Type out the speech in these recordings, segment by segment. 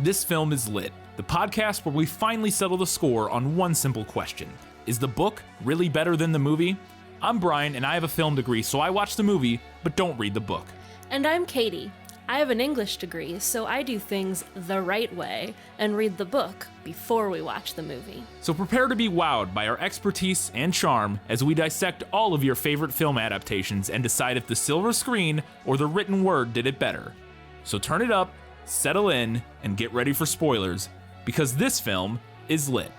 This Film is Lit, the podcast where we finally settle the score on one simple question. Is the book really better than the movie? I'm Brian, and I have a film degree, so I watch the movie, but don't read the book. And I'm Katie. I have an English degree, so I do things the right way and read the book before we watch the movie. So prepare to be wowed by our expertise and charm as we dissect all of your favorite film adaptations and decide if the silver screen or the written word did it better. So turn it up, settle in, and get ready for spoilers, because this film is lit.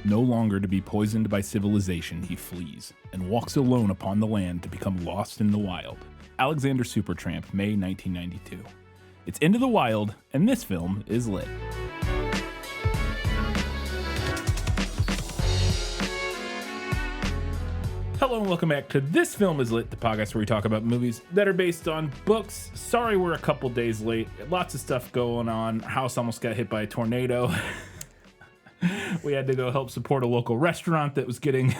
No longer to be poisoned by civilization, he flees, and walks alone upon the land to become lost in the wild. Alexander Supertramp, May 1992. It's Into the Wild, and this film is lit. Hello and welcome back to This Film is Lit, the podcast where we talk about movies that are based on books. Sorry we're a couple days late. Lots of stuff going on. Our house almost got hit by a tornado. We had to go help support a local restaurant that was getting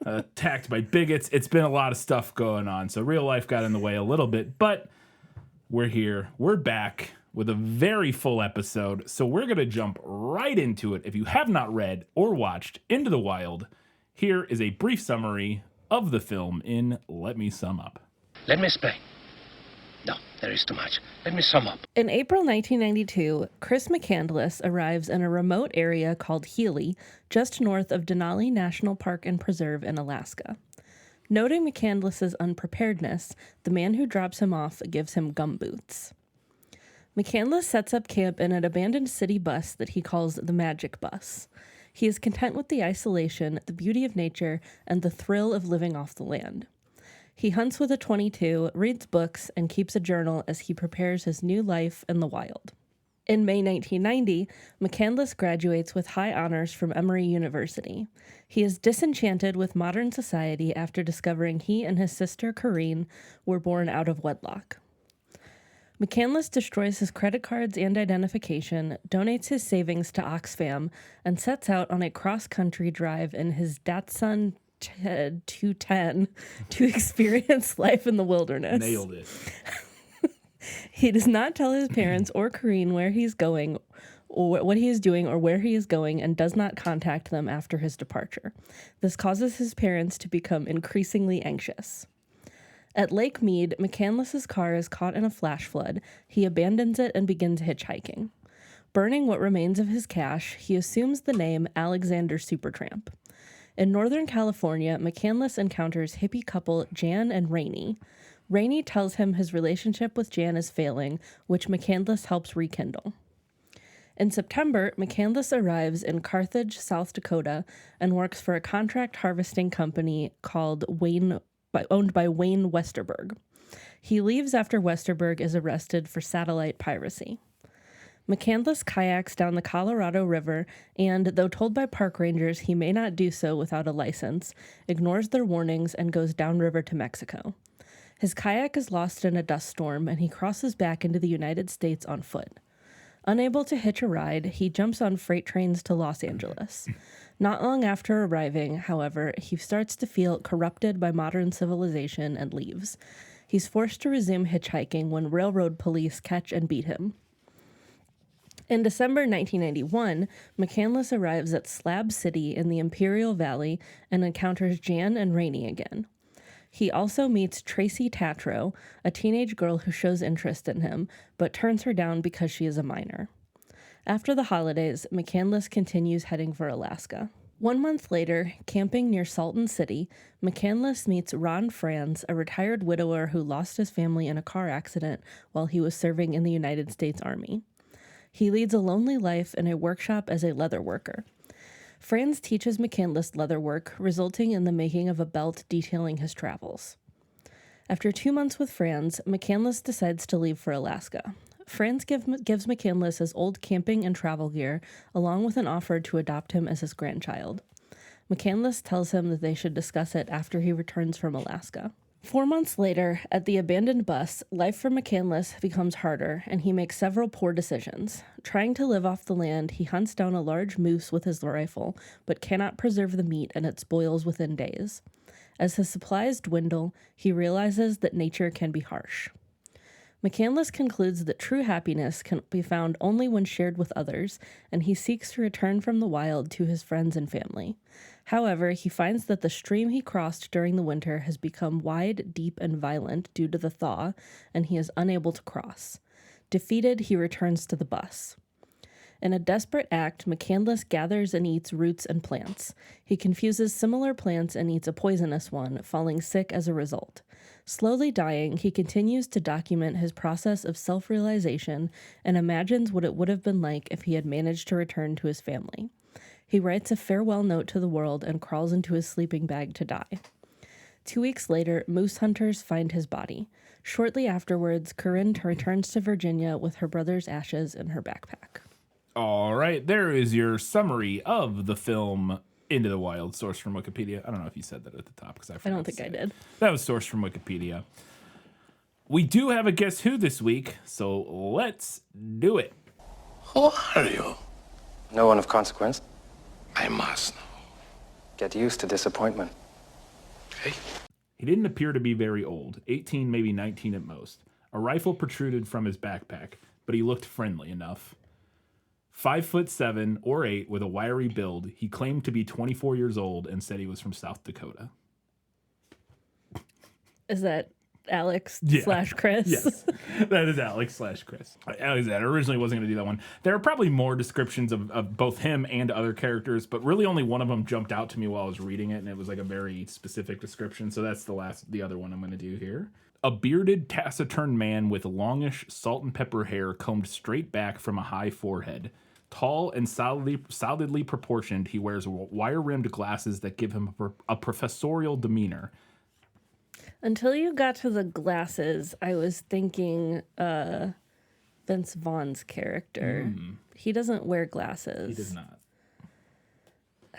attacked by bigots. It's been a lot of stuff going on, so real life got in the way a little bit, but we're here. We're back with a very full episode, so we're going to jump right into it. If you have not read or watched Into the Wild, here is a brief summary of the film in Let Me Sum Up. Let me explain. No, there is too much. Let me sum up. In April 1992, Chris McCandless arrives in a remote area called Healy, just north of Denali National Park and Preserve in Alaska. Noting McCandless's unpreparedness, the man who drops him off gives him gumboots. McCandless sets up camp in an abandoned city bus that he calls the Magic Bus. He is content with the isolation, the beauty of nature, and the thrill of living off the land. He hunts with a .22, reads books, and keeps a journal as he prepares his new life in the wild. In May 1990, McCandless graduates with high honors from Emory University. He is disenchanted with modern society after discovering he and his sister Corrine were born out of wedlock. McCandless destroys his credit cards and identification, donates his savings to Oxfam, and sets out on a cross-country drive in his Datsun 210 to experience life in the wilderness. Nailed it. He does not tell his parents or Corrine where he's going, or what he is doing, or where he is going, and does not contact them after his departure. This causes his parents to become increasingly anxious. At Lake Mead, McCandless's car is caught in a flash flood. He abandons it and begins hitchhiking. Burning what remains of his cash, he assumes the name Alexander Supertramp. In Northern California, McCandless encounters hippie couple Jan and Rainey. Rainey tells him his relationship with Jan is failing, which McCandless helps rekindle. In September, McCandless arrives in Carthage, South Dakota, and works for a contract harvesting company called owned by Wayne Westerberg. He leaves after Westerberg is arrested for satellite piracy. McCandless kayaks down the Colorado River and, though told by park rangers he may not do so without a license, ignores their warnings and goes downriver to Mexico. His kayak is lost in a dust storm and he crosses back into the United States on foot. Unable to hitch a ride, he jumps on freight trains to Los Angeles. Not long after arriving, however, he starts to feel corrupted by modern civilization and leaves. He's forced to resume hitchhiking when railroad police catch and beat him. In December 1991, McCandless arrives at Slab City in the Imperial Valley and encounters Jan and Rainey again. He also meets Tracy Tatro, a teenage girl who shows interest in him, but turns her down because she is a minor. After the holidays, McCandless continues heading for Alaska. 1 month later, camping near Salton City, McCandless meets Ron Franz, a retired widower who lost his family in a car accident while he was serving in the United States Army. He leads a lonely life in a workshop as a leather worker. Franz teaches McCandless leather work, resulting in the making of a belt detailing his travels. After 2 months with Franz, McCandless decides to leave for Alaska. Franz gives McCandless his old camping and travel gear, along with an offer to adopt him as his grandchild. McCandless tells him that they should discuss it after he returns from Alaska. 4 months later, at the abandoned bus, life for McCandless becomes harder, and he makes several poor decisions. Trying to live off the land, he hunts down a large moose with his rifle, but cannot preserve the meat and it spoils within days. As his supplies dwindle, he realizes that nature can be harsh. McCandless concludes that true happiness can be found only when shared with others, and he seeks to return from the wild to his friends and family. However, he finds that the stream he crossed during the winter has become wide, deep, and violent due to the thaw, and he is unable to cross. Defeated, he returns to the bus. In a desperate act, McCandless gathers and eats roots and plants. He confuses similar plants and eats a poisonous one, falling sick as a result. Slowly dying, he continues to document his process of self-realization and imagines what it would have been like if he had managed to return to his family. He writes a farewell note to the world and crawls into his sleeping bag to die. 2 weeks later, moose hunters find his body. Shortly afterwards, Corinne returns to Virginia with her brother's ashes in her backpack. All right, there is your summary of the film Into the Wild, sourced from Wikipedia. I don't know if you said that at the top because I don't think I did. That was sourced from Wikipedia. We do have a Guess Who this week, so let's do it. Who are you? No one of consequence. I must know. Get used to disappointment. Okay. He didn't appear to be very old, 18, maybe 19 at most. A rifle protruded from his backpack, but he looked friendly enough. 5'7" or 8 with a wiry build, he claimed to be 24 years old and said he was from South Dakota. Is that Alex / Chris? Yes, that is Alex / Chris. Alex originally wasn't going to do that one. There are probably more descriptions of both him and other characters, but really only one of them jumped out to me while I was reading it, and it was like a very specific description. So that's the other one I'm going to do here. A bearded, taciturn man with longish salt and pepper hair combed straight back from a high forehead. Tall and solidly proportioned, he wears wire-rimmed glasses that give him a professorial demeanor. Until you got to the glasses, I was thinking Vince Vaughn's character. He doesn't wear glasses. He does not.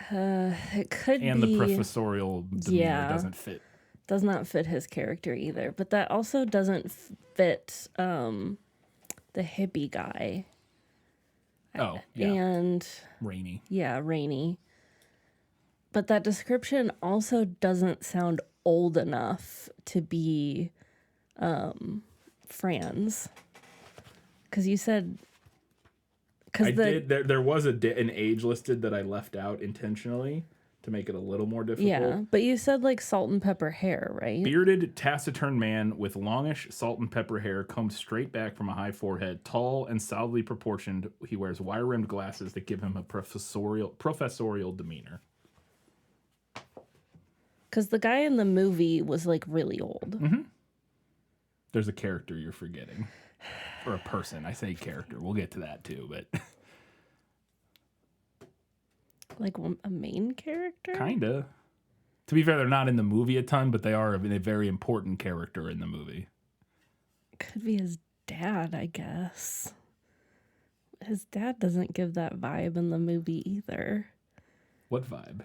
It could be... And the professorial demeanor doesn't fit. Does not fit his character either. But that also doesn't fit the hippie guy. Oh, yeah. And... Rainy. Yeah, Rainy. But that description also doesn't sound old enough to be Franz. Because you said... There was an age listed that I left out intentionally to make it a little more difficult. Yeah, but you said like salt and pepper hair, right? Bearded, taciturn man with longish salt and pepper hair combed straight back from a high forehead, tall and solidly proportioned. He wears wire-rimmed glasses that give him a professorial demeanor. Because the guy in the movie was like really old. Mm-hmm. There's a character you're forgetting. Or a person. I say character. We'll get to that too, but... Like a main character? Kinda. To be fair, they're not in the movie a ton, but they are a very important character in the movie. Could be his dad, I guess. His dad doesn't give that vibe in the movie either. What vibe?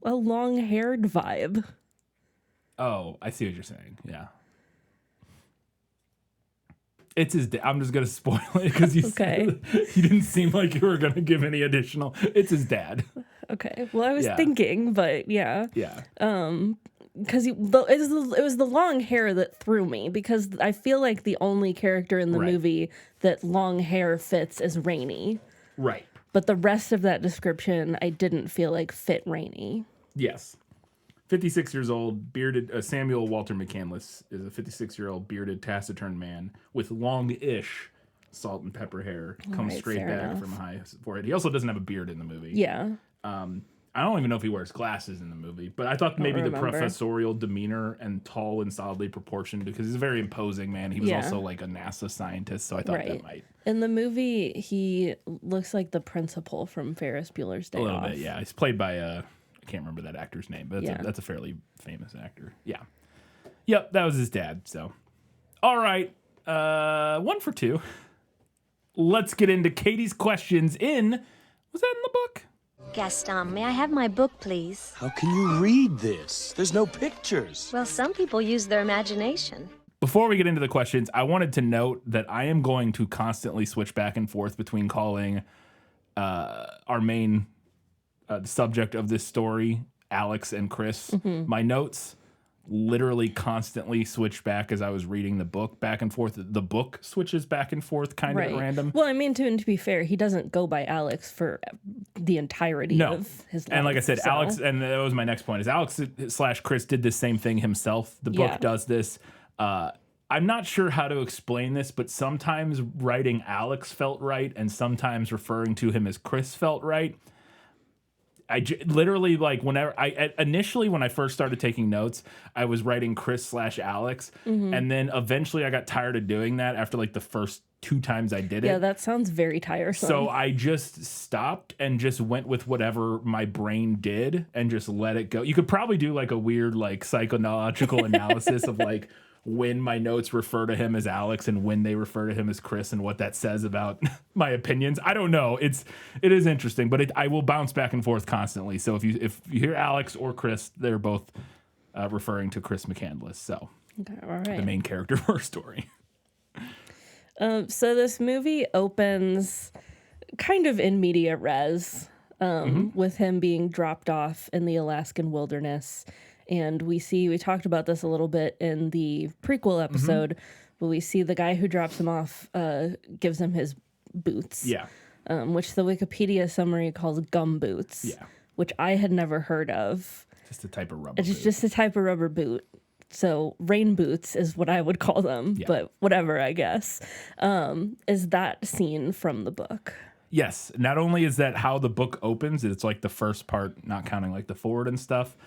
A long-haired vibe. Oh, I see what you're saying. Yeah. It's his dad. I'm just going to spoil it because you didn't seem like you were going to give any additional. It's his dad. Okay. Well, I was thinking, but yeah. Yeah. Because it was the long hair that threw me, because I feel like the only character in the movie that long hair fits is Rainy. Right. But the rest of that description I didn't feel like fit Rainy. Yes. 56 years old, bearded, Samuel Walter McCandless is a 56-year-old bearded, taciturn man with long-ish salt and pepper hair. Comes straight back from a high forehead. He also doesn't have a beard in the movie. Yeah. I don't even know if he wears glasses in the movie, but I thought maybe the professorial demeanor and tall and solidly proportioned, because he's a very imposing man. He was also like a NASA scientist, so I thought that might. In the movie, he looks like the principal from Ferris Bueller's Day Off. A little bit, yeah. He's played by I can't remember that actor's name, but that's a fairly famous actor. Yeah. Yep, that was his dad. So, all right, 1 for 2. Let's get into Katie's questions. Was that in the book? Gaston, may I have my book, please? How can you read this? There's no pictures. Well, some people use their imagination. Before we get into the questions, I wanted to note that I am going to constantly switch back and forth between calling our main the subject of this story Alex and Chris. Mm-hmm. My notes literally constantly switched back as I was reading the book back and forth. The book switches back and forth kind of at random. Well, I mean, to be fair, he doesn't go by Alex for the entirety of his life. And like I said, so. Alex, and that was my next point, is Alex / Chris did the same thing himself. The book does this. I'm not sure how to explain this, but sometimes writing Alex felt right, and sometimes referring to him as Chris felt right. Literally, like, whenever initially when I first started taking notes, I was writing Chris / Alex, and then eventually I got tired of doing that after like the first 2 times I did it. Yeah, that sounds very tiresome. So I just stopped and just went with whatever my brain did and just let it go. You could probably do like a weird like psychological analysis of like when my notes refer to him as Alex and when they refer to him as Chris and what that says about my opinions. I don't know. It is interesting, but I will bounce back and forth constantly. So if you hear Alex or Chris, they're both referring to Chris McCandless. So okay, all right. the main character of our story. So this movie opens kind of in media res, with him being dropped off in the Alaskan wilderness. And we talked about this a little bit in the prequel episode, but we see the guy who drops him off gives him his boots. Yeah. Which the Wikipedia summary calls gum boots. Yeah. Which I had never heard of. Just a type of rubber boot. It's just a type of rubber boot. So rain boots is what I would call them, but whatever, I guess. Is that scene from the book? Yes. Not only is that how the book opens, it's like the first part, not counting like the forward and stuff.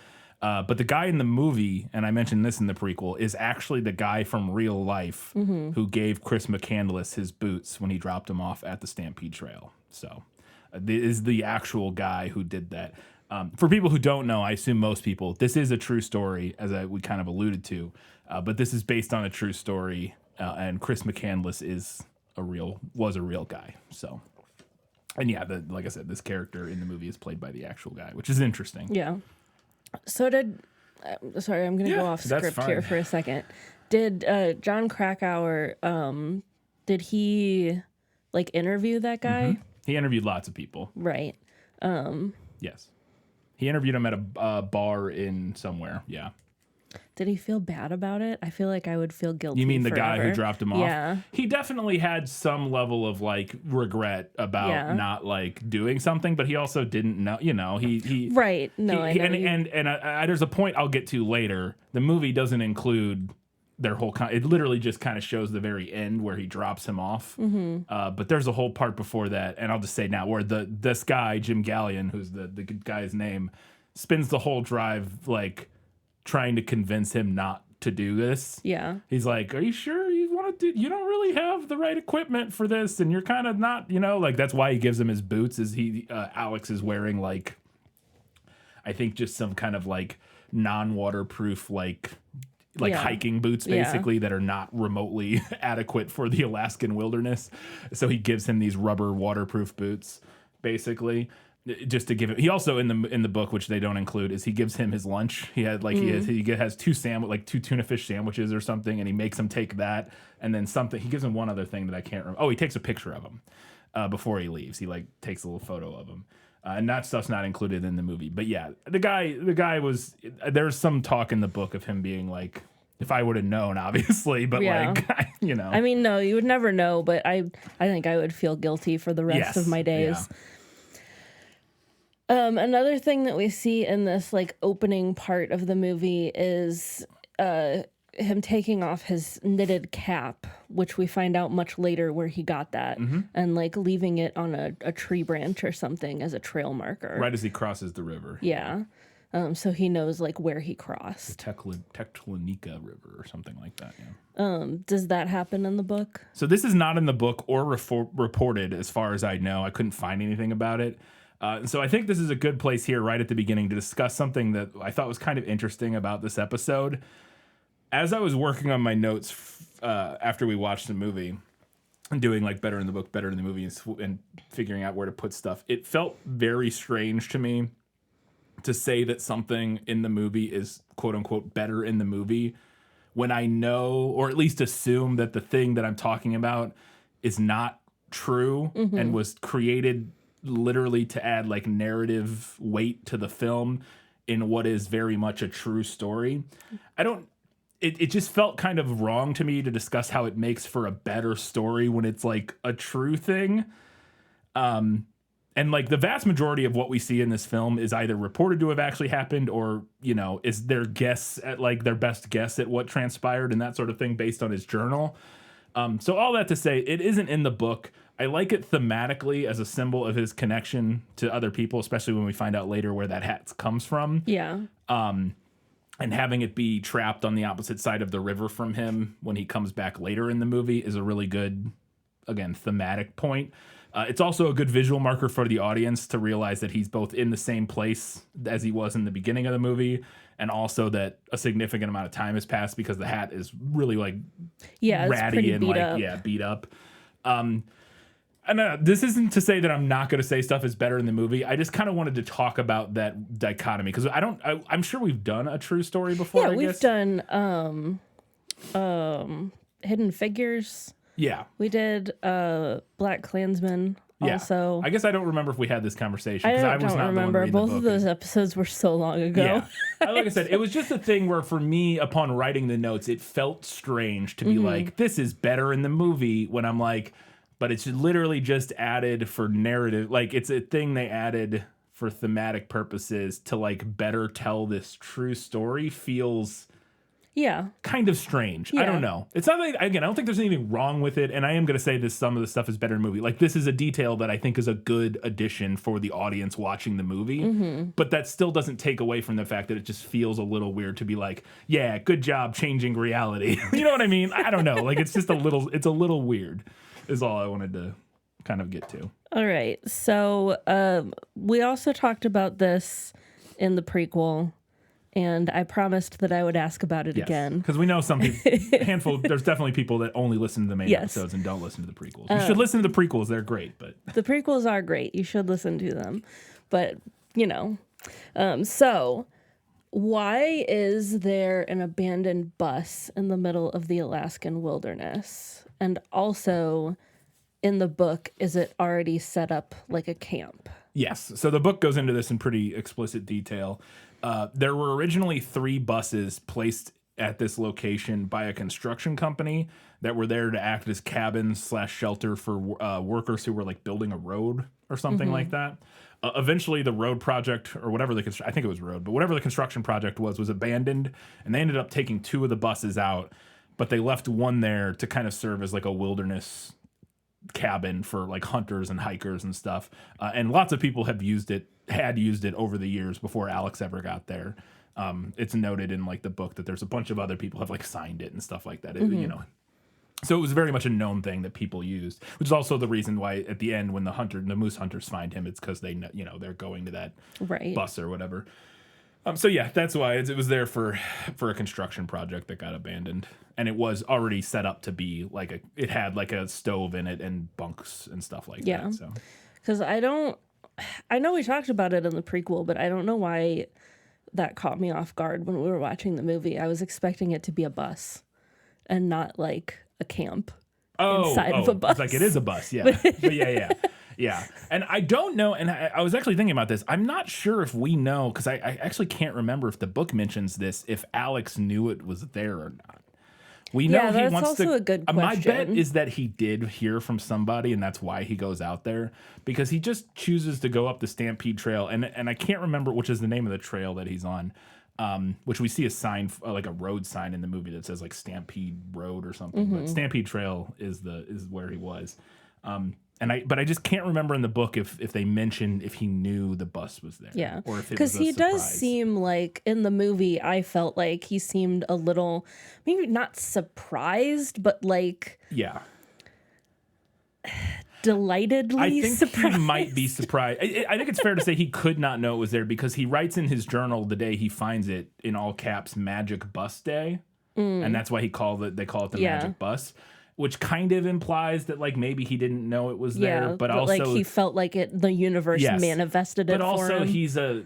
But the guy in the movie, and I mentioned this in the prequel, is actually the guy from real life who gave Chris McCandless his boots when he dropped him off at the Stampede Trail. So is the actual guy who did that. For people who don't know, I assume most people, this is a true story, as we kind of alluded to. But this is based on a true story, and Chris McCandless was a real guy. So, and yeah, like I said, this character in the movie is played by the actual guy, which is interesting. Yeah. So sorry, I'm going to go off script here for a second. Did John Krakauer, did he like interview that guy? He interviewed lots of people. Right. Yes. He interviewed him at a bar in somewhere. Yeah. Did he feel bad about it? I feel like I would feel guilty. You mean the guy forever. who dropped him off? Yeah. He definitely had some level of like regret about not like doing something, but he also didn't know. You know, he right. No, I know. And there's a point I'll get to later. The movie doesn't include their whole. It literally just kind of shows the very end where he drops him off. But there's a whole part before that, and I'll just say now where this guy Jim Gallion, who's the good guy's name, spends the whole drive like trying to convince him not to do this. Yeah. He's like, are you sure you want to do, you don't really have the right equipment for this, and you're kind of not, like that's why he gives him his boots, is Alex is wearing like, I think just some kind of like non-waterproof like hiking boots basically that are not remotely adequate for the Alaskan wilderness. So he gives him these rubber waterproof boots basically. Just to give it, he also in the book, which they don't include, is he gives him his lunch. He had like he has two tuna fish sandwiches or something, and he makes him take that, and then something. He gives him one other thing that I can't remember. Oh, he takes a picture of him before he leaves. He like takes a little photo of him, and that stuff's not included in the movie. But yeah, the guy was. There's some talk in the book of him being like, if I would have known, obviously, but like, I mean, no, you would never know, but I think I would feel guilty for the rest of my days. Yeah. Another thing that we see in this like opening part of the movie is him taking off his knitted cap, which we find out much later where he got that, and like leaving it on a tree branch or something as a trail marker. Right as he crosses the river. Yeah. So he knows like where he crossed. The Teklenika River or something like that. Yeah. Does that happen in the book? So this is not in the book or reported as far as I know. I couldn't find anything about it. So I think this is a good place here right at the beginning to discuss something that I thought was kind of interesting about this episode. As I was working on my notes after we watched the movie and doing like better in the book, better in the movie, and figuring out where to put stuff, it felt very strange to me to say that something in the movie is quote unquote better in the movie when I know, or at least assume, that the thing that I'm talking about is not true and was created literally to add like narrative weight to the film. in what is very much a true story. It just felt kind of wrong to me to discuss how it makes for a better story when it's like a true thing. And like the vast majority of what we see in this film is either reported to have actually happened or, you know, is their guess at like their best guess at what transpired and that sort of thing based on his journal. So all that to say, it isn't in the book. I like it thematically as a symbol of his connection to other people, especially when we find out later where that hat comes from. Yeah. And having it be trapped on the opposite side of the river from him when he comes back later in the movie is a really good, again, thematic point. It's also a good visual marker for the audience to realize that he's both in the same place as he was in the beginning of the movie, and also that a significant amount of time has passed because the hat is really like ratty and like beat up. And this isn't to say that I'm not going to say stuff is better in the movie. I just kind of wanted to talk about that dichotomy because I'm sure we've done a true story before. Yeah, I we've guess. done Hidden Figures. Yeah. We did Black Klansman also. I guess I don't remember if we had this conversation I because I don't was not remember. The one Both of those episodes were so long ago. Yeah. Like I said, it was just a thing where for me, upon writing the notes, it felt strange to be like, this is better in the movie when I'm like, but it's literally just added for narrative. Like it's a thing they added for thematic purposes to like better tell this true story feels kind of strange. I don't know. It's not like, again, I don't think there's anything wrong with it. And I am going to say this, some of the stuff is better in the movie. Like this is a detail that I think is a good addition for the audience watching the movie. But that still doesn't take away from the fact that it just feels a little weird to be like, yeah, good job changing reality. You know what I mean? I don't know. Like it's just a little weird is all I wanted to kind of get to. All right. So we also talked about this in the prequel. And I promised that I would ask about it again. Because we know some people, there's definitely people that only listen to the main episodes and don't listen to the prequels. You should listen to the prequels. They're great. But the prequels are great. You should listen to them. But, you know. So, why is there an abandoned bus in the middle of the Alaskan wilderness? And also, in the book, is it already set up like a camp? Yes. So the book goes into this in pretty explicit detail. There were originally 3 buses placed at this location by a construction company that were there to act as cabins/shelter for workers who were like building a road or something like that. Eventually, the road project or whatever I think it was road, but whatever the construction project was abandoned, and they ended up taking 2 of the buses out, but they left one there to kind of serve as like a wilderness cabin for like hunters and hikers and stuff. And lots of people had used it over the years before Alex ever got there. It's noted in like the book that there's a bunch of other people have like signed it and stuff like that. You know, so it was very much a known thing that people used, which is also the reason why at the end when the moose hunters find him, it's because they know, you know, they're going to that bus or whatever. So yeah, that's why it was there for a construction project that got abandoned, and it was already set up to be like it had like a stove in it and bunks and stuff like that. So, because I know we talked about it in the prequel, but I don't know why that caught me off guard when we were watching the movie. I was expecting it to be a bus and not like a camp inside of a bus. It's like it is a bus, yeah. But yeah. And I don't know, and I was actually thinking about this. I'm not sure if we know, because I actually can't remember if the book mentions this, if Alex knew it was there or not. We know he wants also a good question. My bet is that he did hear from somebody, and that's why he goes out there, because he just chooses to go up the Stampede Trail, and I can't remember which is the name of the trail that he's on, which we see a sign, like a road sign in the movie that says like Stampede Road or something, but Stampede Trail is where he was. But I just can't remember in the book if they mentioned if he knew the bus was there. Yeah. Or if it was because he does seem like in the movie, I felt like he seemed a little, maybe not surprised, but like delightedly surprised. He might be surprised. I think it's fair to say he could not know it was there because he writes in his journal the day he finds it in all caps Magic Bus Day. And that's why they call it the Magic Bus. Which kind of implies that like maybe he didn't know it was there, but also like he felt like the universe manifested it for him. But also he's a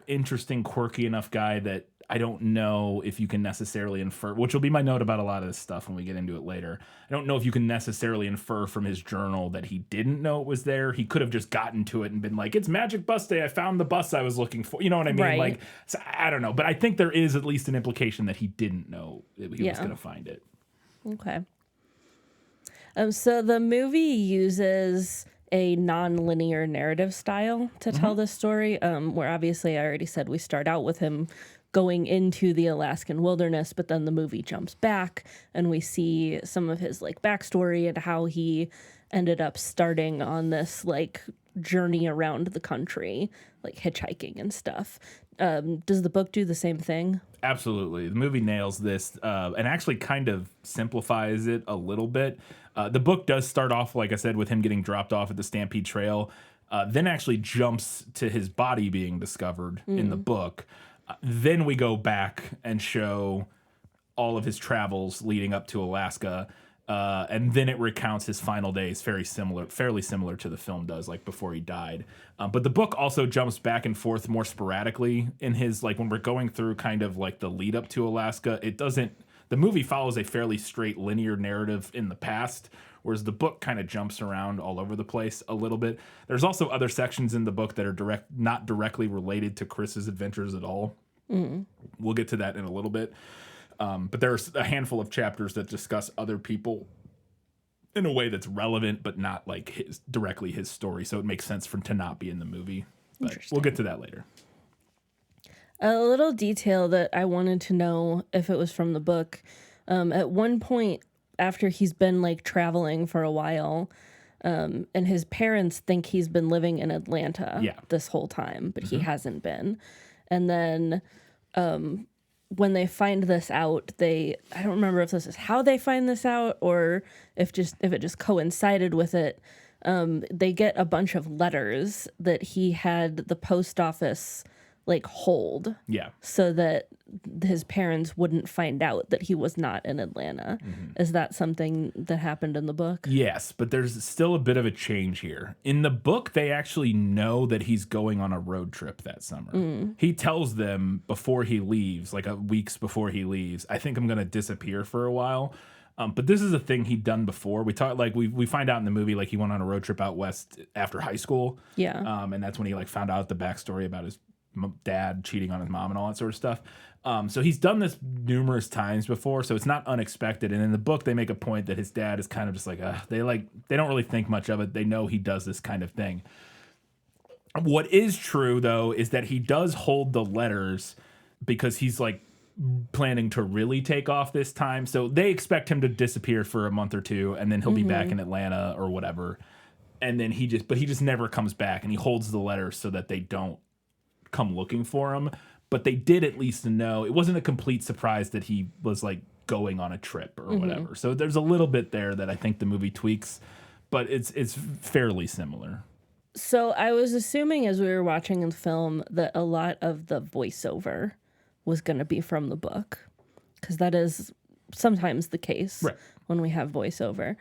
interesting, quirky enough guy that I don't know if you can necessarily infer, which will be my note about a lot of this stuff when we get into it later. I don't know if you can necessarily infer from his journal that he didn't know it was there. He could have just gotten to it and been like, it's Magic Bus Day. I found the bus I was looking for. You know what I mean? Right. Like, so I don't know. But I think there is at least an implication that he didn't know that he was going to find it. Okay. So the movie uses a non-linear narrative style to tell this story, where obviously I already said we start out with him going into the Alaskan wilderness, but then the movie jumps back and we see some of his like backstory and how he ended up starting on this like journey around the country, like hitchhiking and stuff. Does the book do the same thing? Absolutely. The movie nails this and actually kind of simplifies it a little bit. The book does start off, like I said, with him getting dropped off at the Stampede Trail, then actually jumps to his body being discovered in the book. Then we go back and show all of his travels leading up to Alaska. And then it recounts his final days, fairly similar to the film does, like before he died. But the book also jumps back and forth more sporadically in his, like when we're going through kind of like the lead up to Alaska, the movie follows a fairly straight linear narrative in the past, whereas the book kind of jumps around all over the place a little bit. There's also other sections in the book that are not directly related to Chris's adventures at all. We'll get to that in a little bit. But there's a handful of chapters that discuss other people in a way that's relevant, but not like directly his story. So it makes sense to not be in the movie. But we'll get to that later. A little detail that I wanted to know if it was from the book. At one point, after he's been like traveling for a while, and his parents think he's been living in Atlanta this whole time, but he hasn't been. And then when they find this out, I don't remember if this is how they find this out or if it just coincided with it. They get a bunch of letters that he had the post office like hold, so that his parents wouldn't find out that he was not in Atlanta. Is that something that happened in the book? Yes, but there's still a bit of a change here. In the book, they actually know that he's going on a road trip that summer. He tells them before he leaves, like weeks before he leaves, I think I'm going to disappear for a while. But this is a thing he'd done before. We find out in the movie, like he went on a road trip out west after high school. Yeah. And that's when he like found out the backstory about his dad cheating on his mom and all that sort of stuff. So he's done this numerous times before, so it's not unexpected. And in the book, they make a point that his dad is kind of just like, they don't really think much of it. They know he does this kind of thing. What is true, though, is that he does hold the letters because he's like planning to really take off this time. So they expect him to disappear for a month or two, and then he'll be back in Atlanta or whatever. And then he just never comes back, and he holds the letters so that they don't come looking for him. But they did at least know it wasn't a complete surprise that he was like going on a trip or whatever. So there's a little bit there that I think the movie tweaks, but it's fairly similar. So I was assuming as we were watching the film that a lot of the voiceover was going to be from the book, because that is sometimes the case when we have voiceover.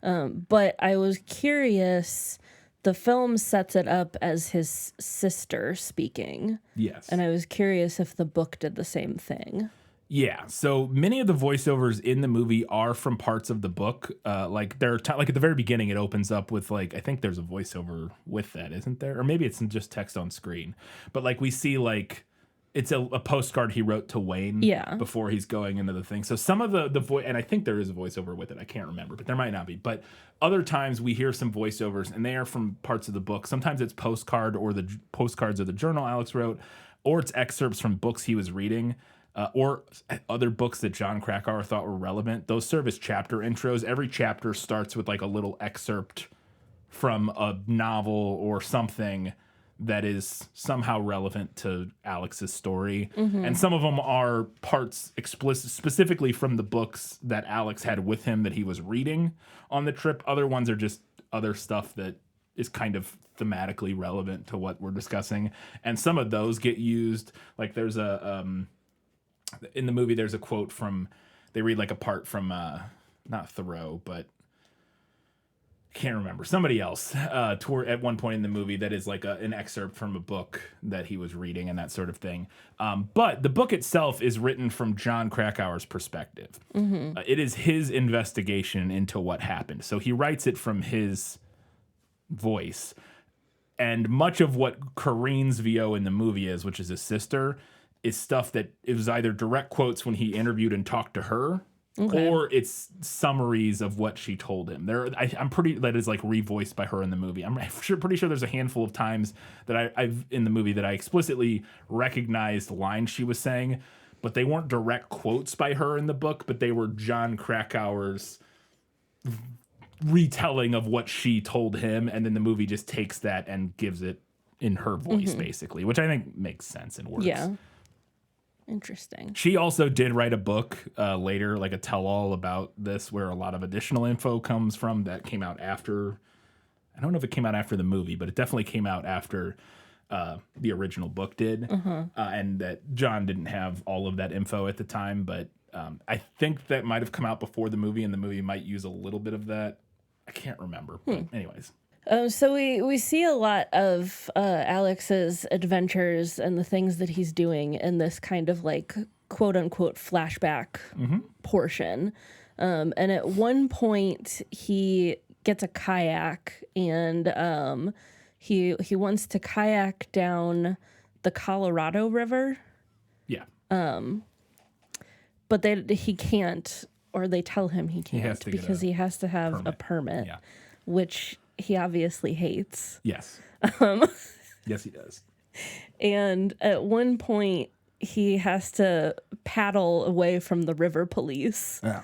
But I was curious. The film sets it up as his sister speaking. Yes. And I was curious if the book did the same thing. Yeah. So many of the voiceovers in the movie are from parts of the book. Like like at the very beginning, it opens up with like, I think there's a voiceover with that, isn't there? Or maybe it's just text on screen. But like we see like, it's a postcard he wrote to Wayne before he's going into the thing. So some of the voice, and I think there is a voiceover with it. I can't remember, but there might not be. But other times we hear some voiceovers, and they are from parts of the book. Sometimes it's postcards or the journal Alex wrote, or it's excerpts from books he was reading, or other books that John Krakauer thought were relevant. Those serve as chapter intros. Every chapter starts with like a little excerpt from a novel or something that is somehow relevant to Alex's story. And some of them are parts specifically from the books that Alex had with him that he was reading on the trip. Other ones are just other stuff that is kind of thematically relevant to what we're discussing. And some of those get used. Like there's in the movie, there's a quote they read like a part from, not Thoreau, but can't remember, somebody else toward at one point in the movie that is like an excerpt from a book that he was reading and that sort of thing. But the book itself is written from John Krakauer's perspective. It is his investigation into what happened. So he writes it from his voice. And much of what Corinne's VO in the movie is, which is his sister, is stuff that it was either direct quotes when he interviewed and talked to her, or it's summaries of what she told him. I'm pretty that is like revoiced by her in the movie. I'm pretty sure there's a handful of times that I've in the movie that I explicitly recognized lines she was saying, but they weren't direct quotes by her in the book, but they were John Krakauer's retelling of what she told him, and then the movie just takes that and gives it in her voice, basically, which I think makes sense and works. Yeah. Interesting. She also did write a book later, like a tell-all about this, where a lot of additional info comes from that came out after. I don't know if it came out after the movie, but it definitely came out after the original book did, and that John didn't have all of that info at the time. But I think that might have come out before the movie, and the movie might use a little bit of that. I can't remember. But anyways. So we see a lot of Alex's adventures and the things that he's doing in this kind of like quote unquote flashback portion. And at one point he gets a kayak and he wants to kayak down the Colorado River. Yeah. But he can't, or they tell him he can't because he has to have a permit, which he obviously hates. Yes. Yes, he does. And at one point, he has to paddle away from the river police. Yeah.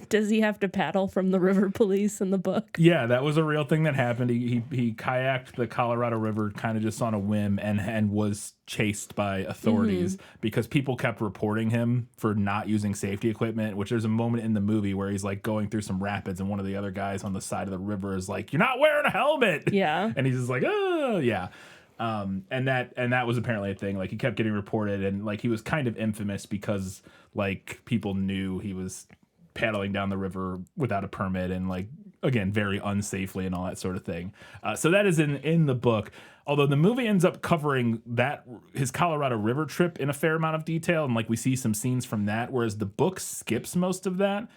Does he have to paddle from the river police in the book? Yeah, that was a real thing that happened. He kayaked the Colorado River kind of just on a whim and was chased by authorities because people kept reporting him for not using safety equipment, which there's a moment in the movie where he's like going through some rapids and one of the other guys on the side of the river is like, "You're not wearing a helmet." Yeah. And he's just like, "Oh, yeah." And that was apparently a thing. Like he kept getting reported, and like he was kind of infamous because like people knew he was paddling down the river without a permit and like again very unsafely and all that sort of thing. So that is in the book. Although the movie ends up covering his Colorado River trip in a fair amount of detail, and like we see some scenes from that, whereas the book skips most of that.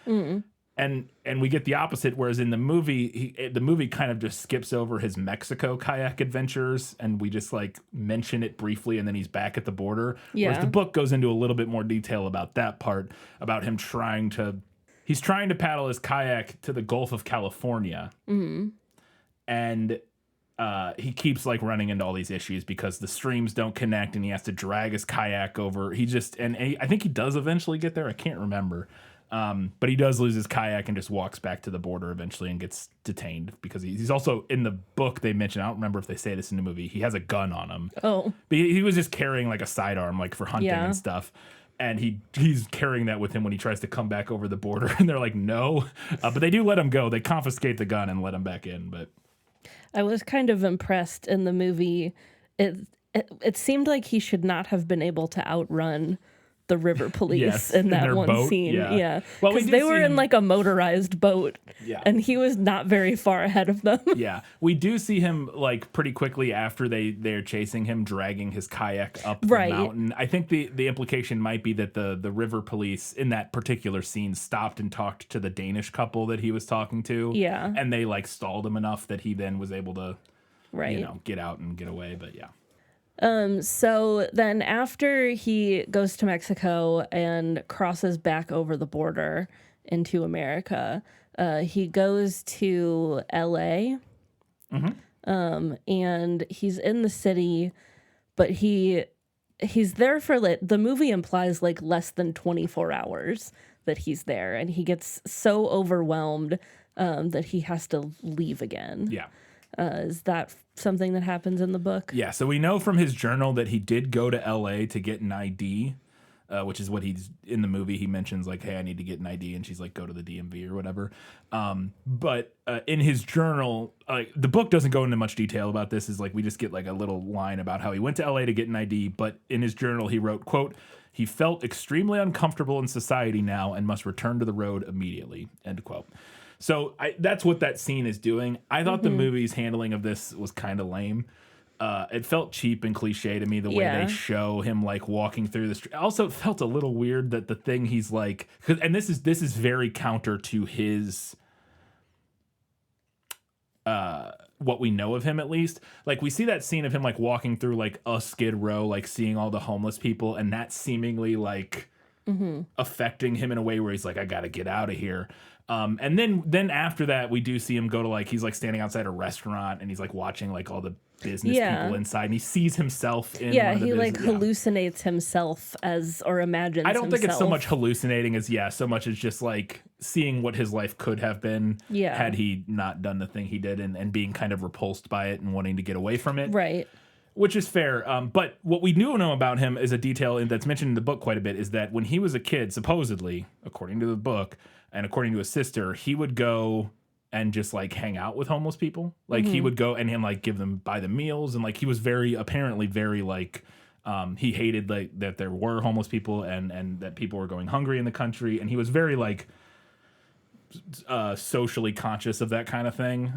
And we get the opposite, whereas in the movie, the movie kind of just skips over his Mexico kayak adventures, and we just like mention it briefly, and then he's back at the border. Yeah. Whereas the book goes into a little bit more detail about that part, about him he's trying to paddle his kayak to the Gulf of California, and he keeps like running into all these issues because the streams don't connect, and he has to drag his kayak over. I think he does eventually get there. I can't remember. But he does lose his kayak and just walks back to the border eventually and gets detained because he's also in the book they mentioned. I don't remember if they say this in the movie. He has a gun on him. Oh, but he was just carrying like a sidearm, like for hunting and stuff. And he's carrying that with him when he tries to come back over the border. And they're like, no. But they do let him go. They confiscate the gun and let him back in. But I was kind of impressed in the movie. It seemed like he should not have been able to outrun the river police in that one boat? scene. Yeah. Well, because they were in like a motorized boat, and he was not very far ahead of them. Yeah, we do see him like pretty quickly after they're chasing him, dragging his kayak up the mountain. I think the implication might be that the river police in that particular scene stopped and talked to the Danish couple that he was talking to. Yeah, and they like stalled him enough that he then was able to, get out and get away. But yeah. So then after he goes to Mexico and crosses back over the border into America, he goes to LA. And he's in the city, but he's there for the movie implies like less than 24 hours that he's there, and he gets so overwhelmed that he has to leave again. Yeah. Is that something that happens in the book? Yeah, so we know from his journal that he did go to LA to get an ID, which is what he's in the movie. He mentions like, hey, I need to get an ID. And she's like, go to the DMV or whatever. But in his journal, the book doesn't go into much detail about this. Is like we just get like a little line about how he went to LA to get an ID. But in his journal, he wrote, quote, he felt extremely uncomfortable in society now and must return to the road immediately, end quote. So that's what that scene is doing. I thought the movie's handling of this was kind of lame. It felt cheap and cliche to me, the way they show him like walking through the street. Also, it felt a little weird that the thing he's like, and this is very counter to his what we know of him, at least. Like, we see that scene of him like walking through like a Skid Row, like seeing all the homeless people, and that seemingly like affecting him in a way where he's like, I gotta get out of here. And then after that, we do see him go to like, he's like standing outside a restaurant and he's like watching like all the business people inside, and he sees himself in one of the he business, like hallucinates himself as, or imagines I don't think it's so himself. much hallucinating as so much as just like seeing what his life could have been had he not done the thing he did, and being kind of repulsed by it and wanting to get away from it. Right. Which is fair. But what we do know about him is a detail that's mentioned in the book quite a bit, is that when he was a kid, supposedly, according to the book and according to his sister, he would go and just like hang out with homeless people. Like he would go and like buy them meals, and like he was apparently very like he hated like that there were homeless people and that people were going hungry in the country, and he was very like socially conscious of that kind of thing.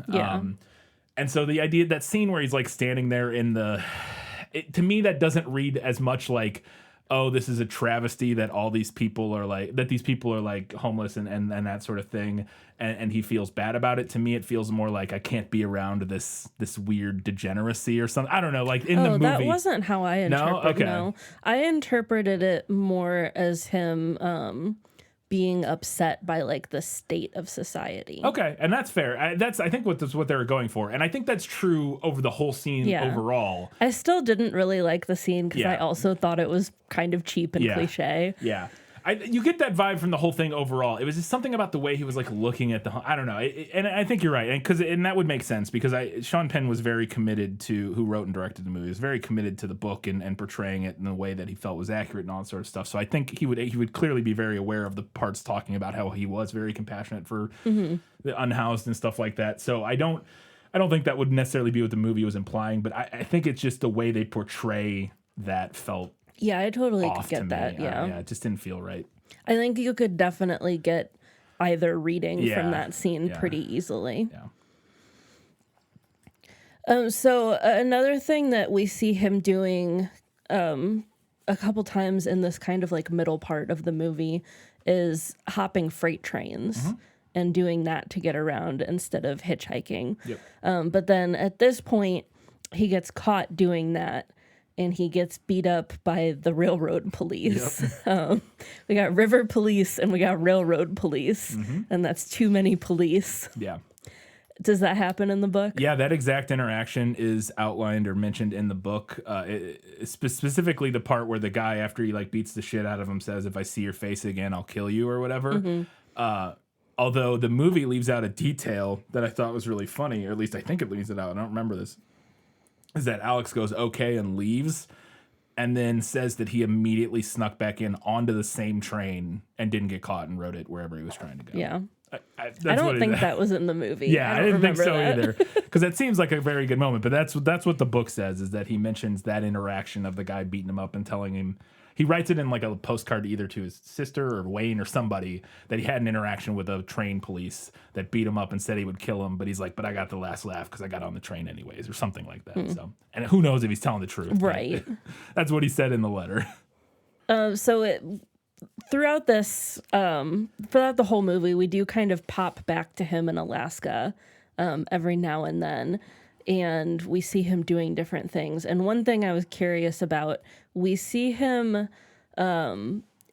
And so the idea, that scene where he's like standing there to me, that doesn't read as much like, oh, this is a travesty that all these people are like, that these people are like homeless and that sort of thing. And he feels bad about it. To me, it feels more like I can't be around this weird degeneracy or something. I don't know, like in the movie. That wasn't how I interpreted it. Okay. No, I interpreted it more as him being upset by like the state of society. Okay, and that's fair. I think that's what they were going for, and I think that's true over the whole scene overall. I still didn't really like the scene because I also thought it was kind of cheap and cliche. Yeah. You get that vibe from the whole thing overall. It was just something about the way he was like looking at I don't know. And I think you're right. And that would make sense because Sean Penn was very committed to, who wrote and directed the movie, was very committed to the book and portraying it in a way that he felt was accurate and all that sort of stuff. So I think he would clearly be very aware of the parts talking about how he was very compassionate for the unhoused and stuff like that. So I don't think that would necessarily be what the movie was implying, but I think it's just the way they portray that felt Yeah, I totally off could get to that. me. Yeah. It just didn't feel right. I think you could definitely get either reading from that scene pretty easily. Yeah. So another thing that we see him doing a couple times in this kind of like middle part of the movie is hopping freight trains and doing that to get around instead of hitchhiking. Yep. But then at this point, he gets caught doing that. And he gets beat up by the railroad police. Yep. We got river police and we got railroad police. And that's too many police. Yeah. Does that happen in the book? Yeah, that exact interaction is outlined or mentioned in the book. Specifically the part where the guy, after he like beats the shit out of him, says, if I see your face again, I'll kill you or whatever. Although the movie leaves out a detail that I thought was really funny, or at least I think it leaves it out. I don't remember this. Is that Alex goes okay and leaves, and then says that he immediately snuck back in onto the same train and didn't get caught and rode it wherever he was trying to go. Yeah. I don't think that was in the movie. Yeah, I didn't think so that. either. Because that seems like a very good moment. But that's what the book says, is that he mentions that interaction of the guy beating him up and telling him, he writes it in like a postcard either to his sister or Wayne or somebody, that he had an interaction with a train police that beat him up and said he would kill him. But he's like, but I got the last laugh because I got on the train anyways, or something like that. So, and who knows if he's telling the truth. Right. That's what he said in the letter. Throughout the whole movie, we do kind of pop back to him in Alaska every now and then. And we see him doing different things. And one thing I was curious about, we see him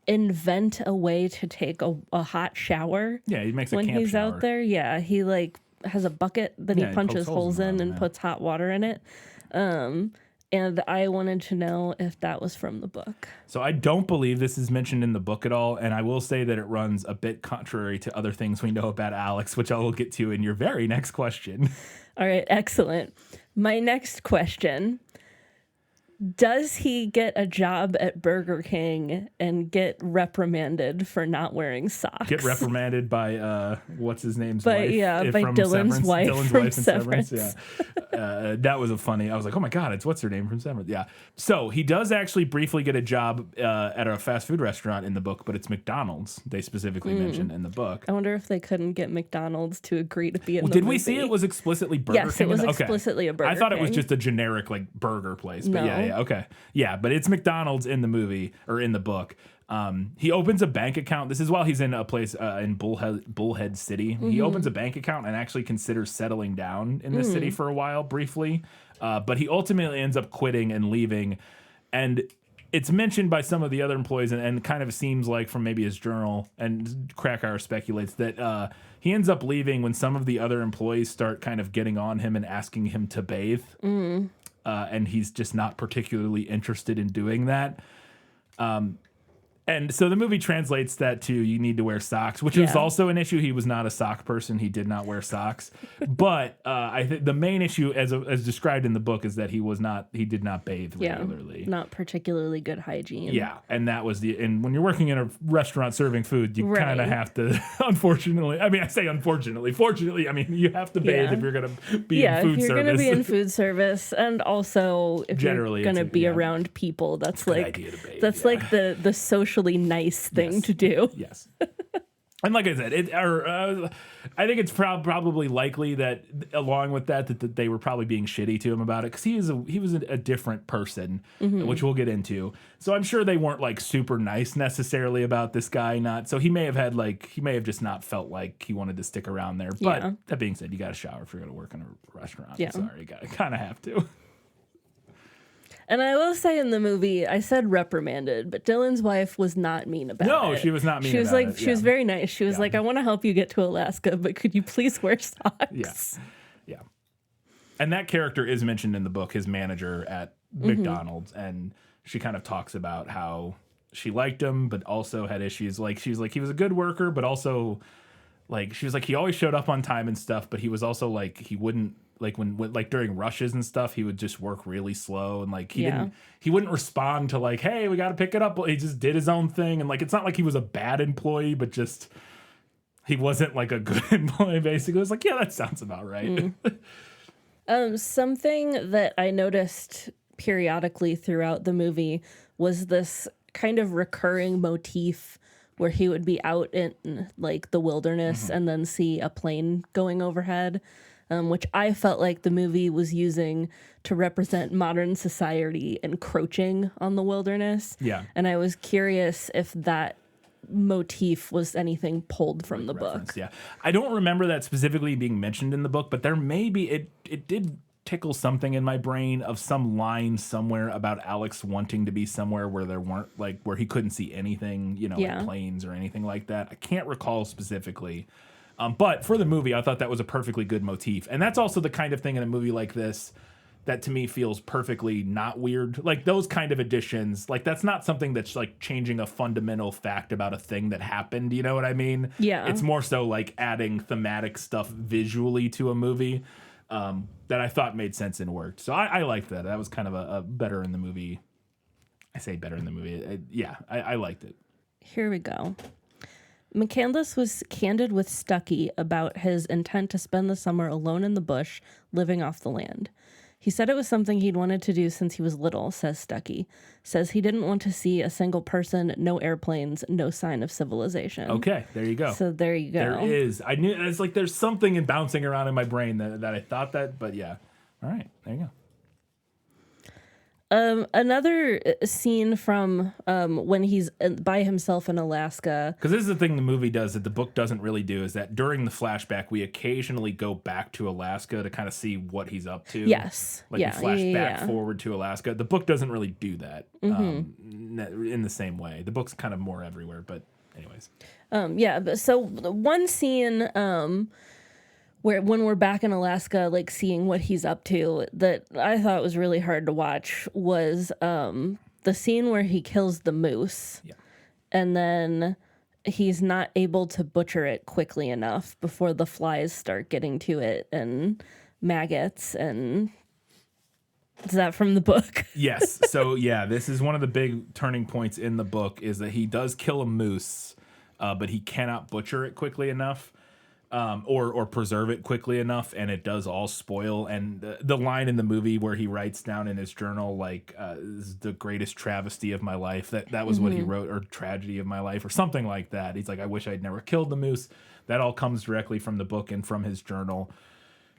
invent a way to take a hot shower. Yeah, he makes a when camp he's shower. out there. Yeah, he like has a bucket that he punches holes in and puts hot water in it. And I wanted to know if that was from the book. So I don't believe this is mentioned in the book at all, and I will say that it runs a bit contrary to other things we know about Alex, which I will get to in your very next question. All right, excellent. My next question. Does he get a job at Burger King and get reprimanded for not wearing socks? Get reprimanded by what's his name's By wife? by from Dylan's Severance. wife Dylan's from wife in Severance. Yeah, that was a funny. I was like, oh my god, it's what's her name from Severance? Yeah. So he does actually briefly get a job at a fast food restaurant in the book, but it's McDonald's. They specifically mentioned in the book. I wonder if they couldn't get McDonald's to agree to be in the Did movie. we see it was explicitly Burger King? Yes, it was Okay. explicitly a Burger I thought it was King. just a generic like burger place. But No. yeah, okay. Yeah, but it's McDonald's in the movie or in the book. He opens a bank account. This is while he's in a place in Bullhead City. He opens a bank account and actually considers settling down in the city for a while, briefly. But he ultimately ends up quitting and leaving. And it's mentioned by some of the other employees and kind of seems like from maybe his journal, and Krakauer speculates that he ends up leaving when some of the other employees start kind of getting on him and asking him to bathe. And he's just not particularly interested in doing that. And so the movie translates that to you need to wear socks, which is also an issue. He was not a sock person. He did not wear socks. But I think the main issue, as described in the book, is that he did not bathe regularly. Not particularly good hygiene. Yeah, and that was and when you're working in a restaurant serving food, you kind of have to, unfortunately, I mean, I say unfortunately, fortunately, I mean, you have to bathe if you're going to be in food if you're service. going to be in food service, and also if Generally, you're going to it's be around people, that's like idea to bathe, that's like the socially nice thing to do. Yes. And like I said, I think it's probably likely that along with that they were probably being shitty to him about it because he was a different person, which we'll get into. So I'm sure they weren't like super nice necessarily about this guy. So he may have just not felt like he wanted to stick around there. But that being said, you got to shower if you're going to work in a restaurant. Yeah. I'm sorry, you kind of have to. And I will say in the movie, I said reprimanded, but Dylan's wife was not mean about it. No, she was not mean. She was about like, it. she was very nice. She was like, I want to help you get to Alaska, but could you please wear socks? Yeah. And that character is mentioned in the book, his manager at McDonald's, and she kind of talks about how she liked him, but also had issues. Like she's like he was a good worker, but also like she was like he always showed up on time and stuff, but he was also like he wouldn't. Like when like during rushes and stuff, he would just work really slow and like he wouldn't respond to like, hey, we got to pick it up. He just did his own thing. And like, it's not like he was a bad employee, but just, he wasn't like a good employee, basically. It was like, yeah, that sounds about right. Something that I noticed periodically throughout the movie was this kind of recurring motif where he would be out in like the wilderness and then see a plane going overhead. Which I felt like the movie was using to represent modern society encroaching on the wilderness. Yeah. And I was curious if that motif was anything pulled from the Reference, book. Yeah. I don't remember that specifically being mentioned in the book, but there may be, it did tickle something in my brain of some line somewhere about Alex wanting to be somewhere where there weren't like, where he couldn't see anything, like planes or anything like that. I can't recall specifically. But for the movie, I thought that was a perfectly good motif. And that's also the kind of thing in a movie like this that to me feels perfectly not weird. Like those kind of additions, like that's not something that's like changing a fundamental fact about a thing that happened. You know what I mean? Yeah. It's more so like adding thematic stuff visually to a movie that I thought made sense and worked. So I liked that. That was kind of a better in the movie. I say better in the movie. I liked it. Here we go. McCandless was candid with Stuckey about his intent to spend the summer alone in the bush, living off the land. He said it was something he'd wanted to do since he was little, says Stuckey. Says he didn't want to see a single person, no airplanes, no sign of civilization. Okay, there you go. So there you go. There is. I knew it's like there's something in bouncing around in my brain that I thought that, but yeah. All right, there you go. Another scene from when he's by himself in Alaska. Because this is the thing the movie does that the book doesn't really do, is that during the flashback, we occasionally go back to Alaska to kind of see what he's up to. Yes. Like we flash back forward to Alaska. The book doesn't really do that in the same way. The book's kind of more everywhere, but anyways. But so one scene where when we're back in Alaska, like seeing what he's up to, that I thought was really hard to watch was the scene where he kills the moose. Yeah. And then he's not able to butcher it quickly enough before the flies start getting to it and maggots and Is that from the book? Yes. So yeah, this is one of the big turning points in the book is that he does kill a moose, but he cannot butcher it quickly enough, or preserve it quickly enough, and it does all spoil. And the line in the movie where he writes down in his journal like this is the greatest travesty of my life. That was what he wrote, or tragedy of my life, or something like that. He's like, I wish I'd never killed the moose. That all comes directly from the book and from his journal.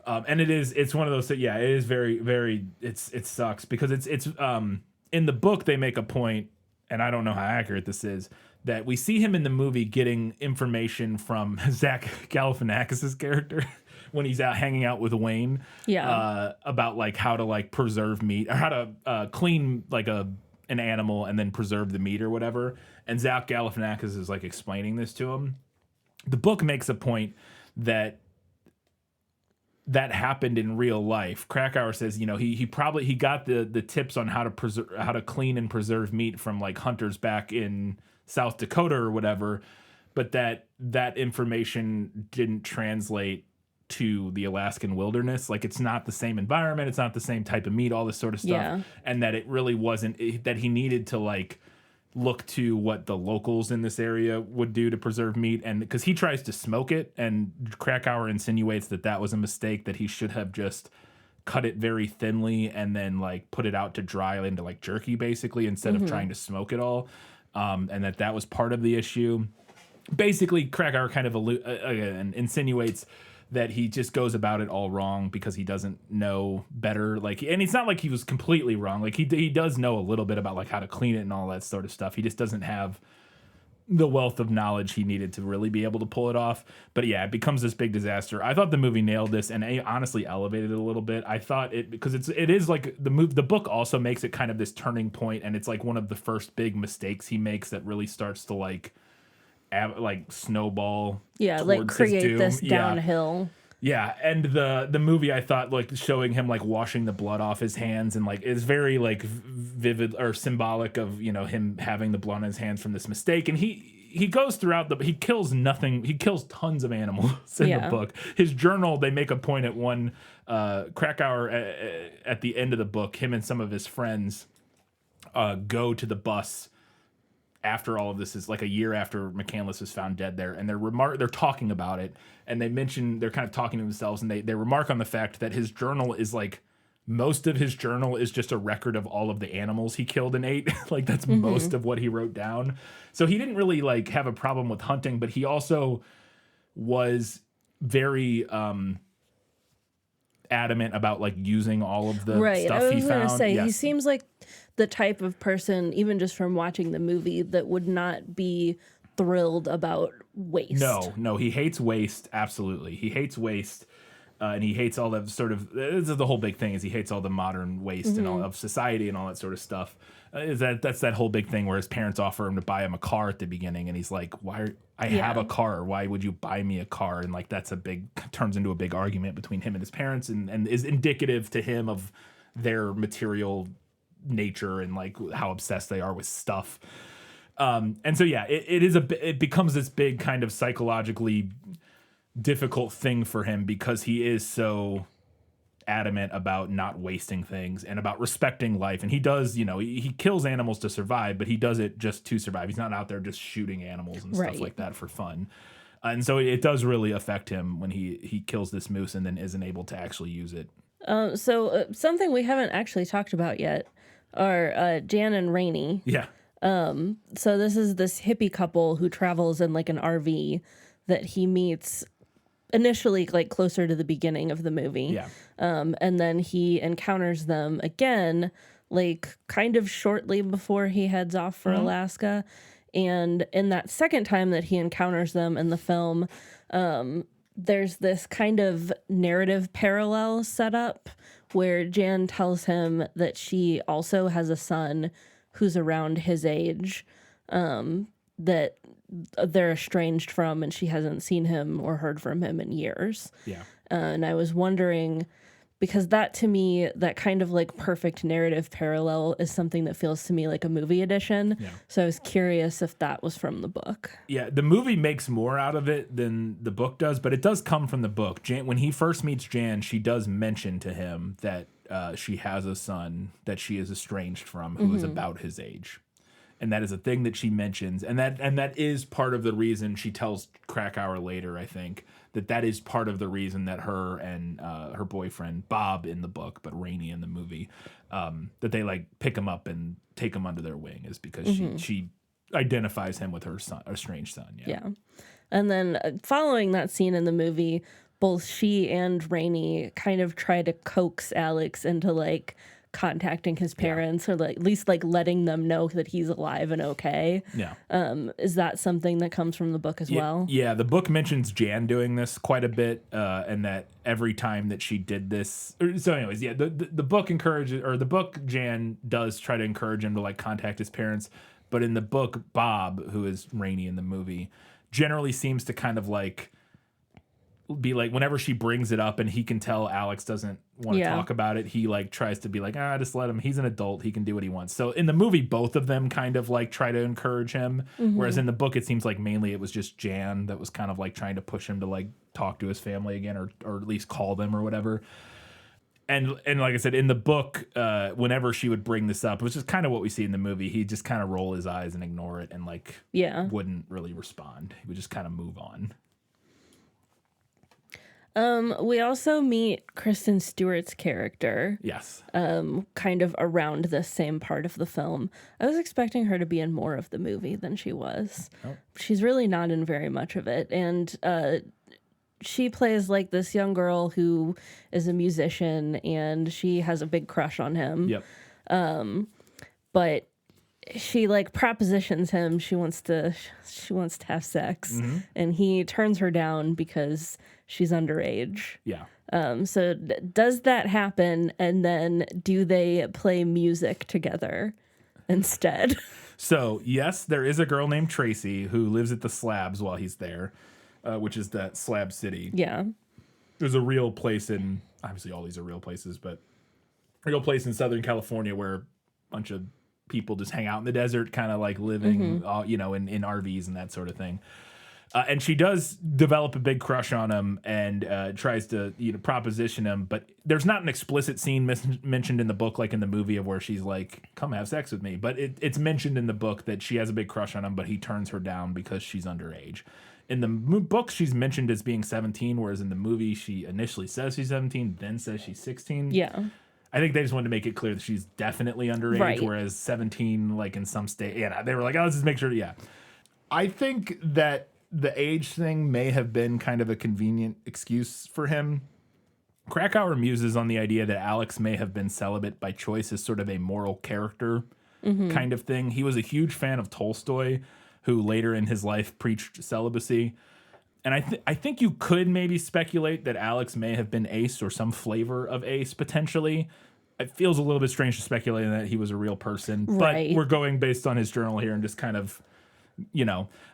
And it's one of those that, yeah, it is very, very, it sucks because it's in the book, they make a point, and I don't know how accurate this is, that we see him in the movie getting information from Zach Galifianakis' character when he's out hanging out with Wayne, about like how to like preserve meat or how to clean like an animal and then preserve the meat or whatever. And Zach Galifianakis is like explaining this to him. The book makes a point that happened in real life. Krakauer says, you know, he got the tips on how to clean and preserve meat from like hunters back in South Dakota or whatever, but that information didn't translate to the Alaskan wilderness. Like it's not the same environment, it's not the same type of meat, all this sort of stuff, and that it really wasn't that he needed to like look to what the locals in this area would do to preserve meat. And because he tries to smoke it, and Krakauer insinuates that was a mistake, that he should have just cut it very thinly and then like put it out to dry into like jerky basically, instead of trying to smoke it all. And that was part of the issue. Basically, Krakauer kind of insinuates that he just goes about it all wrong because he doesn't know better. Like, and it's not like he was completely wrong. Like he does know a little bit about like how to clean it and all that sort of stuff. He just doesn't have the wealth of knowledge he needed to really be able to pull it off. But yeah, it becomes this big disaster. I thought the movie nailed this and honestly elevated it a little bit. I thought it, because it is like the book also makes it kind of this turning point, and it's like one of the first big mistakes he makes that really starts to like snowball. Yeah, like create this downhill. Yeah, and the movie, I thought, like showing him like washing the blood off his hands and like is very like vivid or symbolic of, you know, him having the blood on his hands from this mistake. And he goes throughout he kills tons of animals in the book. His journal, they make a point at one Krakauer at the end of the book, him and some of his friends go to the bus after all of this, is like a year after McCandless is found dead there, and they're talking about it, and they're kind of talking to themselves, and they remark on the fact that his journal is like, most of his journal is just a record of all of the animals he killed and ate. Like that's most of what he wrote down. So he didn't really like have a problem with hunting, but he also was very adamant about like using all of the stuff he found. I was going to say, he seems like the type of person, even just from watching the movie, that would not be thrilled about waste. No, he hates waste. Absolutely. He hates waste. And he hates all that sort of, this is the whole big thing, is he hates all the modern waste and all of society and all that sort of stuff. That's that whole big thing where his parents offer him to buy him a car at the beginning, and he's like, I have a car, why would you buy me a car? And like turns into a big argument between him and his parents, and is indicative to him of their material nature and like how obsessed they are with stuff. And so yeah, it becomes this big kind of psychologically difficult thing for him because he is so adamant about not wasting things and about respecting life. And he does, you know, he kills animals to survive, but he does it just to survive. He's not out there just shooting animals and stuff like that for fun. And so it does really affect him when he kills this moose and then isn't able to actually use it. So something we haven't actually talked about yet are Jan and Rainey. Yeah. So this is this hippie couple who travels in like an RV that he meets initially like closer to the beginning of the movie. Yeah. And then he encounters them again, like kind of shortly before he heads off for Alaska. And in that second time that he encounters them in the film, there's this kind of narrative parallel set up where Jan tells him that she also has a son who's around his age, that they're estranged from, and she hasn't seen him or heard from him in years. Yeah. And I was wondering, because that to me, that kind of like perfect narrative parallel is something that feels to me like a movie edition. Yeah. So I was curious if that was from the book. Yeah, the movie makes more out of it than the book does, but it does come from the book. When he first meets Jan, she does mention to him that she has a son that she is estranged from who is about his age. And that is a thing that she mentions. And that is part of the reason she tells Krakauer later, I think, that is part of the reason that her and her boyfriend, Bob in the book, but Rainey in the movie, that they like pick him up and take him under their wing is because she identifies him with her son, estranged son. Yeah. And then following that scene in the movie, both she and Rainey kind of try to coax Alex into like contacting his parents or like at least like letting them know that he's alive and okay. Yeah. Is that something that comes from the book as well? Yeah, the book mentions Jan doing this quite a bit, and that every time that she did this. So, anyways, yeah, the book encourages, or the book Jan does try to encourage him to like contact his parents, but in the book, Bob, who is Rainey in the movie, generally seems to kind of like be like whenever she brings it up and he can tell Alex doesn't want to talk about it, he like tries to be like, just let him, he's an adult, he can do what he wants. So in the movie, both of them kind of like try to encourage him, whereas in the book it seems like mainly it was just Jan that was kind of like trying to push him to like talk to his family again, or at least call them or whatever. And like I said, in the book, whenever she would bring this up, which is kind of what we see in the movie, he'd just kind of roll his eyes and ignore it and like wouldn't really respond. He would just kind of move on. We also meet Kristen Stewart's character. Yes. Kind of around this same part of the film. I was expecting her to be in more of the movie than she was. Oh. She's really not in very much of it. And she plays like this young girl who is a musician and she has a big crush on him. Yep. But she like propositions him. She wants to have sex, and he turns her down because she's underage. Yeah. So does that happen? And then do they play music together instead? So yes, there is a girl named Tracy who lives at the Slabs while he's there, which is that Slab City. Yeah. There's a real place in, obviously all these are real places, but a real place in Southern California where a bunch of people just hang out in the desert, kind of like living, in RVs and that sort of thing. And she does develop a big crush on him and tries to proposition him, but there's not an explicit scene mentioned in the book like in the movie of where she's like, come have sex with me. But it's mentioned in the book that she has a big crush on him, but he turns her down because she's underage. In the book, she's mentioned as being 17, whereas in the movie, she initially says she's 17, then says she's 16. Yeah. I think they just wanted to make it clear that she's definitely underage, right. Whereas 17, like in some state, they were like, let's just make sure. Yeah. I think that the age thing may have been kind of a convenient excuse for him. Krakauer muses on the idea that Alex may have been celibate by choice as sort of a moral character kind of thing. He was a huge fan of Tolstoy, who later in his life preached celibacy. And I think you could maybe speculate that Alex may have been ace or some flavor of ace potentially. It feels a little bit strange to speculate that he was a real person, right. But we're going based on his journal here and just kind of,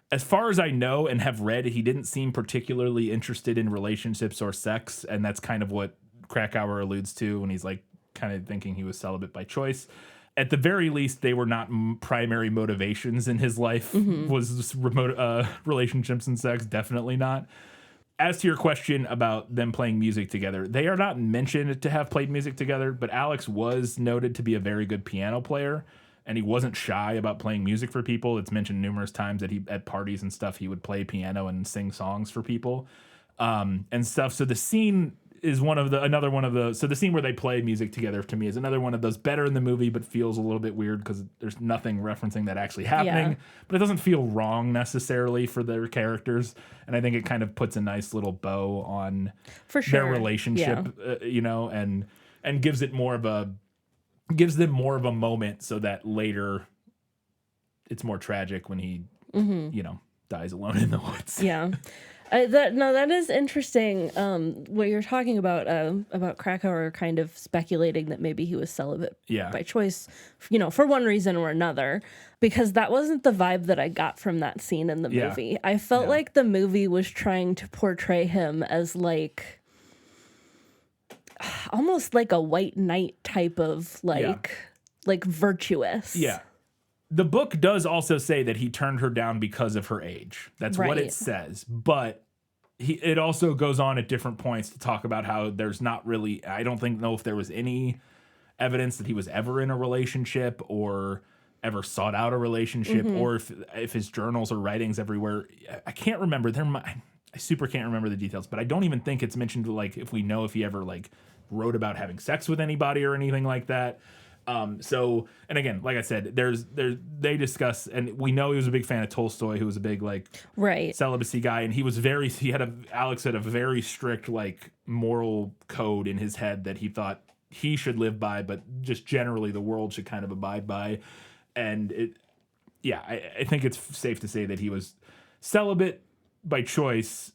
as far as I know and have read, he didn't seem particularly interested in relationships or sex. And that's kind of what Krakauer alludes to when he's like kind of thinking he was celibate by choice. At the very least, they were not primary motivations in his life. Was remote relationships and sex? Definitely not. As to your question about them playing music together, they are not mentioned to have played music together, but Alex was noted to be a very good piano player, and he wasn't shy about playing music for people. It's mentioned numerous times that he, at parties and stuff, he would play piano and sing songs for people and stuff. So the scene is another one of the so the scene where they play music together to me is another one of those better in the movie but feels a little bit weird because there's nothing referencing that actually happening, but it doesn't feel wrong necessarily for their characters, and I think it kind of puts a nice little bow on their relationship, and gives them more of a moment so that later it's more tragic when he dies alone in the woods. That is interesting. What you're talking about Krakauer kind of speculating that maybe he was celibate by choice, for one reason or another, because that wasn't the vibe that I got from that scene in the movie. I felt like the movie was trying to portray him as like almost like a white knight type of like virtuous. Yeah. The book does also say that he turned her down because of her age. That's what it says. But it also goes on at different points to talk about how there's not really, I don't know if there was any evidence that he was ever in a relationship or ever sought out a relationship, or if his journals or writings everywhere. I can't remember. I super can't remember the details, but I don't even think it's mentioned like if we know if he ever like wrote about having sex with anybody or anything like that. So, and again, like I said, they discuss, and we know he was a big fan of Tolstoy, who was a big like celibacy guy, and Alex had a very strict like moral code in his head that he thought he should live by, but just generally the world should kind of abide by. And I think it's safe to say that he was celibate by choice.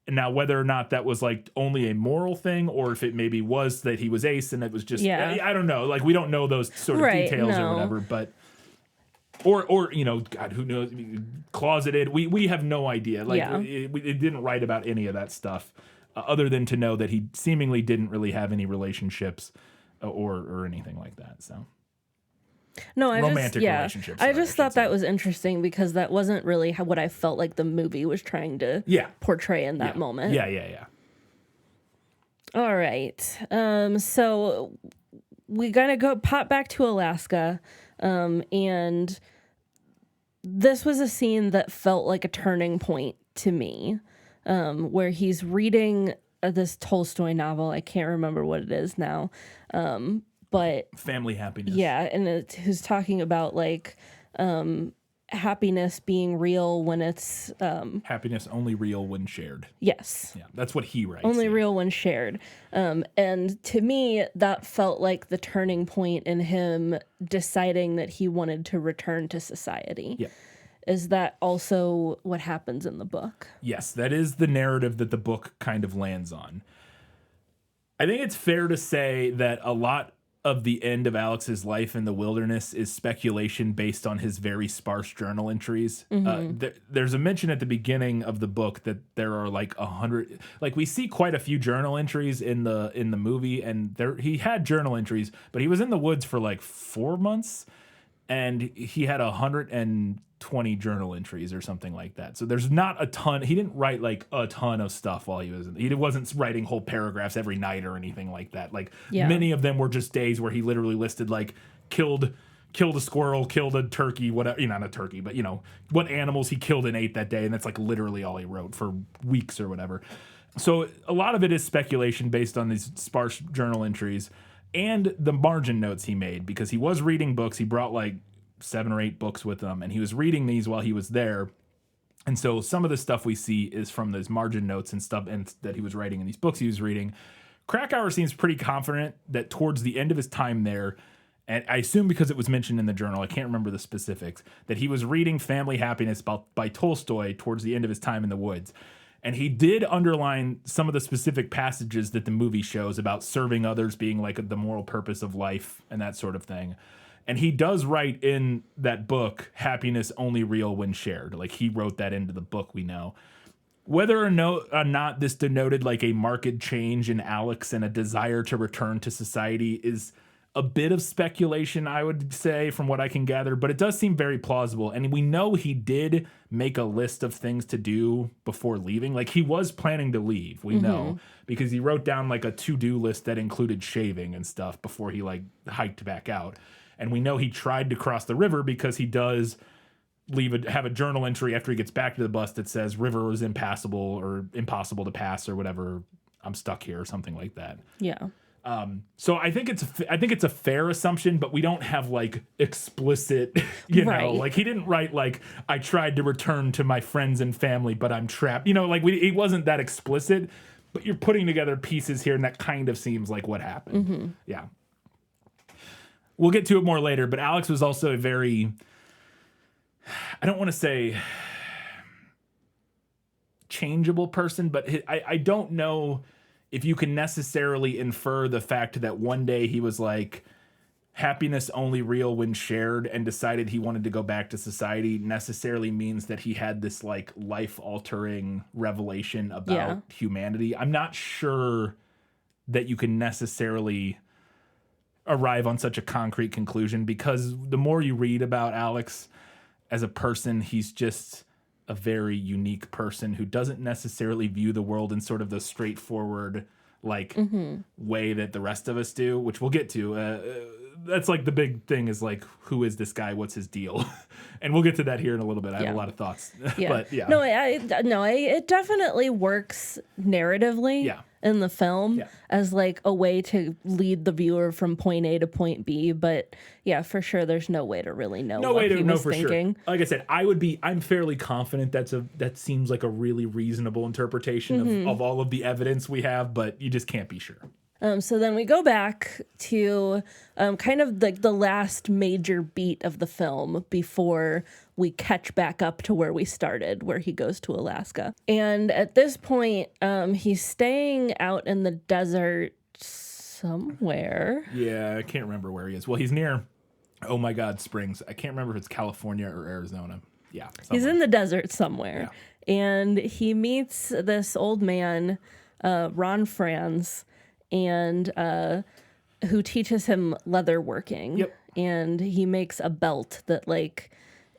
And now whether or not that was like only a moral thing, or if it maybe was that he was ace and it was just, I don't know. Like we don't know those sort of details or whatever, but, or, you know, God, who knows, closeted. We have no idea. Like it didn't write about any of that stuff other than to know that he seemingly didn't really have any relationships or anything like that. So. No, romantic relationships. I just thought that was interesting because that wasn't really what I felt like the movie was trying to portray in that moment. Yeah. All right. So we gotta pop back to Alaska. And this was a scene that felt like a turning point to me, where he's reading this Tolstoy novel. I can't remember what it is now. But family happiness. Yeah, and who's talking about like happiness being real when it's happiness only real when shared. Yes. Yeah, that's what he writes. Only real when shared. And to me, that felt like the turning point in him deciding that he wanted to return to society. Yeah. Is that also what happens in the book? Yes, that is the narrative that the book kind of lands on. I think it's fair to say that a lot of the end of Alex's life in the wilderness is speculation based on his very sparse journal entries. There's a mention at the beginning of the book that there are like 100, like we see quite a few journal entries in the movie, and he had journal entries, but he was in the woods for like 4 months, and he had 120 journal entries or something like that. So there's not a ton. He didn't write like a ton of stuff while he wasn't writing whole paragraphs every night or anything like that. Like many of them were just days where he literally listed like killed a squirrel, killed a turkey, whatever, not a turkey, but what animals he killed and ate that day. And that's like literally all he wrote for weeks or whatever. So a lot of it is speculation based on these sparse journal entries and the margin notes he made, because he was reading books. He brought like 7 or 8 books with him, and he was reading these while he was there. And so some of the stuff we see is from those margin notes and stuff and that he was writing in these books he was reading. Krakauer seems pretty confident that towards the end of his time there, and I assume because it was mentioned in the journal, I can't remember the specifics, that he was reading Family Happiness by Tolstoy towards the end of his time in the woods. And he did underline some of the specific passages that the movie shows about serving others being like the moral purpose of life and that sort of thing. And he does write in that book, happiness only real when shared. Like he wrote that into the book, we know. Whether or not this denoted like a marked change in Alex and a desire to return to society is a bit of speculation, I would say, from what I can gather, but it does seem very plausible. And we know he did make a list of things to do before leaving. Like he was planning to leave, we know, because he wrote down like a to-do list that included shaving and stuff before he like hiked back out. And we know he tried to cross the river because he does have a journal entry after he gets back to the bus that says river was impassable or impossible to pass or whatever. I'm stuck here or something like that. Yeah. So I think it's a fair assumption, but we don't have like explicit, know, like he didn't write like I tried to return to my friends and family, but I'm trapped. Like it wasn't that explicit, but you're putting together pieces here, and that kind of seems like what happened. Yeah. We'll get to it more later, but Alex was also a very, I don't want to say changeable person, but I don't know if you can necessarily infer the fact that one day he was like, happiness only real when shared, and decided he wanted to go back to society necessarily means that he had this like life-altering revelation about humanity. I'm not sure that you can necessarily arrive on such a concrete conclusion, because the more you read about Alex as a person, he's just a very unique person who doesn't necessarily view the world in sort of the straightforward like way that the rest of us do, which we'll get to. That's like the big thing is like, who is this guy? What's his deal? And we'll get to that here in a little bit. I have a lot of thoughts. Yeah. But yeah. No, it definitely works narratively in the film as like a way to lead the viewer from point A to point B. But yeah, for sure, there's no way to really know what he was thinking. Sure. Like I said, I'm fairly confident that seems like a really reasonable interpretation of all of the evidence we have, but you just can't be sure. So then we go back to kind of like the last major beat of the film before we catch back up to where we started, where he goes to Alaska. And at this point, he's staying out in the desert somewhere. Yeah, I can't remember where he is. Well, he's near, oh my God, Springs. I can't remember if it's California or Arizona. Yeah. Somewhere. He's in the desert somewhere. Yeah. And he meets this old man, Ron Franz, and who teaches him leather working. Yep. And he makes a belt that like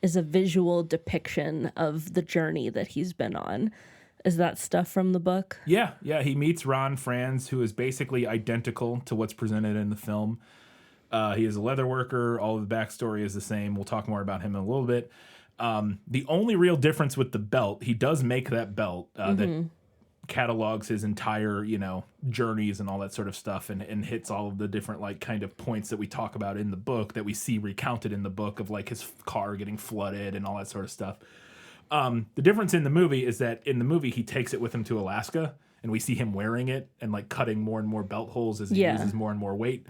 is a visual depiction of the journey that he's been on. Is that stuff from the book? Yeah. He meets Ron Franz, who is basically identical to what's presented in the film. He is a leather worker. All of the backstory is the same. We'll talk more about him in a little bit. The only real difference with the belt, he does make that belt that catalogs his entire, journeys and all that sort of stuff, and hits all of the different like kind of points that we talk about in the book that we see recounted in the book of like his car getting flooded and all that sort of stuff. The difference in the movie is that in the movie he takes it with him to Alaska, and we see him wearing it and like cutting more and more belt holes as he uses more and more weight.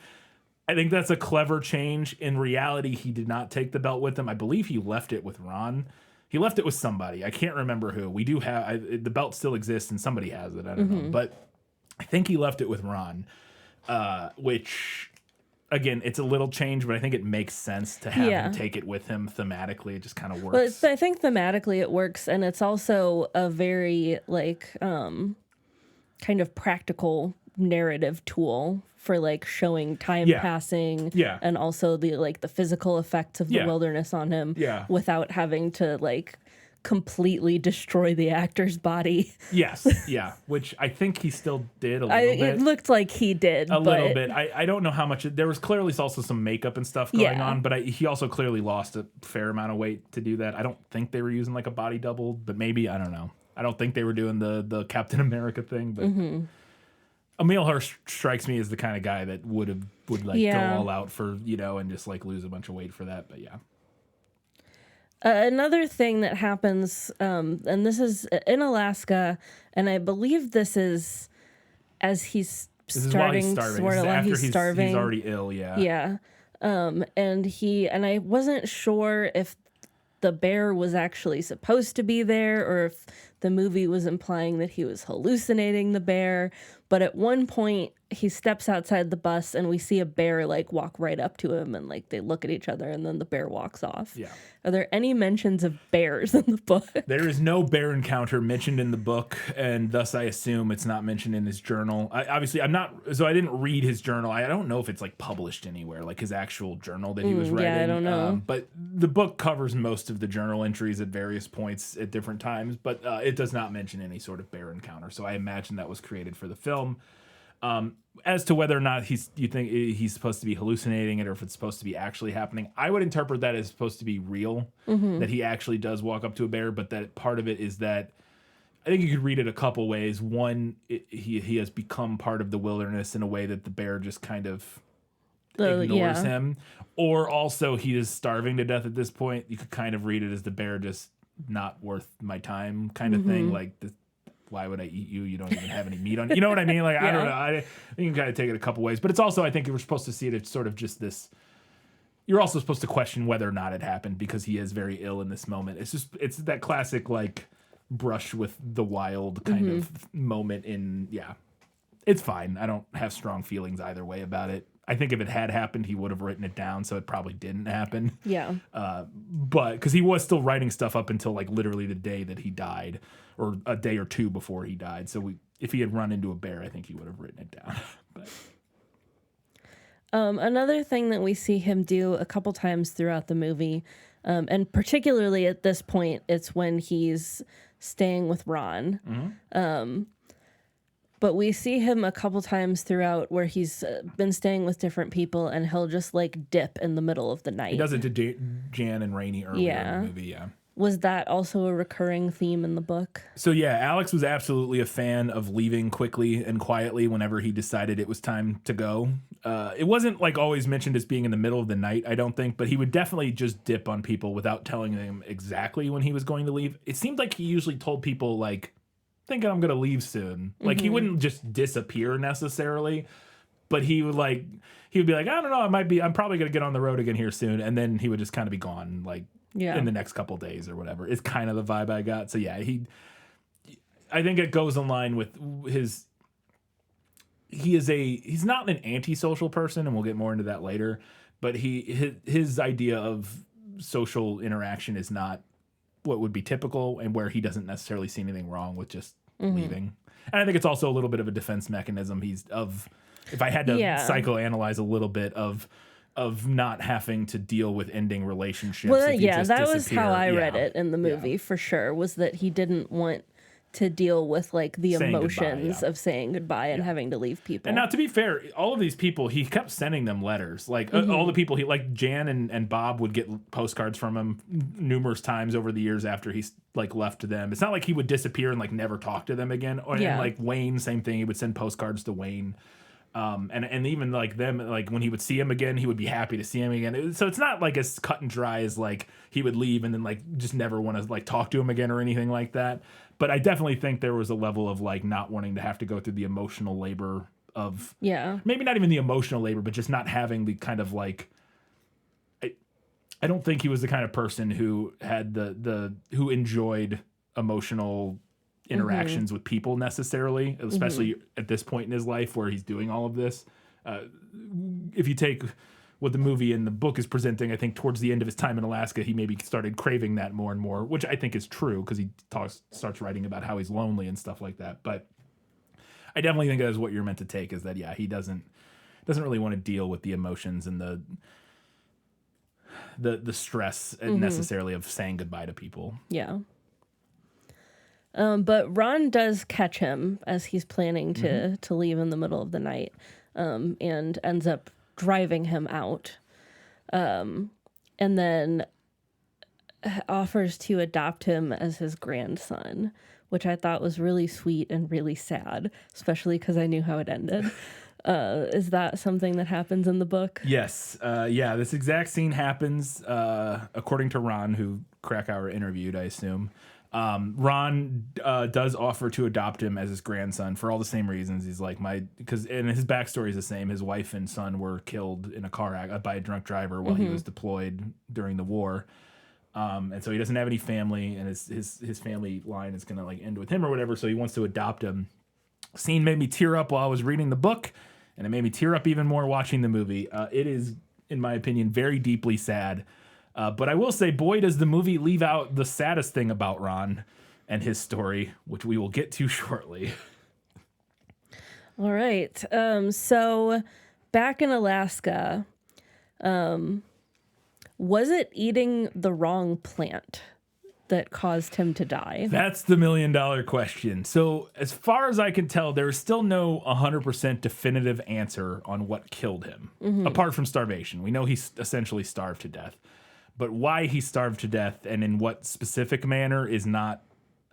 I think that's a clever change. In reality, he did not take the belt with him. I believe he left it with Ron. He left it with somebody. I can't remember who. We do have the belt still exists, and somebody has it. I don't know, but I think he left it with Ron, which again, it's a little change, but I think it makes sense to have him take it with him thematically. It just kind of works. Well, I think thematically it works, and it's also a very like kind of practical narrative tool for like showing time passing and also the like the physical effects of the wilderness on him without having to like completely destroy the actor's body. Yes, which I think he still did a little bit. It looked like he did. Little bit. I don't know how much. There was clearly also some makeup and stuff going on, but he also clearly lost a fair amount of weight to do that. I don't think they were using like a body double, but maybe, I don't know. I don't think they were doing the Captain America thing, but Emil Hirsch strikes me as the kind of guy that would go all out for, and just like lose a bunch of weight for that. But yeah. Another thing that happens, and this is in Alaska, and I believe this is as he's starting. Sort of while he's starving. He's already ill, Yeah. And I wasn't sure if the bear was actually supposed to be there or if the movie was implying that he was hallucinating the bear. But at one point, he steps outside the bus and we see a bear like walk right up to him and like they look at each other and then the bear walks off. Yeah. Are there any mentions of bears in the book? There is no bear encounter mentioned in the book, and thus I assume it's not mentioned in his journal. I didn't read his journal. I don't know if it's like published anywhere, like his actual journal that he was writing. Yeah, I don't know. But the book covers most of the journal entries at various points at different times, but it does not mention any sort of bear encounter. So I imagine that was created for the film. As to whether or not you think he's supposed to be hallucinating it or if it's supposed to be actually happening, I would interpret that as supposed to be real, that he actually does walk up to a bear, but that part of it is that I think you could read it a couple ways. One, he has become part of the wilderness in a way that the bear just kind of ignores him, or also he is starving to death at this point. You could kind of read it as the bear just not worth my time kind of thing, like why would I eat you? You don't even have any meat on you. You know what I mean? Like, I don't know. I think you can kind of take it a couple ways. But it's also, I think we're supposed to see it as sort of just this. You're also supposed to question whether or not it happened because he is very ill in this moment. It's that classic, like, brush with the wild kind of moment it's fine. I don't have strong feelings either way about it. I think if it had happened, he would have written it down, so it probably didn't happen. Yeah. But because he was still writing stuff up until like literally the day that he died, or a day or two before he died. So if he had run into a bear, I think he would have written it down. Another thing that we see him do a couple times throughout the movie, and particularly at this point, it's when he's staying with Ron. But we see him a couple times throughout where he's been staying with different people, and he'll just like dip in the middle of the night. He does it to Jan and Rainey earlier in the movie, yeah. Was that also a recurring theme in the book? So yeah, Alex was absolutely a fan of leaving quickly and quietly whenever he decided it was time to go. It wasn't like always mentioned as being in the middle of the night, I don't think, but he would definitely just dip on people without telling them exactly when he was going to leave. It seemed like he usually told people like, thinking I'm gonna leave soon. Like he wouldn't just disappear necessarily, but he would be like, I don't know, I'm probably gonna get on the road again here soon, and then he would just kind of be gone like in the next couple days or whatever. It's kind of the vibe I got. So yeah, I think it goes in line with he's not an antisocial person, and we'll get more into that later, but his idea of social interaction is not what would be typical, and where he doesn't necessarily see anything wrong with just leaving. And I think it's also a little bit of a defense mechanism. If I had to psychoanalyze a little bit of not having to deal with ending relationships. Well, yeah, that was how I read it in the movie for sure, was that he didn't want to deal with like the emotions of saying goodbye and having to leave people. And now, to be fair, all of these people, he kept sending them letters. Like all the people like Jan and Bob would get postcards from him numerous times over the years after he like left them. It's not like he would disappear and like never talk to them again. And like Wayne, same thing. He would send postcards to Wayne. And even like them, like when he would see him again, he would be happy to see him again. So it's not like as cut and dry as like he would leave and then like just never want to like talk to him again or anything like that. But I definitely think there was a level of like not wanting to have to go through the emotional labor of maybe not even the emotional labor, but just not having the kind of like I don't think he was the kind of person who had who enjoyed emotional interactions with people necessarily, especially at this point in his life where he's doing all of this. If you take what the movie and the book is presenting, I think towards the end of his time in Alaska, he maybe started craving that more and more, which I think is true because he starts writing about how he's lonely and stuff like that. But I definitely think that is what you're meant to take, is that, yeah, he doesn't really want to deal with the emotions and the stress necessarily of saying goodbye to people. Yeah. But Ron does catch him as he's planning to leave in the middle of the night, and ends up driving him out, and then offers to adopt him as his grandson, which I thought was really sweet and really sad, especially because I knew how it ended. Is that something that happens in the book? Yes. Yeah, this exact scene happens, according to Ron, who Krakauer interviewed, I assume. Ron does offer to adopt him as his grandson for all the same reasons. He's like, and his backstory is the same. His wife and son were killed in a car accident by a drunk driver while he was deployed during the war. And so he doesn't have any family, and his family line is going to like end with him or whatever. So he wants to adopt him. Scene made me tear up while I was reading the book, and it made me tear up even more watching the movie. It is, in my opinion, very deeply sad. But I will say, boy, does the movie leave out the saddest thing about Ron and his story, which we will get to shortly. All right. So back in Alaska, was it eating the wrong plant that caused him to die? That's the $1 million question. So as far as I can tell, there is still no 100% definitive answer on what killed him, apart from starvation. We know he essentially starved to death. But why he starved to death and in what specific manner is not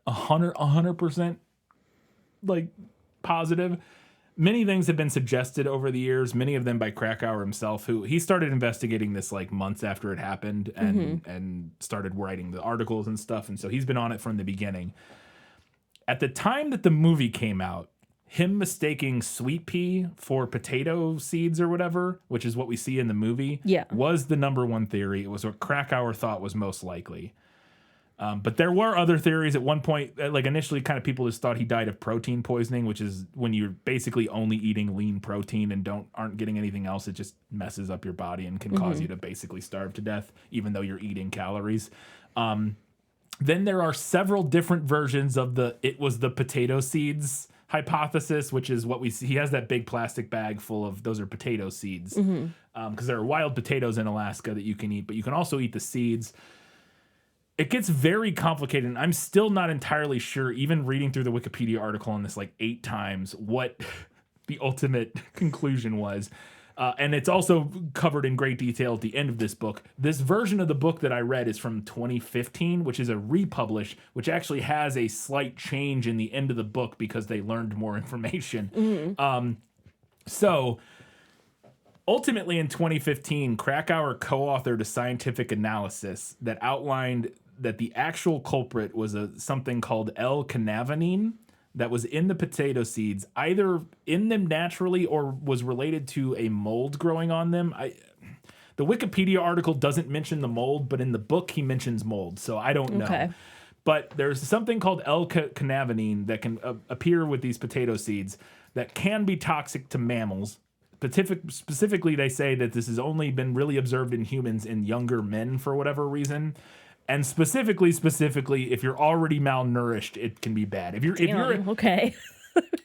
100% like positive. Many things have been suggested over the years, many of them by Krakauer himself, who he started investigating this like months after it happened and started writing the articles and stuff. And so he's been on it from the beginning. At the time that the movie came out, him mistaking sweet pea for potato seeds or whatever, which is what we see in the movie, was the number one theory. It was what Krakauer thought was most likely. But there were other theories at one point. Like initially, kind of people just thought he died of protein poisoning, which is when you're basically only eating lean protein and aren't getting anything else. It just messes up your body and can cause you to basically starve to death, even though you're eating calories. Then there are several different versions of it was the potato seeds hypothesis, which is what we see. He has that big plastic bag full of, those are potato seeds. Because there are wild potatoes in Alaska that you can eat, but you can also eat the seeds. It gets very complicated, and I'm still not entirely sure, even reading through the Wikipedia article on this like 8 times, what the ultimate conclusion was. And it's also covered in great detail at the end of this book. This version of the book that I read is from 2015, which is a republish, which actually has a slight change in the end of the book because they learned more information. So ultimately in 2015, Krakauer co-authored a scientific analysis that outlined that the actual culprit was something called L-cannabinine that was in the potato seeds, either in them naturally or was related to a mold growing on them. The Wikipedia article doesn't mention the mold, but in the book he mentions mold, so I don't know. Okay. But there's something called L-cannabinine that can appear with these potato seeds that can be toxic to mammals. Specifically, they say that this has only been really observed in humans in younger men for whatever reason. And specifically, if you're already malnourished, it can be bad. If you're okay.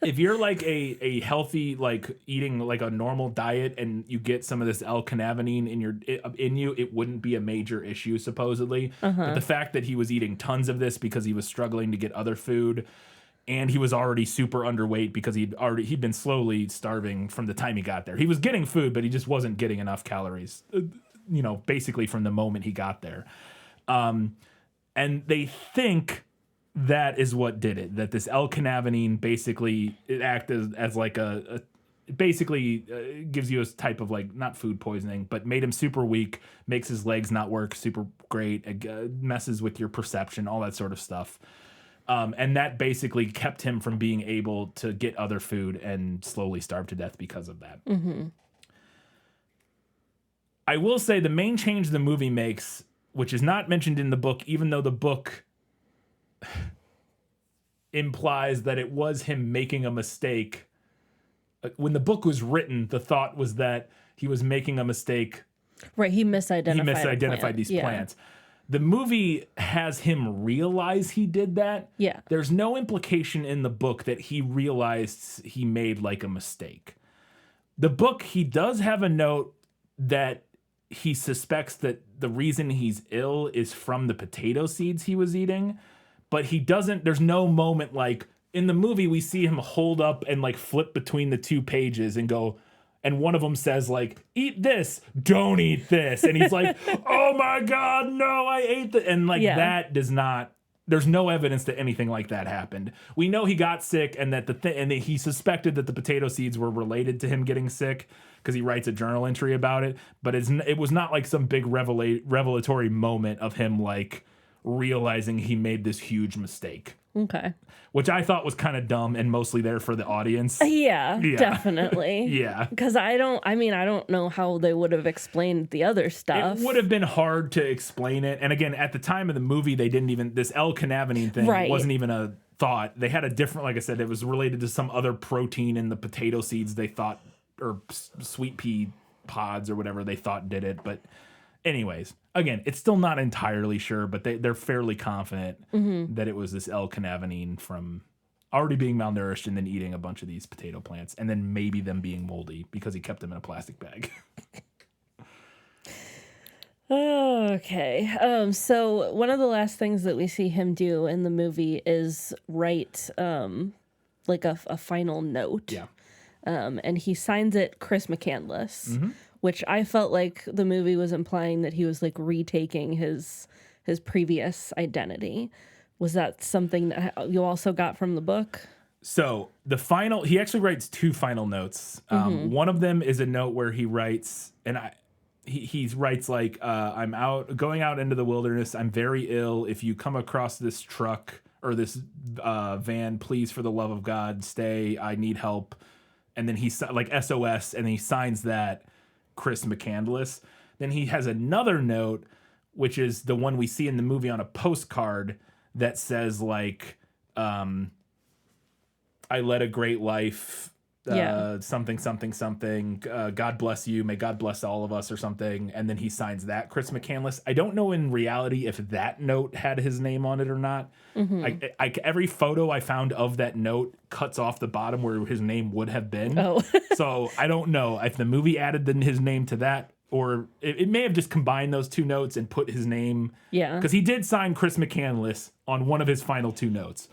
if you're like a healthy, like eating like a normal diet, and you get some of this L-cannabinine in you, it wouldn't be a major issue supposedly. But the fact that he was eating tons of this because he was struggling to get other food, and he was already super underweight because he'd been slowly starving from the time he got there. He was getting food, but he just wasn't getting enough calories, basically from the moment he got there. And they think that is what did it, that this L-cannabinine basically it acted as like gives you a type of like, not food poisoning, but made him super weak, makes his legs not work super great, messes with your perception, all that sort of stuff. And that basically kept him from being able to get other food and slowly starve to death because of that. I will say the main change the movie makes, which is not mentioned in the book, even though the book implies that it was him making a mistake. When the book was written, the thought was that he was making a mistake. Right, he misidentified these plants. The movie has him realize he did that. Yeah. There's no implication in the book that he realized he made like a mistake. The book, he does have a note that he suspects that the reason he's ill is from the potato seeds he was eating, but there's no moment like in the movie we see him hold up and like flip between the 2 pages and go, and one of them says like, eat this, don't eat this. And he's like, oh my God, no, I ate that. And like that does not, there's no evidence that anything like that happened. We know he got sick and that he suspected that the potato seeds were related to him getting sick because he writes a journal entry about it. But it was not like some big revelatory moment of him like realizing he made this huge mistake. Okay. Which I thought was kind of dumb and mostly there for the audience. Yeah. Definitely. Yeah. Because I don't know how they would have explained the other stuff. It would have been hard to explain it. And again, at the time of the movie, they didn't even, this L-cannabinine thing wasn't even a thought. They had a different, like I said, it was related to some other protein in the potato seeds they thought, or sweet pea pods or whatever they thought did it. But anyways, again, it's still not entirely sure, but they're fairly confident that it was this L-cannabinine from already being malnourished and then eating a bunch of these potato plants, and then maybe them being moldy because he kept them in a plastic bag. Okay. So one of the last things that we see him do in the movie is write like a final note. Yeah. And he signs it Chris McCandless, which I felt like the movie was implying that he was like retaking his previous identity. Was that something that you also got from the book? So he actually writes 2 final notes. One of them is a note where he writes, and he writes like, I'm going out into the wilderness. I'm very ill. If you come across this truck or this van, please, for the love of God, stay. I need help. And then he's like SOS, and he signs that Chris McCandless. Then he has another note, which is the one we see in the movie on a postcard that says like, I led a great life. something, something, something. God bless you. May God bless all of us or something. And then he signs that, Chris McCandless. I don't know in reality if that note had his name on it or not. Every photo I found of that note cuts off the bottom where his name would have been. Oh. So I don't know if the movie added his name to that, or it may have just combined those two notes and put his name. Yeah. Because he did sign Chris McCandless on one of his final two notes.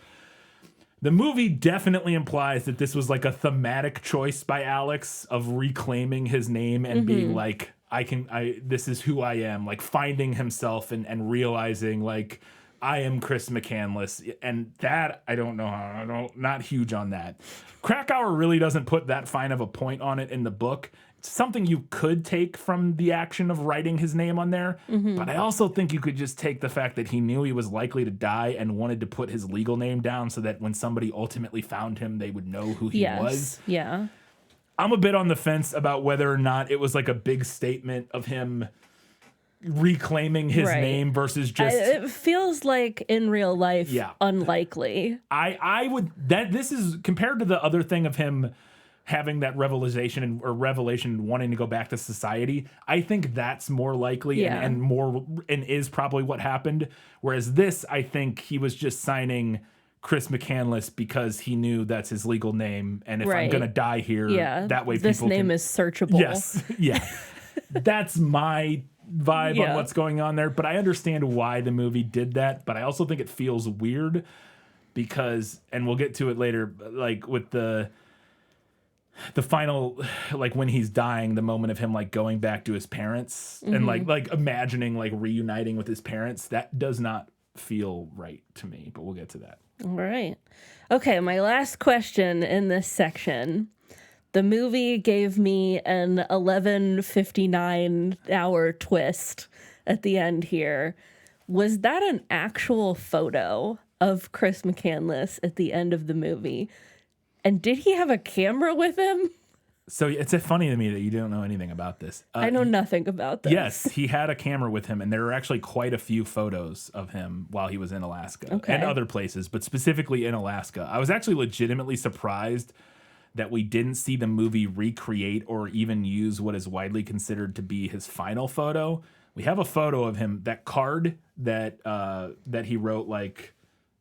The movie definitely implies that this was like a thematic choice by Alex of reclaiming his name and being like, this is who I am, like finding himself and realizing like, I am Chris McCandless. And that, I don't know, not huge on that. Krakauer really doesn't put that fine of a point on it in the book. It's something you could take from the action of writing his name on there. But I also think you could just take the fact that he knew he was likely to die and wanted to put his legal name down so that when somebody ultimately found him, they would know who he was. Yeah. I'm a bit on the fence about whether or not it was like a big statement of him reclaiming his name versus just... It feels like in real life, unlikely. I would... This is, compared to the other thing of him having that revelation and wanting to go back to society, I think that's more likely and is probably what happened. Whereas this, I think he was just signing Chris McCandless because he knew that's his legal name, and if I'm gonna die here, that way this people name is searchable. Yes, yeah, that's my vibe on what's going on there. But I understand why the movie did that. But I also think it feels weird because, and we'll get to it later, like with the final, like when he's dying, the moment of him like going back to his parents and like imagining like reuniting with his parents, that does not feel right to me, but we'll get to that. All right. Okay, my last question in this section. The movie gave me an 11:59 hour twist at the end here. Was that an actual photo of Chris McCandless at the end of the movie? And did he have a camera with him? So it's funny to me that you don't know anything about this. I know nothing about this. Yes, he had a camera with him, and there are actually quite a few photos of him while he was in Alaska and other places, but specifically in Alaska. I was actually legitimately surprised that we didn't see the movie recreate or even use what is widely considered to be his final photo. We have a photo of him, that card that he wrote, like,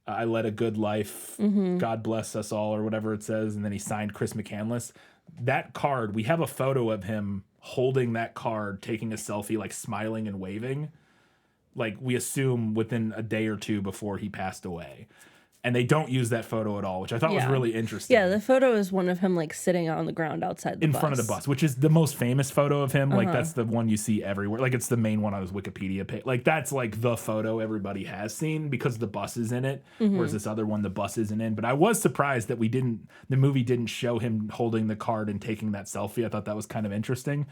I led a good life, God bless us all, or whatever it says, and then he signed Chris McCandless. That card, we have a photo of him holding that card, taking a selfie, like smiling and waving, like we assume within a day or two before he passed away. And they don't use that photo at all, which I thought was really interesting. Yeah, the photo is one of him like sitting on the ground outside the bus. In front of the bus, which is the most famous photo of him. Like that's the one you see everywhere. Like it's the main one on his Wikipedia page. Like that's like the photo everybody has seen because the bus is in it. Whereas this other one, the bus isn't in. But I was surprised that the movie didn't show him holding the card and taking that selfie. I thought that was kind of interesting.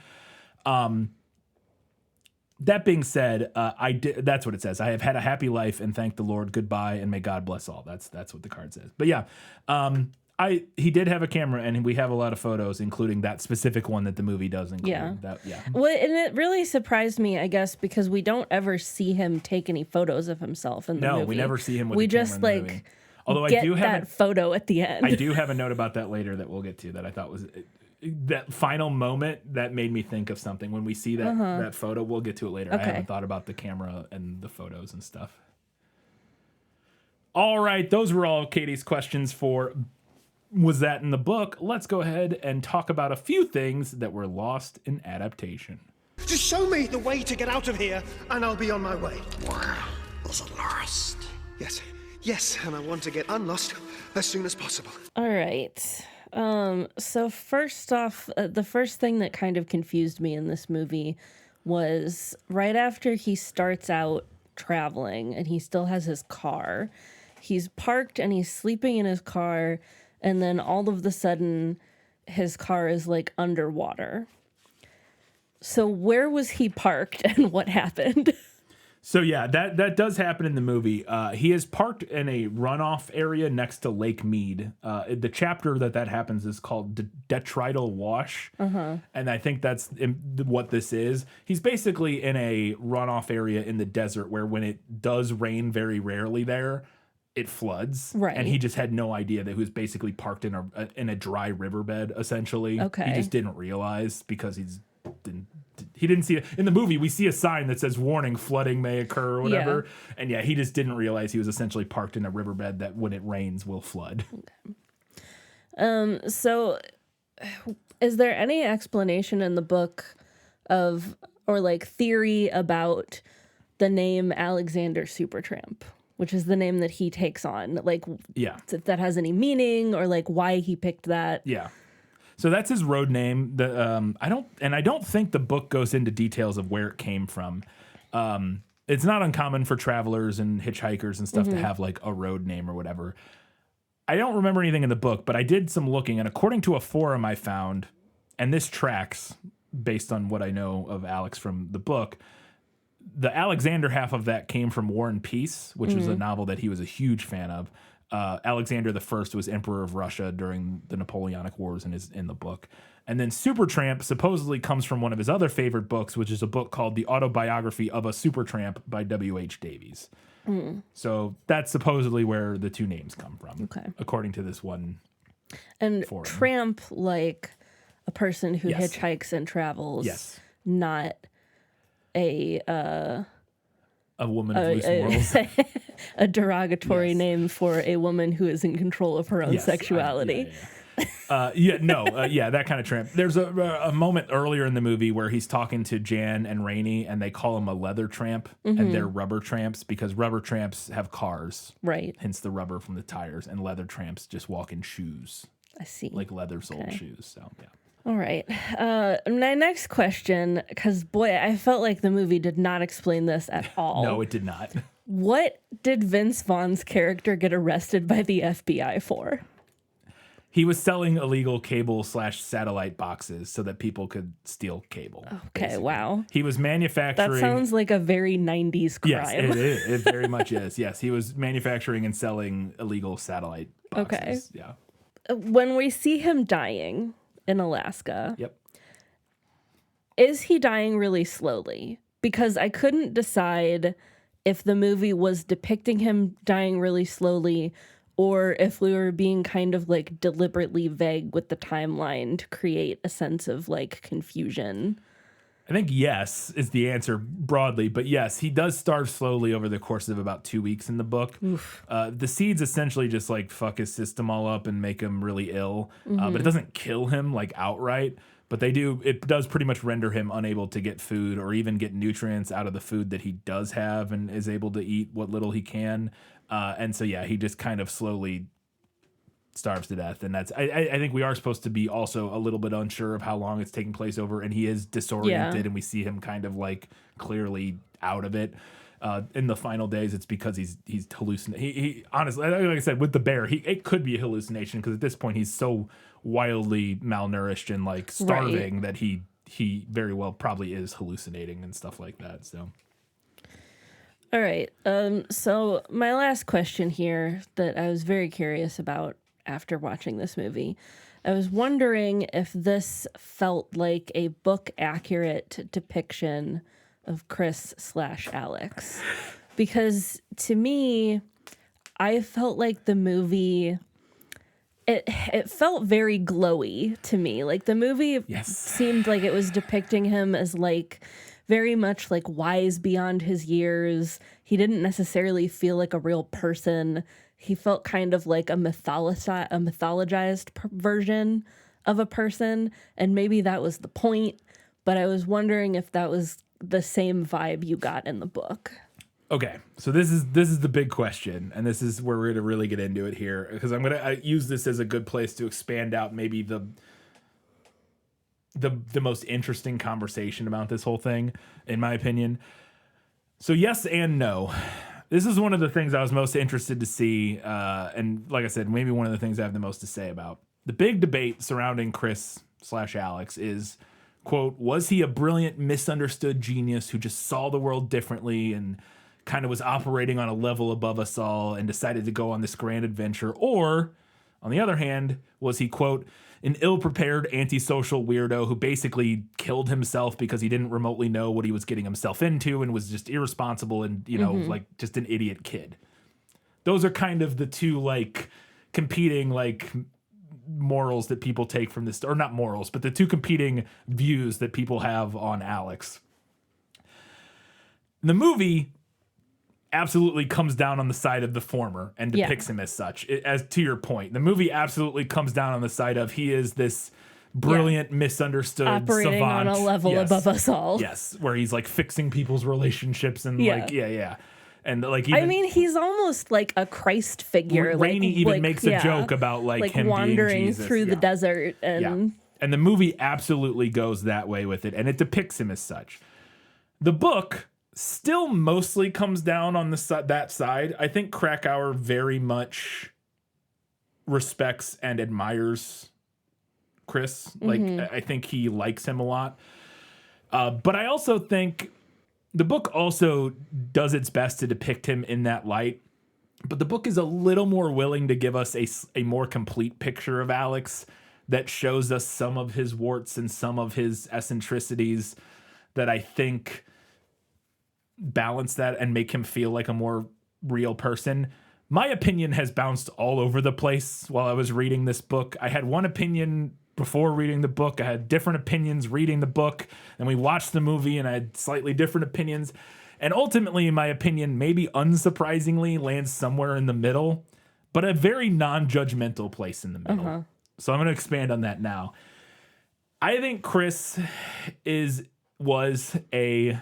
That being said, that's what it says. I have had a happy life and thank the Lord. Goodbye and may God bless all. That's what the card says. But yeah, he did have a camera and we have a lot of photos, including that specific one that the movie does include. Yeah. Well, and it really surprised me, I guess, because we don't ever see him take any photos of himself in the movie. No, we never see him with we the camera just in the like movie. Although get I do have that photo at the end. I do have a note about that later that we'll get to that I thought was that final moment that made me think of something when we see that photo. We'll get to it later. I haven't thought about the camera and the photos and stuff. All right, those were all Katie's questions for was that in the book. Let's go ahead and talk about a few things that were lost in adaptation. Just show me the way to get out of here, and I'll be on my way. Where is it lost? Yes, and I want to get unlost as soon as possible. All right. So first off, the first thing that kind of confused me in this movie was right after he starts out traveling and he still has his car, he's parked and he's sleeping in his car, and then all of a sudden his car is like underwater. So where was he parked and what happened? So yeah, that does happen in the movie. He is parked in a runoff area next to Lake Mead. The chapter that happens is called Detrital Wash, and I think that's what this is. He's basically in a runoff area in the desert where when it does rain very rarely there, it floods. Right. And he just had no idea that he was basically parked in a dry riverbed, essentially. Okay. He just didn't realize because he didn't see it. In the movie, we see a sign that says warning, flooding may occur or whatever. Yeah. And yeah, he just didn't realize he was essentially parked in a riverbed that when it rains will flood. Okay. So is there any explanation in the book of, or like theory about the name Alexander Supertramp, which is the name that he takes on? Like, yeah, if that has any meaning or like why he picked that? Yeah. So that's his road name. I don't think the book goes into details of where it came from. It's not uncommon for travelers and hitchhikers and stuff to have like a road name or whatever. I don't remember anything in the book, but I did some looking, and according to a forum I found, and this tracks based on what I know of Alex from the book, the Alexander half of that came from War and Peace, which was a novel that he was a huge fan of. Alexander I was Emperor of Russia during the Napoleonic Wars in the book. And then Supertramp supposedly comes from one of his other favorite books, which is a book called The Autobiography of a Supertramp by W.H. Davies. So that's supposedly where the two names come from, according to this one forum. Tramp, like a person who Yes. hitchhikes and travels, Yes. not a woman of loose morals. a derogatory Yes. name for a woman who is in control of her own Yes, sexuality. That kind of tramp. There's a moment earlier in the movie where he's talking to Jan and Rainey, and they call him a leather tramp, and they're rubber tramps because rubber tramps have cars, Right. hence the rubber from the tires, and leather tramps just walk in shoes, I see. like leather-soled shoes. So yeah. All right. My next question, because boy, I felt like the movie did not explain this at all. No, it did not. What did Vince Vaughn's character get arrested by the FBI for? He was selling illegal cable/satellite boxes so that people could steal cable. Okay, basically. Wow. He was manufacturing. That sounds like a very 90s crime. Yes, it is. It very much is. Yes, he was manufacturing and selling illegal satellite boxes. Okay. Yeah. When we see him dying in Alaska, Yep. is he dying really slowly? Because I couldn't decide if the movie was depicting him dying really slowly or if we were being kind of like deliberately vague with the timeline to create a sense of like confusion. I think yes is the answer broadly, but yes, he does starve slowly over the course of about 2 weeks in the book. The seeds essentially just like fuck his system all up and make him really ill, but it doesn't kill him like outright. But it does pretty much render him unable to get food or even get nutrients out of the food that he does have and is able to eat what little he can. And so, yeah, he just kind of slowly starves to death. And that's, I think we are supposed to be also a little bit unsure of how long it's taking place over. And he is disoriented and we see him kind of like clearly out of it. In the final days, it's because he's hallucinating. He honestly, like I said, with the bear, it could be a hallucination because at this point he's so wildly malnourished and like starving that he very well probably is hallucinating and stuff like that. So, all right. So my last question here that I was very curious about after watching this movie, I was wondering if this felt like a book accurate depiction of Chris/Alex, because to me, I felt like the movie, it felt very glowy to me. Like the movie seemed like it was depicting him as like very much like wise beyond his years. He didn't necessarily feel like a real person. He felt kind of like a mythologized version of a person, and maybe that was the point. But I was wondering if that was the same vibe you got in the book. Okay, so this is the big question, and this is where we're gonna really get into it here, because I'm gonna use this as a good place to expand out maybe the most interesting conversation about this whole thing, in my opinion. So yes and no. This is one of the things I was most interested to see, and like I said, maybe one of the things I have the most to say about. The big debate surrounding Chris/Alex is, quote, was he a brilliant, misunderstood genius who just saw the world differently and kind of was operating on a level above us all and decided to go on this grand adventure? Or, on the other hand, was he, quote, an ill-prepared, antisocial weirdo who basically killed himself because he didn't remotely know what he was getting himself into and was just irresponsible and, like just an idiot kid? Those are kind of the two like competing like morals that people take from this, or not morals, but the two competing views that people have on Alex. The movie absolutely comes down on the side of the former and depicts him as such. As to your point, the movie absolutely comes down on the side of he is this brilliant, misunderstood operating savant on a level above us all. Yes, where he's like fixing people's relationships and and like I mean, he's almost like a Christ figure. Rainey even makes a joke about like him wandering being Jesus. through the desert and and the movie absolutely goes that way with it, and it depicts him as such. The book still mostly comes down on that side. I think Krakauer very much respects and admires Chris. Like, I think he likes him a lot. But I also think the book also does its best to depict him in that light. But the book is a little more willing to give us a more complete picture of Alex that shows us some of his warts and some of his eccentricities that I think balance that and make him feel like a more real person. My opinion has bounced all over the place while I was reading this book. I had one opinion before reading the book. I had different opinions reading the book. And we watched the movie and I had slightly different opinions. And ultimately, my opinion, maybe unsurprisingly, lands somewhere in the middle, but a very non-judgmental place in the middle. So I'm going to expand on that now. I think Chris was a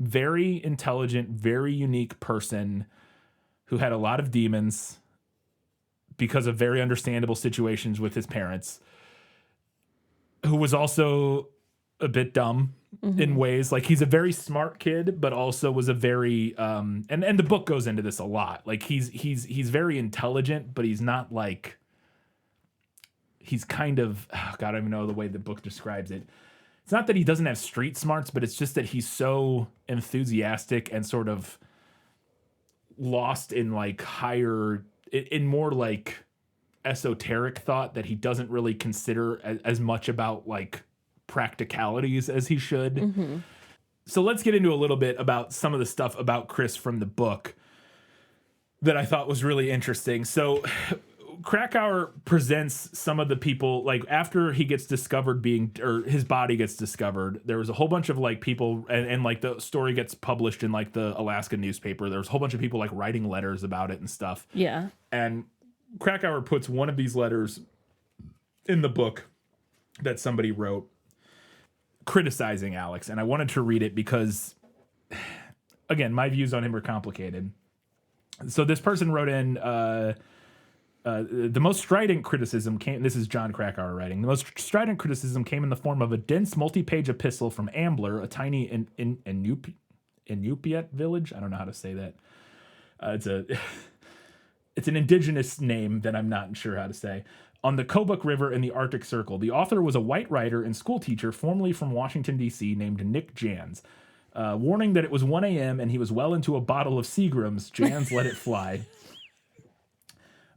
very intelligent, very unique person who had a lot of demons because of very understandable situations with his parents, who was also a bit dumb in ways. Like, he's a very smart kid, but also was a very and the book goes into this a lot. Like, he's very intelligent, but he's not like, he's kind of, oh God, I don't even know the way the book describes it. It's not that he doesn't have street smarts, but it's just that he's so enthusiastic and sort of lost in like higher, in more like esoteric thought that he doesn't really consider as much about like practicalities as he should. So let's get into a little bit about some of the stuff about Chris from the book that I thought was really interesting. So Krakauer presents some of the people, like after he gets discovered or his body gets discovered, there was a whole bunch of like people and like the story gets published in like the Alaska newspaper. There was a whole bunch of people like writing letters about it and stuff. Yeah. And Krakauer puts one of these letters in the book that somebody wrote criticizing Alex. And I wanted to read it because, again, my views on him are complicated. So this person wrote in, the most strident criticism came, this is John Krakauer writing, the most strident criticism came in the form of a dense multi-page epistle from Ambler, a tiny Inupiat village. I don't know how to say that. It's an indigenous name that I'm not sure how to say. On the Kobuk River in the Arctic Circle. The author was a white writer and school teacher formerly from Washington, D.C., named Nick Jans. Warning that it was 1 a.m. and he was well into a bottle of Seagram's, Jans let it fly.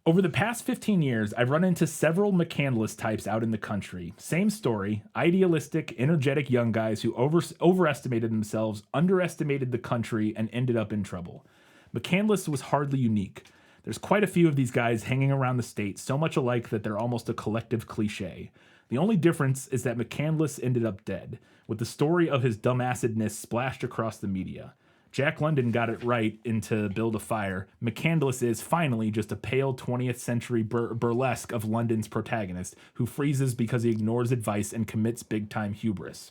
Over the past 15 years, I've run into several McCandless types out in the country. Same story, idealistic, energetic young guys who overestimated themselves, underestimated the country, and ended up in trouble. McCandless was hardly unique. There's quite a few of these guys hanging around the state, so much alike that they're almost a collective cliche. The only difference is that McCandless ended up dead, with the story of his dumbassedness splashed across the media. Jack London got it right into Build a Fire. McCandless is, finally, just a pale 20th century burlesque of London's protagonist, who freezes because he ignores advice and commits big-time hubris.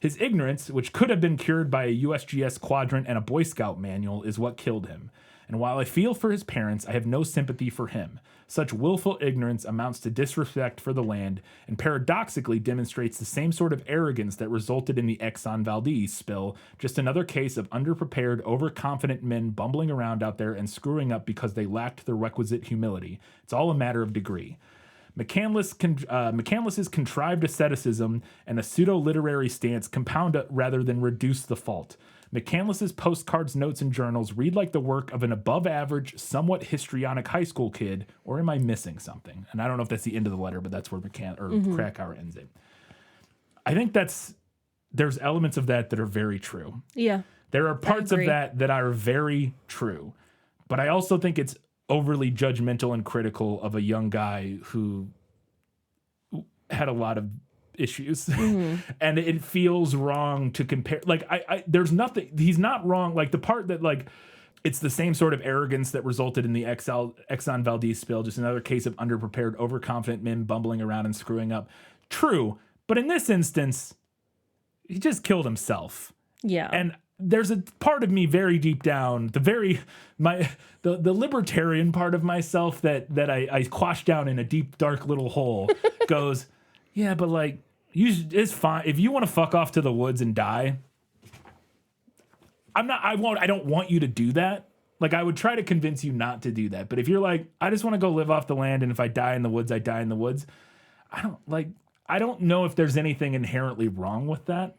His ignorance, which could have been cured by a USGS quadrant and a Boy Scout manual, is what killed him. And while I feel for his parents, I have no sympathy for him. Such willful ignorance amounts to disrespect for the land and paradoxically demonstrates the same sort of arrogance that resulted in the Exxon Valdez spill, just another case of underprepared, overconfident men bumbling around out there and screwing up because they lacked the requisite humility. It's all a matter of degree. McCandless's contrived asceticism and a pseudo-literary stance compound rather than reduce the fault. McCandless's postcards, notes, and journals read like the work of an above-average, somewhat histrionic high school kid, or am I missing something? And I don't know if that's the end of the letter, but that's where Krakauer ends it. I think there's elements of that are very true. Yeah. There are parts of that are very true. But I also think it's overly judgmental and critical of a young guy who had a lot of issues. And it feels wrong to compare. Like, I there's nothing, he's not wrong. Like, the part that, like, it's the same sort of arrogance that resulted in the Exxon Valdez spill, just another case of underprepared, overconfident men bumbling around and screwing up. True, but in this instance, he just killed himself. Yeah. And there's a part of me very deep down, the libertarian part of myself that I quashed down in a deep, dark little hole goes, yeah, but like, it's fine. If you want to fuck off to the woods and die, I don't want you to do that. Like, I would try to convince you not to do that. But if you're like, I just want to go live off the land, and if I die in the woods, I die in the woods. I don't know if there's anything inherently wrong with that.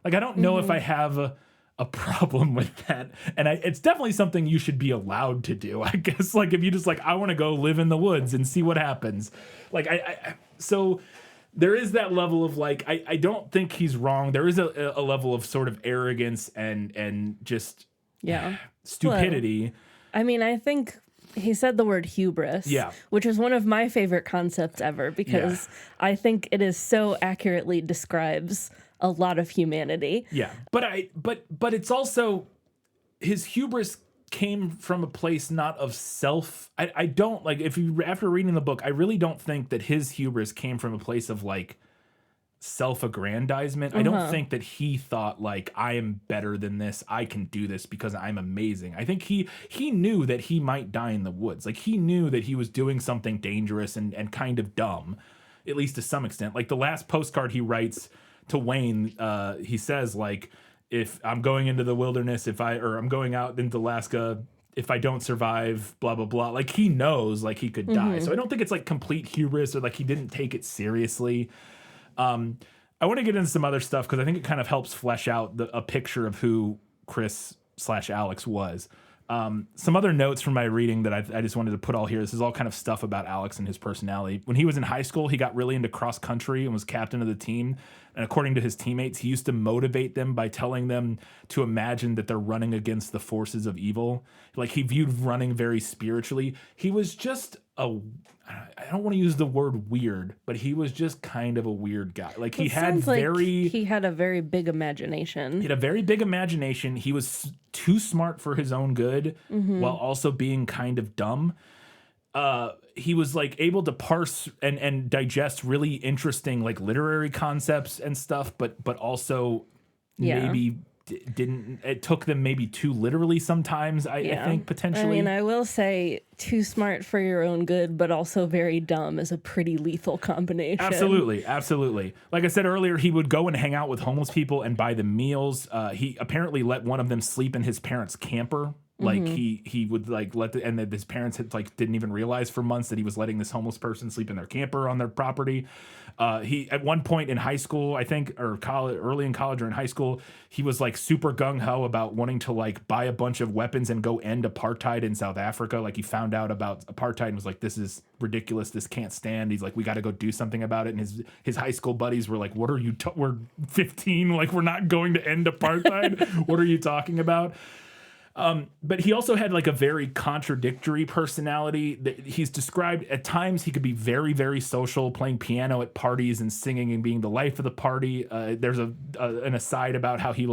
Like, I don't know if I have a problem with that. And it's definitely something you should be allowed to do, I guess. Like, if you just like, I want to go live in the woods and see what happens. Like, so there is that level of like, I don't think he's wrong. There is a level of sort of arrogance and just stupidity. Well, I mean, I think he said the word hubris, which is one of my favorite concepts ever, because I think it is so accurately describes a lot of humanity. Yeah. But it's also, his hubris came from a place not of self. I don't like, after reading the book, I really don't think that his hubris came from a place of like self-aggrandizement. I don't think that he thought like, I am better than this, I can do this because I'm amazing. I think he knew that he might die in the woods. Like, he knew that he was doing something dangerous and kind of dumb, at least to some extent. Like, the last postcard he writes to Wayne, he says like, if I'm going into the wilderness, I'm going out into Alaska, if I don't survive, blah, blah, blah. Like, he knows like he could die. So I don't think it's like complete hubris or like he didn't take it seriously. I want to get into some other stuff because I think it kind of helps flesh out a picture of who Chris/Alex was. Some other notes from my reading that I just wanted to put all here. This is all kind of stuff about Alex and his personality. When he was in high school, he got really into cross country and was captain of the team. And according to his teammates, he used to motivate them by telling them to imagine that they're running against the forces of evil. Like, he viewed running very spiritually. He was just I don't want to use the word weird, but he was just kind of a weird guy. Like, he had a very big imagination. He had a very big imagination. He was too smart for his own good while also being kind of dumb. He was like able to parse and digest really interesting like literary concepts and stuff, but also maybe it took them maybe too literally sometimes. I think potentially. I mean, I will say too smart for your own good, but also very dumb is a pretty lethal combination. Absolutely. Like I said earlier, he would go and hang out with homeless people and buy them meals. He apparently let one of them sleep in his parents' camper. Like, he would like and that his parents had like didn't even realize for months that he was letting this homeless person sleep in their camper on their property. He at one point in high school, I think, or college, early in college or in high school, he was like super gung ho about wanting to like buy a bunch of weapons and go end apartheid in South Africa. Like, he found out about apartheid and was like, this is ridiculous, this can't stand. He's like, we got to go do something about it. And his high school buddies were like, what are you we're 15, like, we're not going to end apartheid. What are you talking about? But he also had like a very contradictory personality. That he's described at times he could be very, very social, playing piano at parties and singing and being the life of the party. There's an aside about how he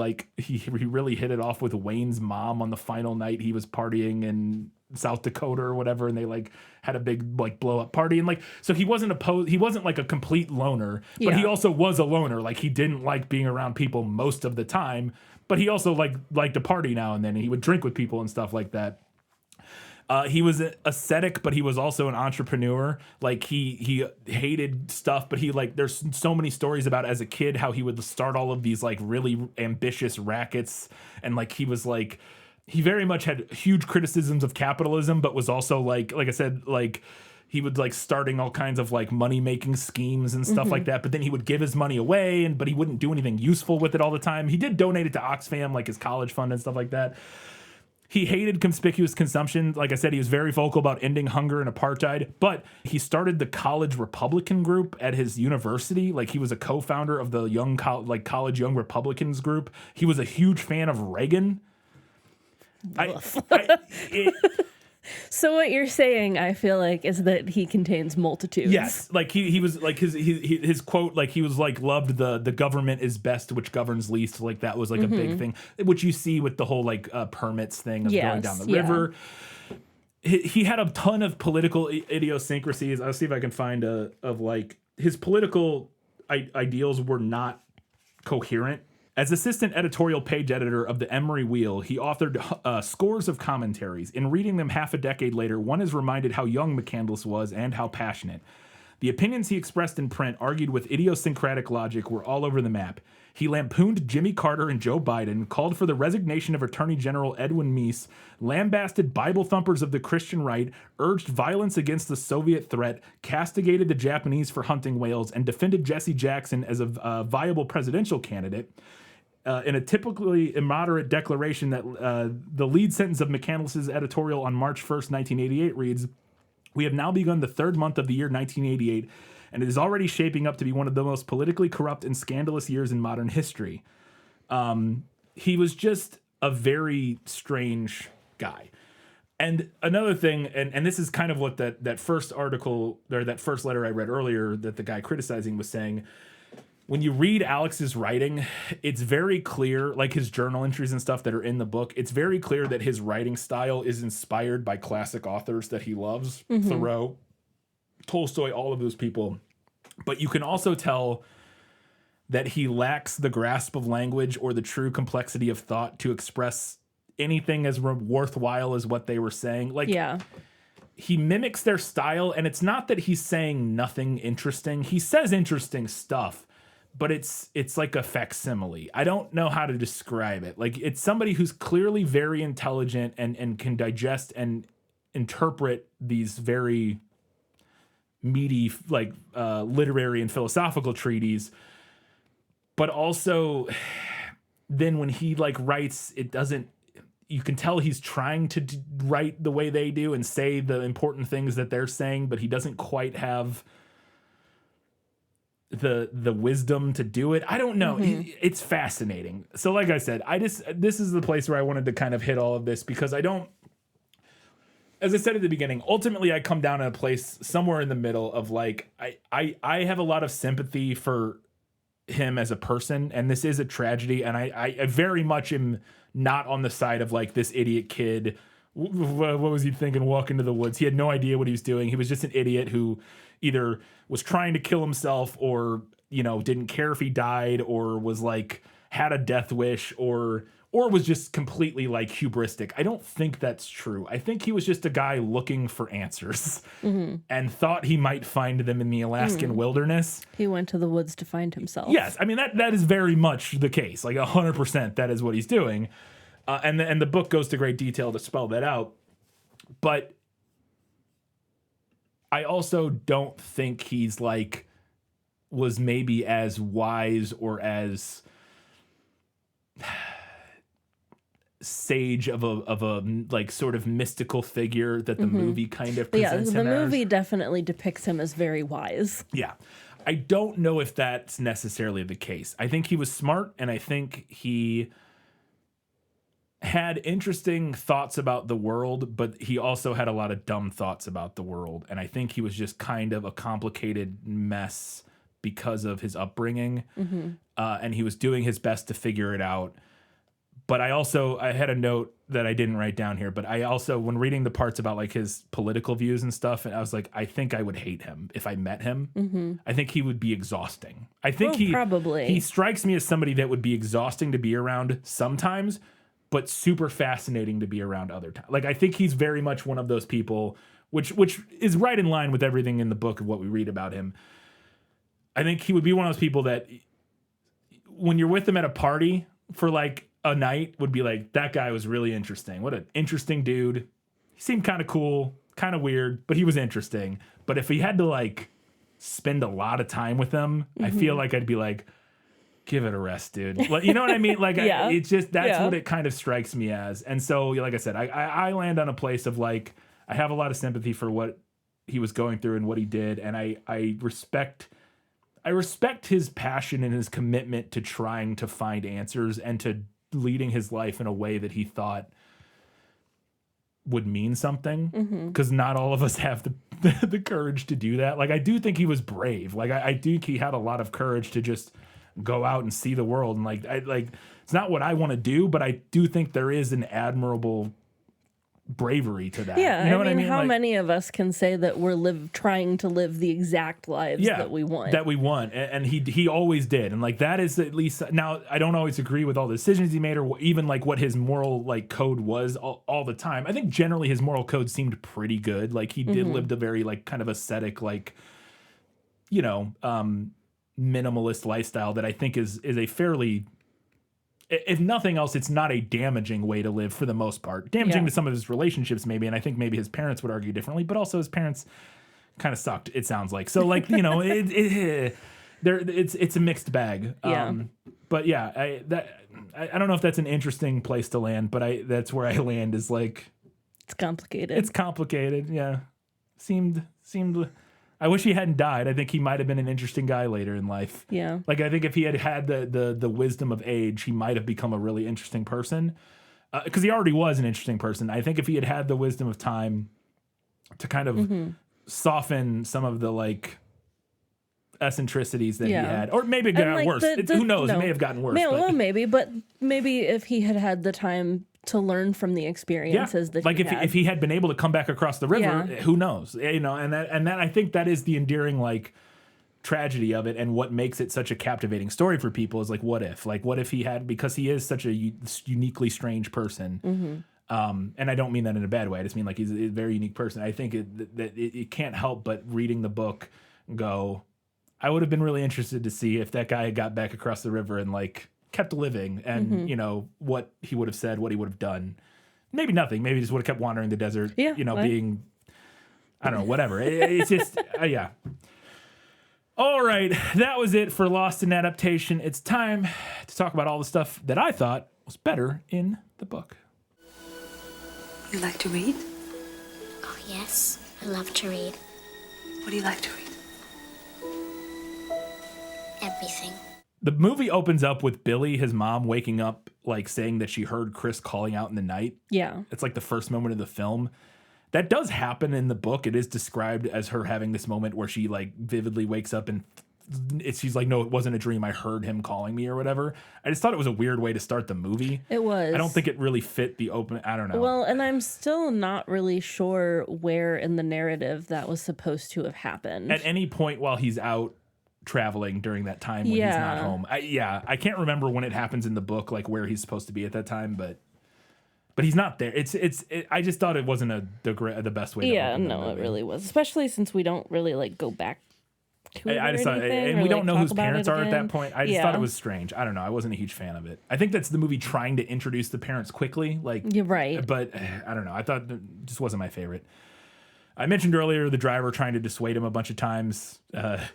really hit it off with Wayne's mom on the final night he was partying in South Dakota or whatever, and they like had a big like blow up party, and like, so he wasn't like a complete loner, but he also was a loner. Like, he didn't like being around people most of the time. But he also liked to party now and then, and he would drink with people and stuff like that. He was an ascetic, but he was also an entrepreneur. Like, he hated stuff, but there's so many stories about as a kid how he would start all of these like really ambitious rackets, and like he very much had huge criticisms of capitalism, but was also like I said, like, he would like starting all kinds of like money making schemes and stuff like that. But then he would give his money away, but he wouldn't do anything useful with it all the time. He did donate it to Oxfam, like his college fund and stuff like that. He hated conspicuous consumption. Like I said, he was very vocal about ending hunger and apartheid, but he started the College Republican group at his university. Like, he was a co-founder of the College Young Republicans group. He was a huge fan of Reagan. So what you're saying, I feel like, is that he contains multitudes. Yes, like he was like his quote, like he was like loved the government is best which governs least, like that was like a big thing, which you see with the whole like permits thing of going down the river. He had a ton of political idiosyncrasies. I'll see if I can find of like his political ideals were not coherent. As assistant editorial page editor of the Emery Wheel, he authored scores of commentaries. In reading them half a decade later, one is reminded how young McCandless was and how passionate. The opinions he expressed in print, argued with idiosyncratic logic, were all over the map. He lampooned Jimmy Carter and Joe Biden, called for the resignation of Attorney General Edwin Meese, lambasted Bible thumpers of the Christian right, urged violence against the Soviet threat, castigated the Japanese for hunting whales, and defended Jesse Jackson as a viable presidential candidate. In a typically immoderate declaration that the lead sentence of McCandless's editorial on March 1st, 1988 reads, "We have now begun the third month of the year 1988, and it is already shaping up to be one of the most politically corrupt and scandalous years in modern history." He was just a very strange guy. And another thing, and this is kind of what that first article, or that first letter I read earlier that the guy criticizing was saying, when you read Alex's writing, it's very clear, like his journal entries and stuff that are in the book, it's very clear that his writing style is inspired by classic authors that he loves. Thoreau, Tolstoy, all of those people. But you can also tell that he lacks the grasp of language or the true complexity of thought to express anything as worthwhile as what they were saying. Like, he mimics their style, and it's not that he's saying nothing interesting. He says interesting stuff, but it's like a facsimile. I don't know how to describe it. Like, it's somebody who's clearly very intelligent and can digest and interpret these very meaty, like literary and philosophical treatises. But also, then when he like writes, it doesn't. You can tell he's trying to write the way they do and say the important things that they're saying, but he doesn't quite have the wisdom to do it. I don't know. It's fascinating. So like I said, this is the place where I wanted to kind of hit all of this, because I don't, as I said at the beginning, ultimately I come down to a place somewhere in the middle of like, I have a lot of sympathy for him as a person, and this is a tragedy, and I very much am not on the side of like this idiot kid. What was he thinking walking to the woods? He had no idea what he was doing. He was just an idiot who either was trying to kill himself, or, you know, didn't care if he died, or was like had a death wish, or was just completely like hubristic. I don't think that's true. I think he was just a guy looking for answers and thought he might find them in the Alaskan wilderness. He went to the woods to find himself. Yes, I mean that is very much the case. Like 100%, that is what he's doing. And the book goes to great detail to spell that out. But I also don't think he's like was maybe as wise or as sage of a like sort of mystical figure that the movie kind of presents him as. The movie definitely depicts him as very wise. Yeah. I don't know if that's necessarily the case. I think he was smart, and I think he had interesting thoughts about the world, but he also had a lot of dumb thoughts about the world. And I think he was just kind of a complicated mess because of his upbringing. And he was doing his best to figure it out. But I had a note that I didn't write down here, but I also, when reading the parts about like his political views and stuff, and I was like, I think I would hate him if I met him. I think he would be exhausting. I think he strikes me as somebody that would be exhausting to be around sometimes, but super fascinating to be around other times. Like, I think he's very much one of those people, which is right in line with everything in the book of what we read about him. I think he would be one of those people that when you're with him at a party for like a night, would be like, that guy was really interesting. What an interesting dude. He seemed kind of cool, kind of weird, but he was interesting. But if he had to like spend a lot of time with him, I feel like I'd be like, give it a rest, dude. Like, you know what I mean? Like, it's just, that's what it kind of strikes me as. And so, like I said, I land on a place of like, I have a lot of sympathy for what he was going through and what he did. And I respect his passion and his commitment to trying to find answers and to leading his life in a way that he thought would mean something, because not all of us have the courage to do that. Like, I do think he was brave. Like, I do think he had a lot of courage to just go out and see the world. And like, it's not what I want to do, but I do think there is an admirable bravery to that. Yeah, you know what I mean? How like, many of us can say that we're trying to live the exact lives that we want? That we want, and he always did, and like that is at least. Now, I don't always agree with all the decisions he made, or even like what his moral like code was all the time. I think generally his moral code seemed pretty good. Like he did live a very like kind of ascetic, like, you know, minimalist lifestyle that I think is a fairly, if nothing else, it's not a damaging way to live for the most part. Damaging to some of his relationships, maybe, and I think maybe his parents would argue differently, but also his parents kind of sucked, it sounds like. So, like, you know, it's a mixed bag. But yeah, I don't know if that's an interesting place to land, but that's where I land is like... It's complicated. It's complicated, yeah. Seemed... I wish he hadn't died. I think he might have been an interesting guy later in life. Yeah. Like, I think if he had the wisdom of age, he might have become a really interesting person. Because he already was an interesting person. I think if he had the wisdom of time to kind of soften some of the, like, eccentricities that he had. Or maybe it got worse. Who knows? It may have gotten worse. Well, maybe. But maybe if he had the time to learn from the experiences that like he if he had been able to come back across the river, who knows? You know, and that I think that is the endearing like tragedy of it, and what makes it such a captivating story for people is like, what if he had, because he is such a uniquely strange person. And I don't mean that in a bad way. I just mean like he's a very unique person. I think it can't help but reading the book go, I would have been really interested to see if that guy had got back across the river and like kept living, and you know what he would have said, what he would have done. Maybe nothing. Maybe he just would have kept wandering the desert. You know, being, I don't know, whatever. It's just yeah. All right, that was it for Lost in Adaptation. It's time to talk about all the stuff that I thought was better in the book. You like to read? Oh, yes. I love to read. What do you like to read? Everything. The movie opens up with Billy, his mom, waking up, like, saying that she heard Chris calling out in the night. Yeah. It's like the first moment of the film. That does happen in the book. It is described as her having this moment where she, like, vividly wakes up and she's like, no, it wasn't a dream. I heard him calling me or whatever. I just thought it was a weird way to start the movie. It was. I don't think it really fit the open. I don't know. Well, and I'm still not really sure where in the narrative that was supposed to have happened. At any point while he's out traveling during that time when he's not home. I can't remember when it happens in the book, like where he's supposed to be at that time, but he's not there. I just thought it wasn't the best way to open the movie. It really was, especially since we don't really like go back to it. I just thought, and we don't know whose parents are at that point. I just thought it was strange. I don't know. I wasn't a huge fan of it. I think that's the movie trying to introduce the parents quickly, like you're right. But I don't know. I thought it just wasn't my favorite. I mentioned earlier the driver trying to dissuade him a bunch of times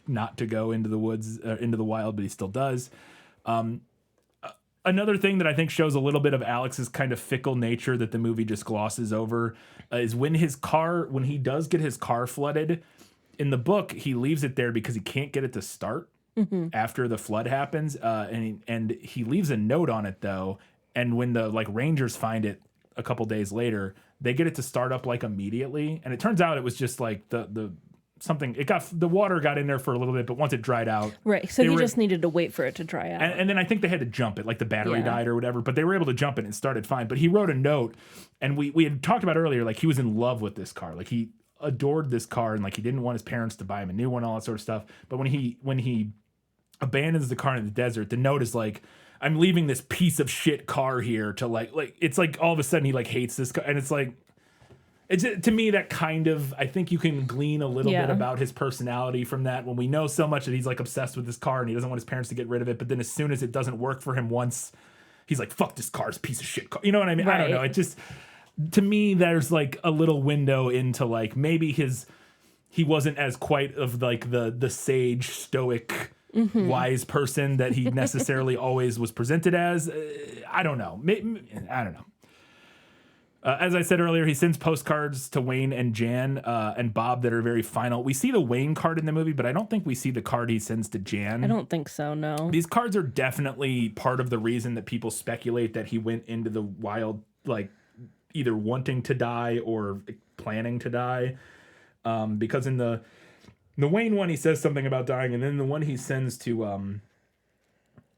not to go into the woods, into the wild, but he still does. Another thing that I think shows a little bit of Alex's kind of fickle nature that the movie just glosses over is when he does get his car flooded. In the book, he leaves it there because he can't get it to start after the flood happens, and he leaves a note on it though. And when the rangers find it a couple days later, they get it to start up like immediately, and it turns out it was just like the water got in there for a little bit, but once it dried out, right. So he just needed to wait for it to dry out, and then I think they had to jump it, like the battery died or whatever. But they were able to jump it and it started fine. But he wrote a note, and we had talked about earlier, like he was in love with this car, like he adored this car, and like he didn't want his parents to buy him a new one, all that sort of stuff. But when he abandons the car in the desert, the note is like, I'm leaving this piece of shit car here to like it's like all of a sudden he like hates this car, and it's like, it's to me that kind of, I think you can glean a little bit about his personality from that, when we know so much that he's like obsessed with this car and he doesn't want his parents to get rid of it, but then as soon as it doesn't work for him once, he's like, fuck this car's a piece of shit car. You know what I mean? Right. I don't know. It just, to me, there's like a little window into like maybe he wasn't as quite of like the sage, stoic, wise person that he necessarily always was presented as. I don't know. I don't know. As I said earlier, he sends postcards to Wayne and Jan and Bob that are very final. We see the Wayne card in the movie, but I don't think we see the card he sends to Jan. I don't think so, no. These cards are definitely part of the reason that people speculate that he went into the wild, like, either wanting to die or planning to die. Because in the Wayne one, he says something about dying, and then the one he sends to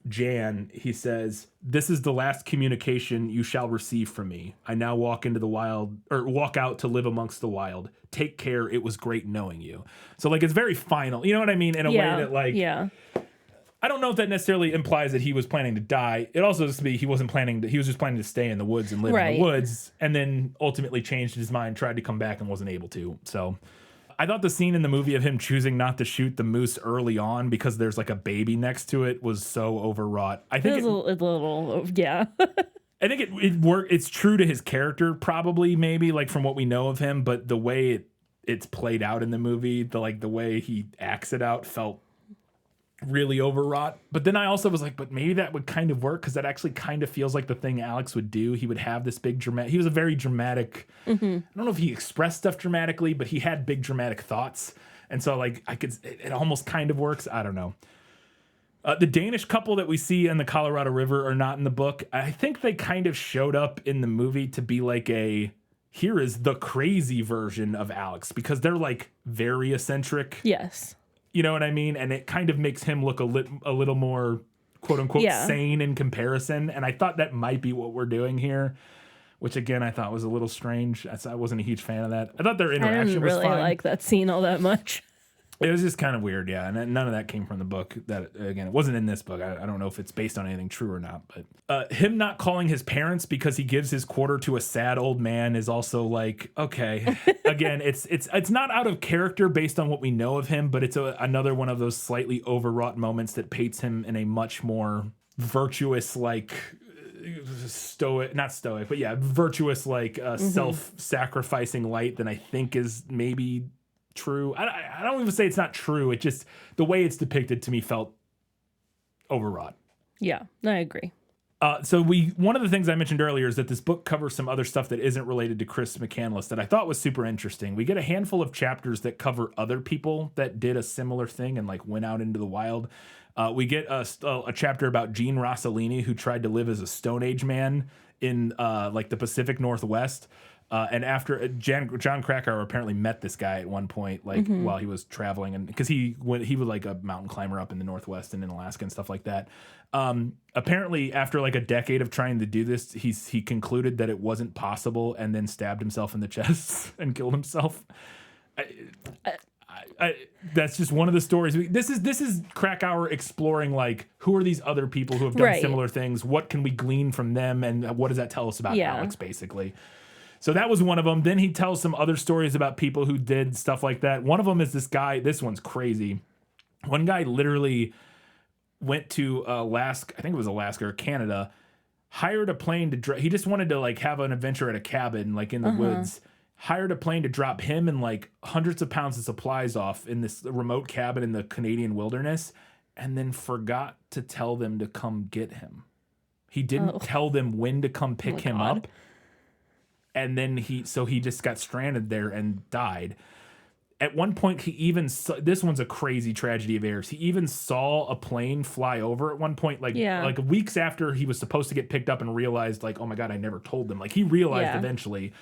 Jan, he says, "This is the last communication you shall receive from me. I now walk into the wild, or walk out to live amongst the wild. Take care. It was great knowing you." So like, it's very final. You know what I mean? In a way that like, I don't know if that necessarily implies that he was planning to die. It also has to be he wasn't planning to. He was just planning to stay in the woods and live in the woods, and then ultimately changed his mind, tried to come back, and wasn't able to. So. I thought the scene in the movie of him choosing not to shoot the moose early on because there's like a baby next to it was so overwrought. I think it was a little, yeah. I think it worked. It's true to his character, probably, maybe like from what we know of him, but the way it's played out in the movie, the way he acts it out felt really overwrought. But then I also was like, but maybe that would kind of work because that actually kind of feels like the thing Alex would do. He would have this big dramatic. He was a very dramatic. I don't know if he expressed stuff dramatically, but he had big dramatic thoughts, and so like it almost kind of works. I don't know. The Danish couple that we see in the Colorado River are not in the book. I think they kind of showed up in the movie to be like here is the crazy version of Alex because they're like very eccentric. Yes. You know what I mean? And it kind of makes him look a little more, quote unquote, sane in comparison. And I thought that might be what we're doing here, which again, I thought was a little strange. I wasn't a huge fan of that. I thought their interaction was fine. I didn't really like that scene all that much. It was just kind of weird, yeah. And none of that came from the book. That again, it wasn't in this book. I don't know if it's based on anything true or not. But him not calling his parents because he gives his quarter to a sad old man is also like, okay. Again, it's not out of character based on what we know of him, but it's another one of those slightly overwrought moments that paints him in a much more virtuous, like virtuous, like self-sacrificing light than I think is maybe true. I don't even say it's not true. It just the way it's depicted to me felt overwrought. Yeah, I agree. So one of the things I mentioned earlier is that this book covers some other stuff that isn't related to Chris McCandless that I thought was super interesting. We get a handful of chapters that cover other people that did a similar thing and like went out into the wild. We get a chapter about Gene Rossellini, who tried to live as a Stone Age man in like the Pacific Northwest. And after John Krakauer apparently met this guy at one point, like while he was traveling, and because he was like a mountain climber up in the Northwest and in Alaska and stuff like that. Apparently, after like a decade of trying to do this, he concluded that it wasn't possible, and then stabbed himself in the chest and killed himself. That's just one of the stories. This is Krakauer exploring like who are these other people who have done similar things? What can we glean from them, and what does that tell us about Alex, basically? So that was one of them. Then he tells some other stories about people who did stuff like that. One of them is this guy. This one's crazy. One guy literally went to Alaska. I think it was Alaska or Canada. Hired a plane to he just wanted to like have an adventure at a cabin like in the woods. Hired a plane to drop him and like hundreds of pounds of supplies off in this remote cabin in the Canadian wilderness, and then forgot to tell them to come get him. He didn't tell them when to come pick him up. And then he just got stranded there and died. At one point, he even this one's a crazy tragedy of errors. He even saw a plane fly over at one point, like weeks after he was supposed to get picked up, and realized like, oh my God, I never told them. Like he realized eventually.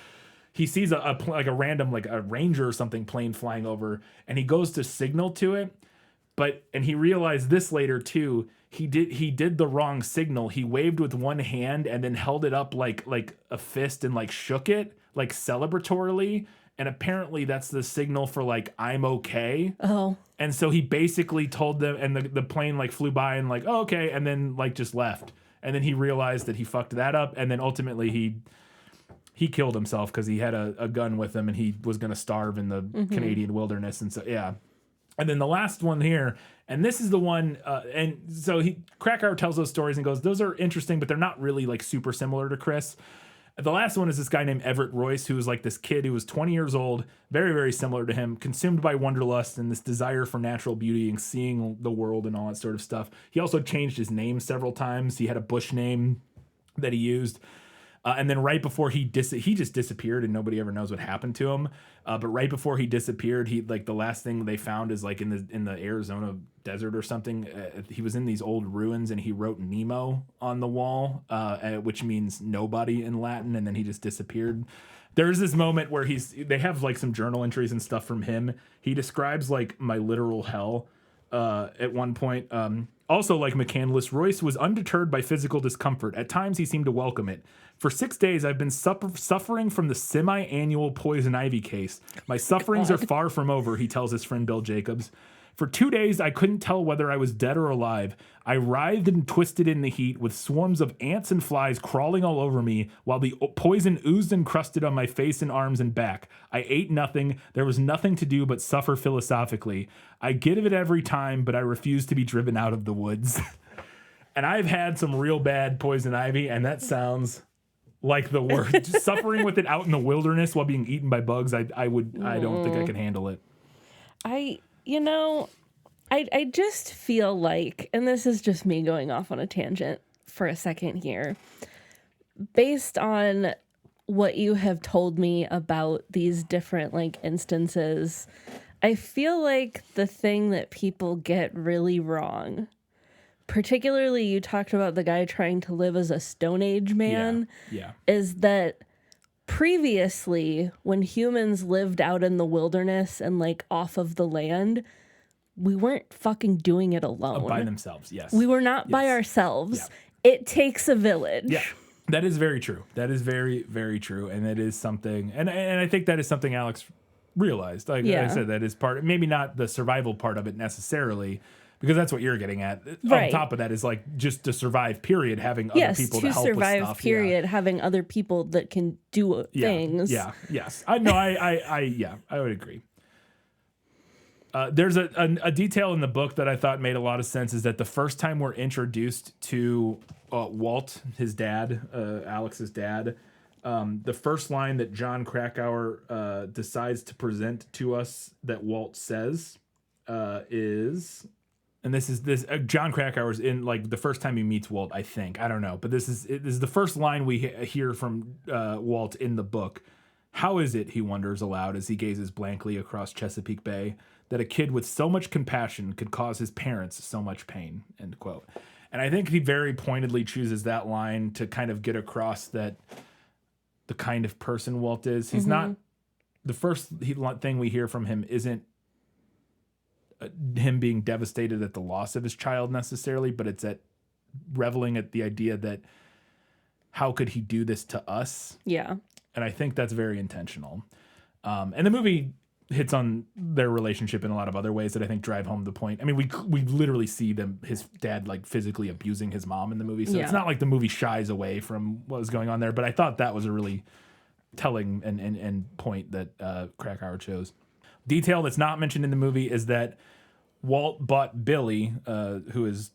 He sees a random like a Ranger or something plane flying over, and he goes to signal to it, and he realized this later too. He did the wrong signal. He waved with one hand and then held it up like a fist and like shook it like celebratorily. And apparently that's the signal for like, I'm okay. Oh. And so he basically told them, and the plane like flew by and like, oh, okay. And then like just left. And then he realized that he fucked that up. And then ultimately he killed himself because he had a gun with him and he was going to starve in the Canadian wilderness. And so, yeah. And then the last one here, and this is the one, and so Krakauer tells those stories and goes, those are interesting, but they're not really like super similar to Chris. The last one is this guy named Everett Royce, who was like this kid who was 20 years old, very, very similar to him, consumed by wanderlust and this desire for natural beauty and seeing the world and all that sort of stuff. He also changed his name several times. He had a bush name that he used. And then right before he just disappeared and nobody ever knows what happened to him. But right before he disappeared, he like the last thing they found is like in the Arizona desert or something. He was in these old ruins and he wrote Nemo on the wall, which means nobody in Latin. And then he just disappeared. There's this moment where they have like some journal entries and stuff from him. He describes like my literal hell at one point. Also, like McCandless, Royce was undeterred by physical discomfort. At times, he seemed to welcome it. For 6 days, I've been suffering from the semi-annual poison ivy case. My sufferings are far from over, he tells his friend Bill Jacobs. For 2 days, I couldn't tell whether I was dead or alive. I writhed and twisted in the heat with swarms of ants and flies crawling all over me while the poison oozed and crusted on my face and arms and back. I ate nothing. There was nothing to do but suffer philosophically. I give it every time, but I refuse to be driven out of the woods. And I've had some real bad poison ivy, and that sounds like the worst. Just suffering with it out in the wilderness while being eaten by bugs, I don't think I could handle it. I just feel like, and this is just me going off on a tangent for a second here, based on what you have told me about these different like instances, I feel like the thing that people get really wrong, particularly you talked about the guy trying to live as a Stone Age man, is that previously when humans lived out in the wilderness and like off of the land, we weren't fucking doing it alone. By themselves, yes. We were not by ourselves. Yeah. It takes a village. Yeah, that is very true. That is very, very true. And it is something, and I think that is something Alex realized. Like I said, that is part, maybe not the survival part of it necessarily, because that's what you're getting at. Right. On top of that is like just to survive, period, having other people to help with stuff. Survive, period, having other people that can do things. Yeah, yes. I would agree. There's a detail in the book that I thought made a lot of sense, is that the first time we're introduced to Walt, his dad, Alex's dad, the first line that John Krakauer decides to present to us that Walt says is, and this John Krakauer's in like the first time he meets Walt, I think, I don't know, but this is the first line we hear from Walt in the book. How is it, he wonders aloud as he gazes blankly across Chesapeake Bay, that a kid with so much compassion could cause his parents so much pain, end quote. And I think he very pointedly chooses that line to kind of get across that the kind of person Walt is. He's not, the first thing we hear from him isn't him being devastated at the loss of his child necessarily, but it's at reveling at the idea that how could he do this to us? Yeah. And I think that's very intentional. And the movie hits on their relationship in a lot of other ways that I think drive home the point. I mean, we literally see his dad like physically abusing his mom in the movie. So it's not like the movie shies away from what was going on there, but I thought that was a really telling and point that Krakauer chose. Detail that's not mentioned in the movie is that Walt bought Billy, who is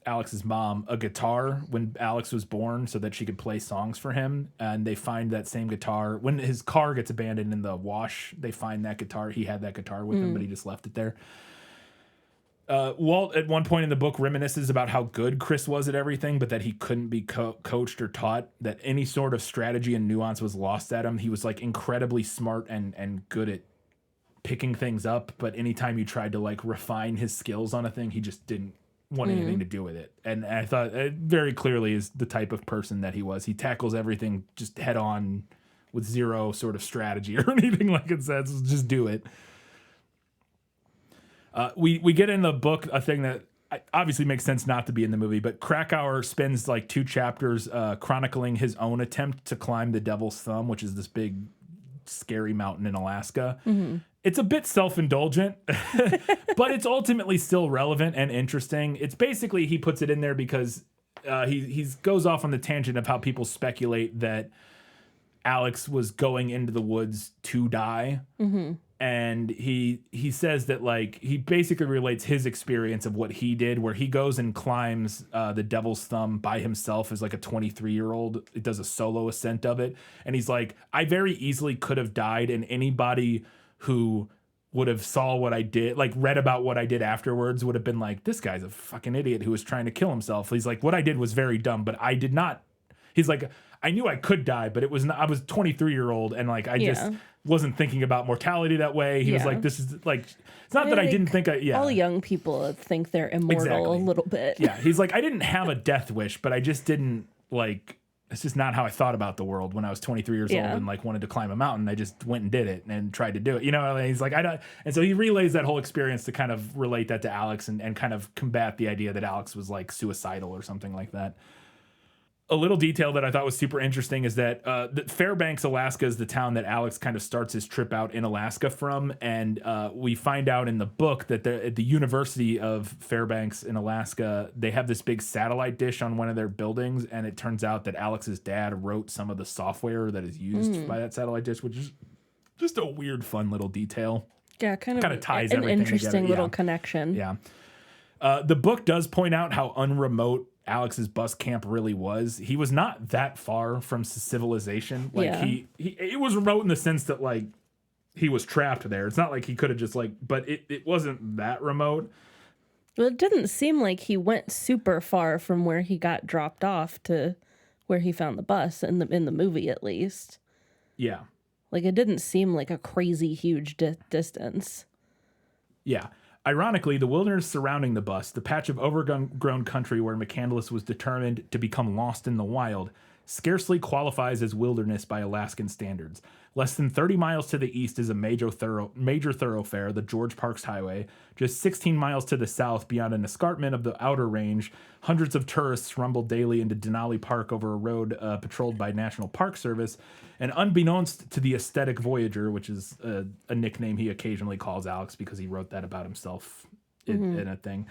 Alex's mom, a guitar when Alex was born so that she could play songs for him. And they find that same guitar when his car gets abandoned in the wash. They find that guitar. He had that guitar with him, but he just left it there. Walt at one point in the book reminisces about how good Chris was at everything, but that he couldn't be coached or taught, that any sort of strategy and nuance was lost at him. He was like incredibly smart and good at picking things up, but anytime you tried to like refine his skills on a thing, he just didn't want anything to do with it. And I thought it very clearly is the type of person that he was. He tackles everything just head on with zero sort of strategy or anything like it says. Just do it. We get in the book a thing that obviously makes sense not to be in the movie, but Krakauer spends like 2 chapters chronicling his own attempt to climb the Devil's Thumb, which is this big scary mountain in Alaska. It's a bit self-indulgent, but it's ultimately still relevant and interesting. It's basically, he puts it in there because he goes off on the tangent of how people speculate that Alex was going into the woods to die. And he says that like he basically relates his experience of what he did, where he goes and climbs the Devil's Thumb by himself as like a 23-year-old. It does a solo ascent of it. And he's like, I very easily could have died, and anybody who would have saw what I did, like read about what I did afterwards, would have been like, this guy's a fucking idiot who was trying to kill himself. He's like, what I did was very dumb, but I did not. He's like, I knew I could die, but it was not, I was 23-year-old and like I just wasn't thinking about mortality that way. He was like, this is like, it's not that I didn't think all young people think they're immortal a little bit. Yeah, he's like, I didn't have a death wish, but I just didn't like, it's just not how I thought about the world when I was 23 years old and like wanted to climb a mountain. I just went and did it and tried to do it. You know, and he's like, I don't. And so he relays that whole experience to kind of relate that to Alex and kind of combat the idea that Alex was like suicidal or something like that. A little detail that I thought was super interesting is that Fairbanks, Alaska is the town that Alex kind of starts his trip out in Alaska from. And we find out in the book that at the University of Fairbanks in Alaska, they have this big satellite dish on one of their buildings. And it turns out that Alex's dad wrote some of the software that is used by that satellite dish, which is just a weird, fun little detail. Yeah, kind of ties an everything interesting together. little connection. Yeah. The book does point out how unremote Alex's bus camp really was. He was not that far from civilization. Like he it was remote in the sense that like he was trapped there. It's not like he could have just like, but it wasn't that remote. Well, it didn't seem like he went super far from where he got dropped off to where he found the bus in the movie, at least. Yeah. Like it didn't seem like a crazy huge distance. Yeah. Ironically, the wilderness surrounding the bus, the patch of overgrown country where McCandless was determined to become lost in the wild, scarcely qualifies as wilderness by Alaskan standards. Less than 30 miles to the east is a major thoroughfare, the George Parks Highway. Just 16 miles to the south, beyond an escarpment of the outer range, hundreds of tourists rumble daily into Denali Park over a road patrolled by National Park Service. And unbeknownst to the aesthetic voyager, which is a nickname he occasionally calls Alex because he wrote that about himself in a thing.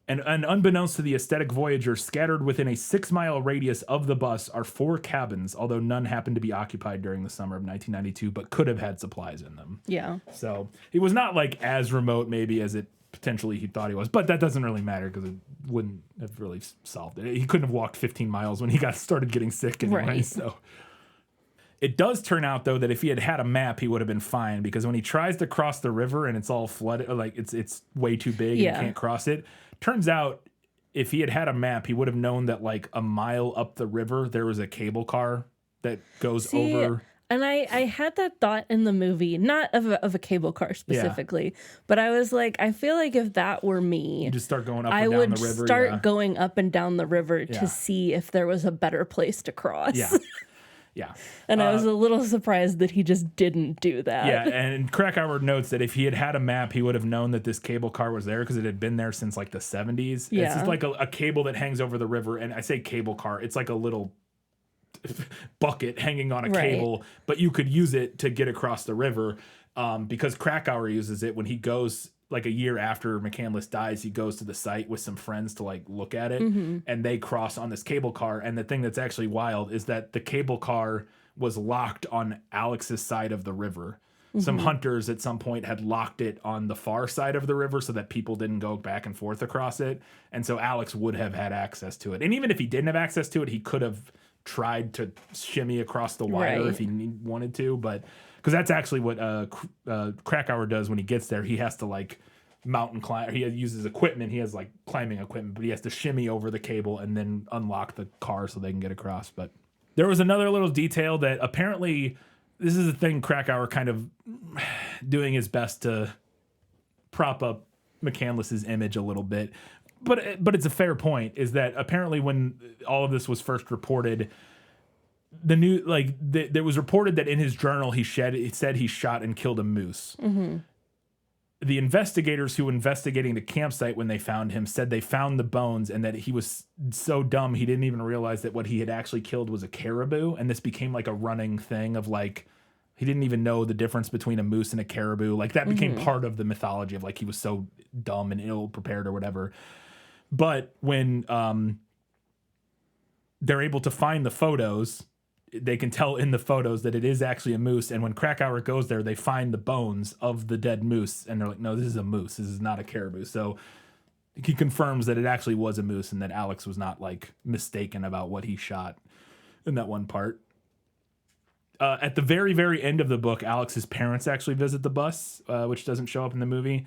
And unbeknownst to the aesthetic voyager, scattered within a 6-mile radius of the bus are 4 cabins, although none happened to be occupied during the summer of 1992, but could have had supplies in them. Yeah. So he was not like as remote maybe as it potentially he thought he was, but that doesn't really matter because it wouldn't have really solved it. He couldn't have walked 15 miles when he started getting sick anyway. Right. So it does turn out though that if he had had a map, he would have been fine, because when he tries to cross the river and it's all flooded, like it's way too big and he can't cross it. Turns out if he had had a map, he would have known that like a mile up the river, there was a cable car that goes over. And I had that thought in the movie, not of a cable car specifically, but I was like, I feel like if that were me, you just start going up I and down would the river. start going up and down the river to see if there was a better place to cross. Yeah. Yeah. And I was a little surprised that he just didn't do that. Yeah, and Krakauer notes that if he had had a map, he would have known that this cable car was there because it had been there since like the 70s. Yeah. It's just like a cable that hangs over the river. And I say cable car, it's like a little bucket hanging on a cable, but you could use it to get across the river because Krakauer uses it when he goes, like a year after McCandless dies, he goes to the site with some friends to like look at it, and they cross on this cable car. And the thing that's actually wild is that the cable car was locked on Alex's side of the river. Some hunters at some point had locked it on the far side of the river so that people didn't go back and forth across it. And so Alex would have had access to it. And even if he didn't have access to it, he could have tried to shimmy across the wire if he wanted to, but because that's actually what Krakauer does when he gets there. He has to like mountain climb. He uses equipment. He has like climbing equipment, but he has to shimmy over the cable and then unlock the car so they can get across. But there was another little detail that apparently this is a thing Krakauer kind of doing his best to prop up McCandless's image a little bit. But it's a fair point, is that apparently when all of this was first reported, there was reported that in his journal he said he shot and killed a moose. The investigators who were investigating the campsite when they found him said they found the bones and that he was so dumb he didn't even realize that what he had actually killed was a caribou. And this became like a running thing of like, he didn't even know the difference between a moose and a caribou. Like that became part of the mythology of like he was so dumb and ill prepared or whatever. But when they're able to find the photos, they can tell in the photos that it is actually a moose. And when Krakauer goes there, they find the bones of the dead moose. And they're like, no, this is a moose. This is not a caribou. So he confirms that it actually was a moose and that Alex was not like mistaken about what he shot in that one part. At the very, very end of the book, Alex's parents actually visit the bus, which doesn't show up in the movie.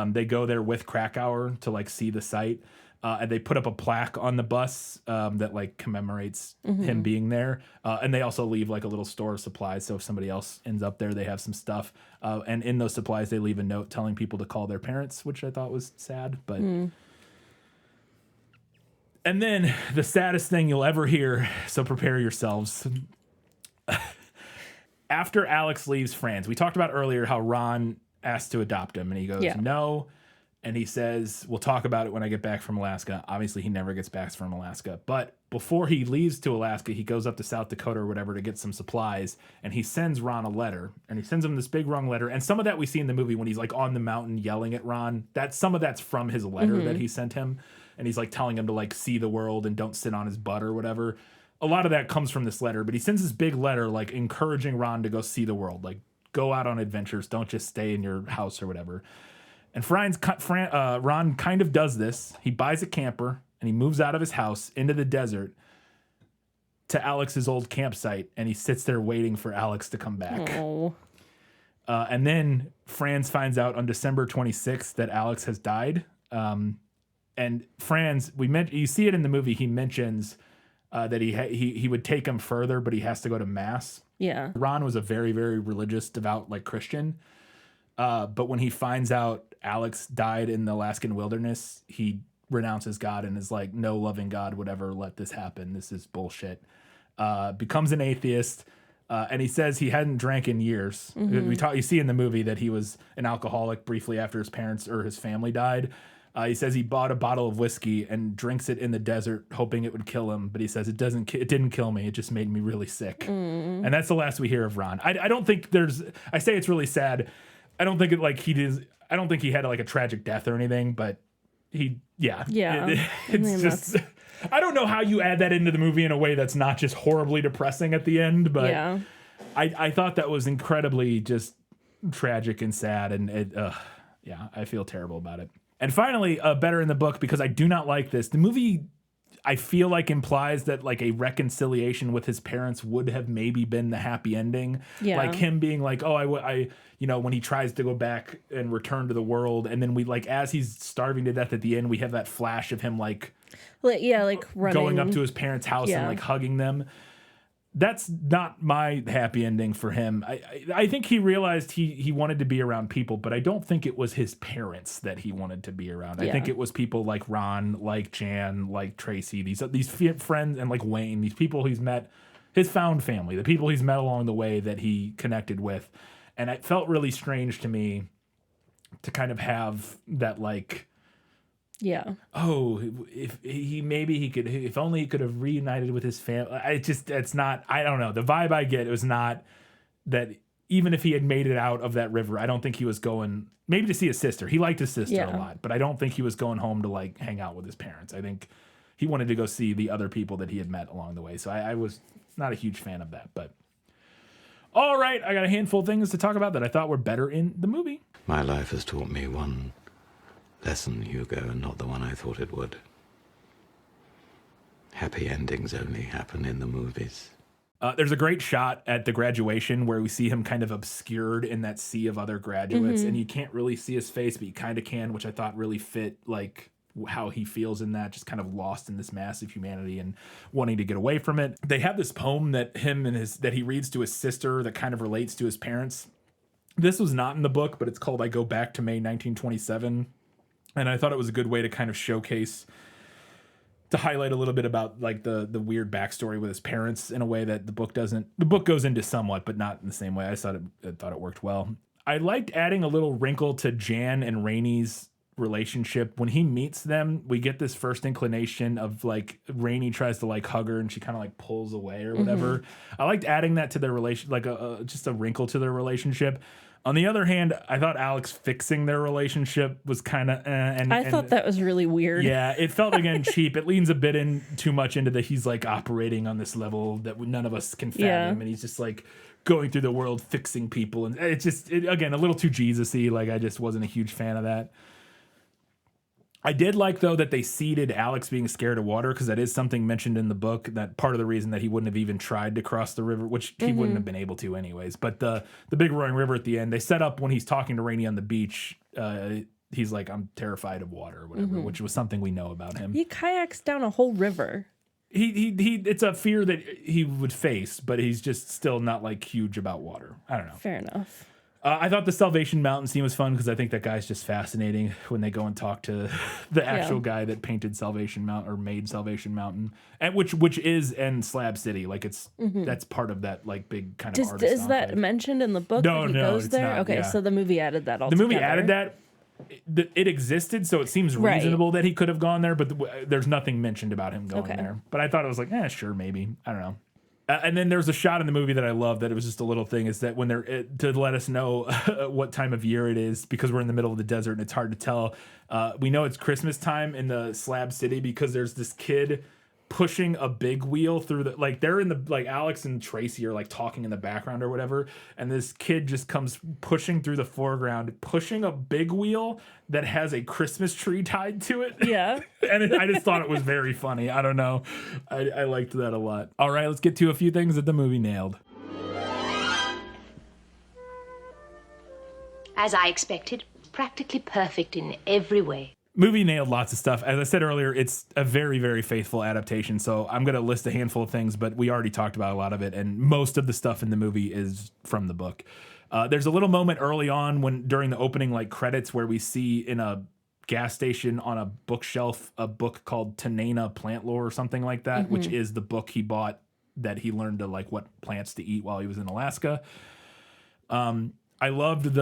They go there with Krakauer to like see the site. and they put up a plaque on the bus that like commemorates him being there. And they also leave like a little store of supplies. So if somebody else ends up there, they have some stuff. And in those supplies, they leave a note telling people to call their parents, which I thought was sad. But and then the saddest thing you'll ever hear. So prepare yourselves. After Alex leaves France, we talked about earlier how Ron asked to adopt him, and he goes, no. And he says, we'll talk about it when I get back from Alaska. Obviously, he never gets back from Alaska. But before he leaves to Alaska, he goes up to South Dakota or whatever to get some supplies. And he sends Ron a letter. And he sends him this big long letter. And some of that we see in the movie when he's like on the mountain yelling at Ron. Some of that's from his letter that he sent him. And he's like telling him to like see the world and don't sit on his butt or whatever. A lot of that comes from this letter. But he sends this big letter like encouraging Ron to go see the world. Like go out on adventures. Don't just stay in your house or whatever. And Ron kind of does this. He buys a camper and he moves out of his house into the desert to Alex's old campsite. And he sits there waiting for Alex to come back. Oh. And then Franz finds out on December 26th that Alex has died. And Franz, you see it in the movie. He mentions that he would take him further, but he has to go to mass. Yeah. Ron was a very, very religious, devout, like Christian. But when he finds out Alex died in the Alaskan wilderness, he renounces God and is like, no loving God would ever let this happen. This is bullshit. Becomes an atheist. And he says he hadn't drank in years. You see in the movie that he was an alcoholic briefly after his parents or his family died. He says he bought a bottle of whiskey and drinks it in the desert, hoping it would kill him. But he says it didn't kill me. It just made me really sick. And that's the last we hear of Ron. I don't think I say it's really sad. I don't think I don't think he had like a tragic death or anything, but it's just, I don't know how you add that into the movie in a way that's not just horribly depressing at the end, but I thought that was incredibly just tragic and sad, and I feel terrible about it. And finally, better in the book, because I do not like this. The movie, I feel like, implies that like a reconciliation with his parents would have maybe been the happy ending. Yeah. Like him being like, oh, I when he tries to go back and return to the world, and then we like as he's starving to death at the end, we have that flash of him like running, going up to his parents' house and like hugging them. That's not my happy ending for him. I think he realized he wanted to be around people, but I don't think it was his parents that he wanted to be around. I think it was people like Ron, like Jan, like Tracy, these friends, and like Wayne, these people he's met, his found family, the people he's met along the way that he connected with. And it felt really strange to me to kind of have that like, if only he could have reunited with his family. It's not, I don't know. The vibe I get, it was not that even if he had made it out of that river, I don't think he was going maybe to see his sister. He liked his sister a lot, but I don't think he was going home to like hang out with his parents. I think he wanted to go see the other people that he had met along the way. So I was not a huge fan of that, but all right. I got a handful of things to talk about that I thought were better in the movie. My life has taught me one lesson, Hugo, and not the one I thought it would. Happy endings only happen in the movies. There's a great shot at the graduation where we see him kind of obscured in that sea of other graduates, and you can't really see his face, but you kind of can, which I thought really fit like how he feels in that, just kind of lost in this mass of humanity and wanting to get away from it. They have this poem that he reads to his sister that kind of relates to his parents. This was not in the book, but it's called I Go Back to May 1927. And I thought it was a good way to kind of showcase, to highlight a little bit about like the weird backstory with his parents in a way that the book doesn't. The book goes into somewhat, but not in the same way. I thought it worked well. I liked adding a little wrinkle to Jan and Rainey's relationship. When he meets them, we get this first inclination of like Rainey tries to like hug her and she kind of like pulls away or whatever. I liked adding that to their relation, like just a wrinkle to their relationship. On the other hand, I thought Alex fixing their relationship was kind of I thought that was really weird. Yeah, it felt again cheap. It leans a bit in too much into that he's like operating on this level that none of us can fathom, and he's just like going through the world fixing people, and it's just again a little too Jesus-y. Like I just wasn't a huge fan of that. I did like, though, that they seeded Alex being scared of water, because that is something mentioned in the book, that part of the reason that he wouldn't have even tried to cross the river, which he wouldn't have been able to anyways. But the big roaring river at the end, they set up when he's talking to Rainey on the beach, he's like, I'm terrified of water or whatever, which was something we know about him. He kayaks down a whole river. He it's a fear that he would face, but he's just still not like huge about water. I don't know. Fair enough. I thought the Salvation Mountain scene was fun because I think that guy's just fascinating when they go and talk to the actual guy that painted Salvation Mountain or made Salvation Mountain, and which is in Slab City. Like it's that's part of that like big kind of artist. Is that mentioned in the book? No, that he no, goes it's there? not, Okay, yeah. so the movie added that all The movie together. added that. It existed, so it seems Right. reasonable that he could have gone there, but there's nothing mentioned about him going Okay. there. But I thought it was like, sure, maybe. I don't know. And then there's a shot in the movie that I love that it was just a little thing is that when they're to let us know what time of year it is because we're in the middle of the desert and it's hard to tell. We know it's Christmas time in the Slab City because there's this kid pushing a big wheel through the like they're in the like Alex and Tracy are like talking in the background or whatever, and this kid just comes pushing through the foreground, pushing a big wheel that has a Christmas tree tied to it. Yeah. And I just thought it was very funny. I don't know. I liked that a lot. All right, let's get to a few things that the movie nailed. As I expected, practically perfect in every way. Movie nailed lots of stuff. As I said earlier, it's a very, very faithful adaptation. So I'm going to list a handful of things, but we already talked about a lot of it. And most of the stuff in the movie is from the book. There's a little moment early on when during the opening like credits where we see in a gas station on a bookshelf a book called Tanana Plant Lore or something like that, which is the book he bought that he learned to like what plants to eat while he was in Alaska. I loved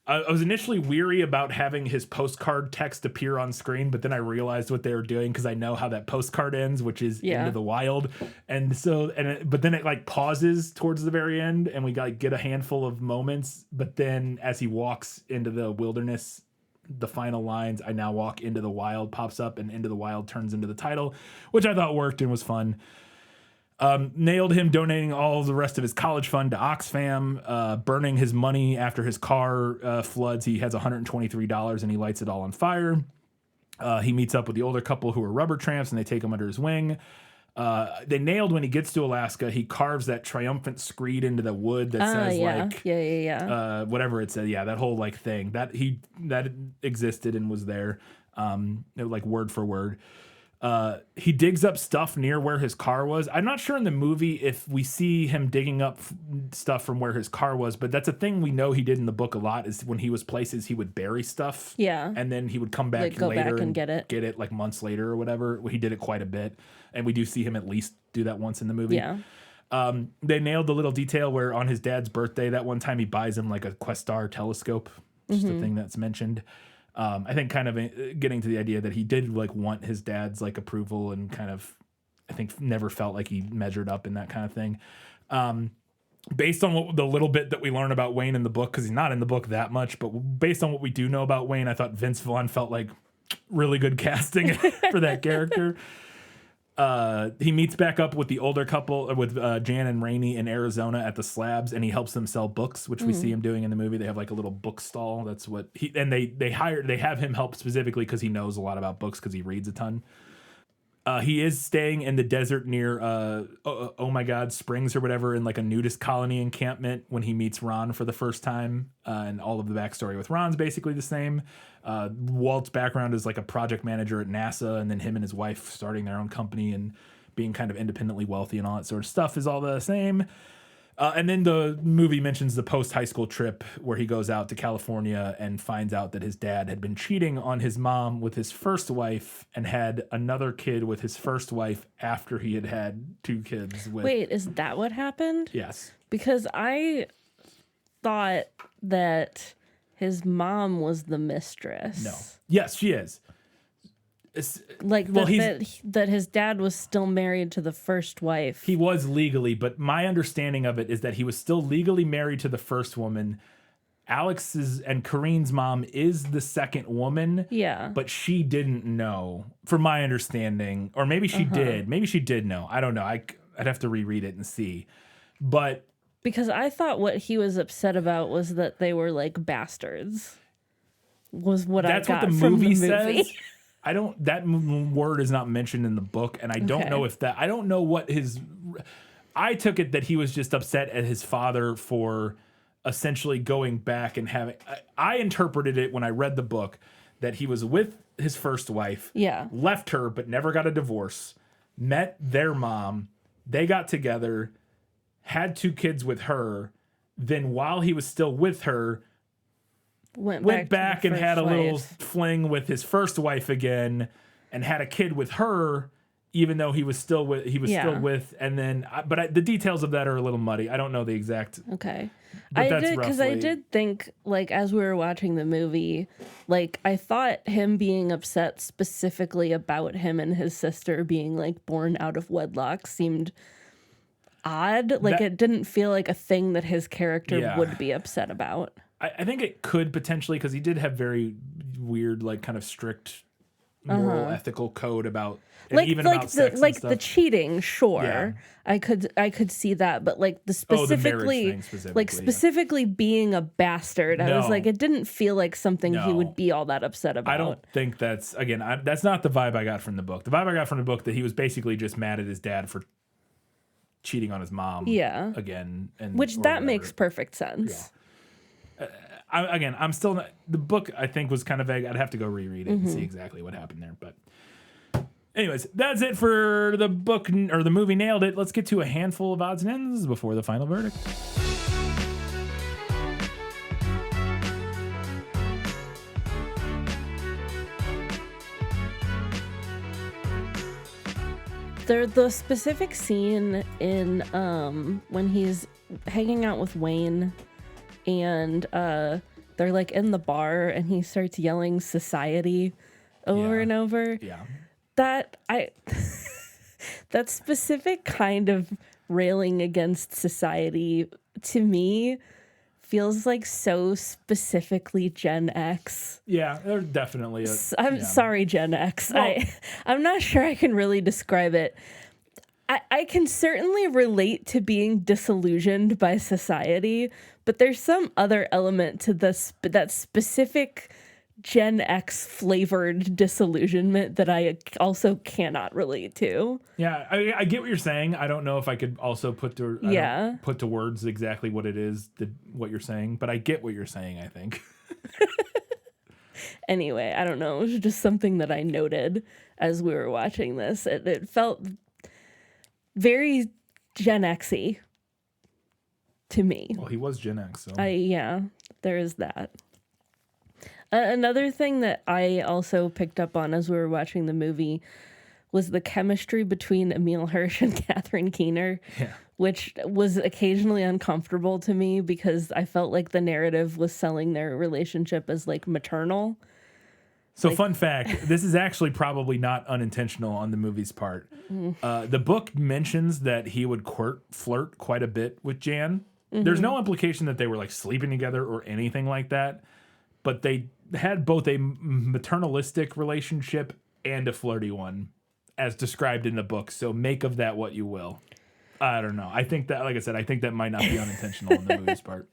I was initially weary about having his postcard text appear on screen, but then I realized what they were doing because I know how that postcard ends, which is into the wild. And so, but then it like pauses towards the very end and we get a handful of moments. But then as he walks into the wilderness, the final lines, I now walk into the wild pops up and into the wild turns into the title, which I thought worked and was fun. Nailed him donating all the rest of his college fund to Oxfam, burning his money after his car floods. He has $123 and he lights it all on fire. He meets up with the older couple who are rubber tramps and they take him under his wing. They nailed when he gets to Alaska, he carves that triumphant screed into the wood that says like whatever it said. Yeah, that whole like thing that existed and was there. Like word for word. He digs up stuff near where his car was. I'm not sure in the movie if we see him digging up stuff from where his car was, but that's a thing we know he did in the book a lot is when he was places, he would bury stuff. Yeah. And then he would come back Like, go later back and get it like months later or whatever. He did it quite a bit. And we do see him at least do that once in the movie. Yeah. They nailed the little detail where on his dad's birthday, that one time he buys him like a Questar telescope, just a thing that's mentioned. I think kind of getting to the idea that he did like want his dad's like approval and kind of, I think never felt like he measured up in that kind of thing. Based on the little bit that we learn about Wayne in the book, because he's not in the book that much, but based on what we do know about Wayne, I thought Vince Vaughn felt like really good casting for that character. He meets back up with the older couple with Jan and Rainey in Arizona at the Slabs, and he helps them sell books, which we see him doing in the movie. They have like a little book stall. That's what they have him help specifically because he knows a lot about books because he reads a ton. He is staying in the desert near oh my God Springs or whatever in like a nudist colony encampment when he meets Ron for the first time, and all of the backstory with Ron's basically the same. Walt's background is like a project manager at NASA, and then him and his wife starting their own company and being kind of independently wealthy and all that sort of stuff is all the same. And then the movie mentions the post-high school trip where he goes out to California and finds out that his dad had been cheating on his mom with his first wife and had another kid with his first wife after he had two kids with... Wait, is that what happened? Yes. Because I thought that his mom was the mistress. No. Yes, she is. Like that his dad was still married to the first wife. He was legally, but my understanding of it is that he was still legally married to the first woman. Alex's and Kareen's mom is the second woman. Yeah. But she didn't know, from my understanding. Or maybe she did. Maybe she did know. I don't know. I'd have to reread it and see. But... Because I thought what he was upset about was that they were like bastards. Was what I got what the from movie the movie. says. That word is not mentioned in the book, and I don't know if I don't know what I took it that he was just upset at his father for essentially going back and having. I interpreted it when I read the book that he was with his first wife, left her but never got a divorce, met their mom, they got together, had 2 kids with her, then while he was still with her, went back and had a little fling with his first wife again, and had a kid with her, even though he was still with, and then, the details of that are a little muddy. I don't know the exact. Okay. But I did think, like, as we were watching the movie, like, I thought him being upset specifically about him and his sister being, like, born out of wedlock seemed odd. Like, it didn't feel like a thing that his character would be upset about. I think it could potentially, because he did have very weird, like, kind of strict moral ethical code about, like, even like about sex and stuff. the cheating, sure. Yeah. I could see that, but like the specifically, specifically being a bastard, I was like, it didn't feel like something he would be all that upset about. I don't think that's, again, that's not the vibe I got from the book. The vibe I got from the book that he was basically just mad at his dad for cheating on his mom. Yeah. Again, which that makes perfect sense. Yeah. I'm still not, the book I think was kind of vague. I'd have to go reread it and see exactly what happened there. But anyways, that's it for the book, or the movie Nailed It. Let's get to a handful of odds and ends before the final verdict. The specific scene in when he's hanging out with Wayne and they're like in the bar and he starts yelling society over and over. Yeah. That specific kind of railing against society to me feels like so specifically Gen X. Yeah, they're definitely I'm sorry, Gen X. Well, I'm not sure I can really describe it. I can certainly relate to being disillusioned by society, but there's some other element to that specific Gen X flavored disillusionment that I also cannot relate to. Yeah, I get what you're saying. I don't know if I could also put to words exactly what it is, what you're saying, but I get what you're saying, I think. Anyway, I don't know. It was just something that I noted as we were watching this. It felt very Gen X-y to me. Well, he was Gen X, so. There is that. Another thing that I also picked up on as we were watching the movie was the chemistry between Emile Hirsch and Catherine Keener, which was occasionally uncomfortable to me because I felt like the narrative was selling their relationship as like maternal. So fun fact, this is actually probably not unintentional on the movie's part. The book mentions that he would flirt quite a bit with Jan. There's no implication that they were like sleeping together or anything like that, but they had both a maternalistic relationship and a flirty one as described in the book. So make of that what you will. I don't know. I think that, like I said, I think that might not be unintentional on the movie's part.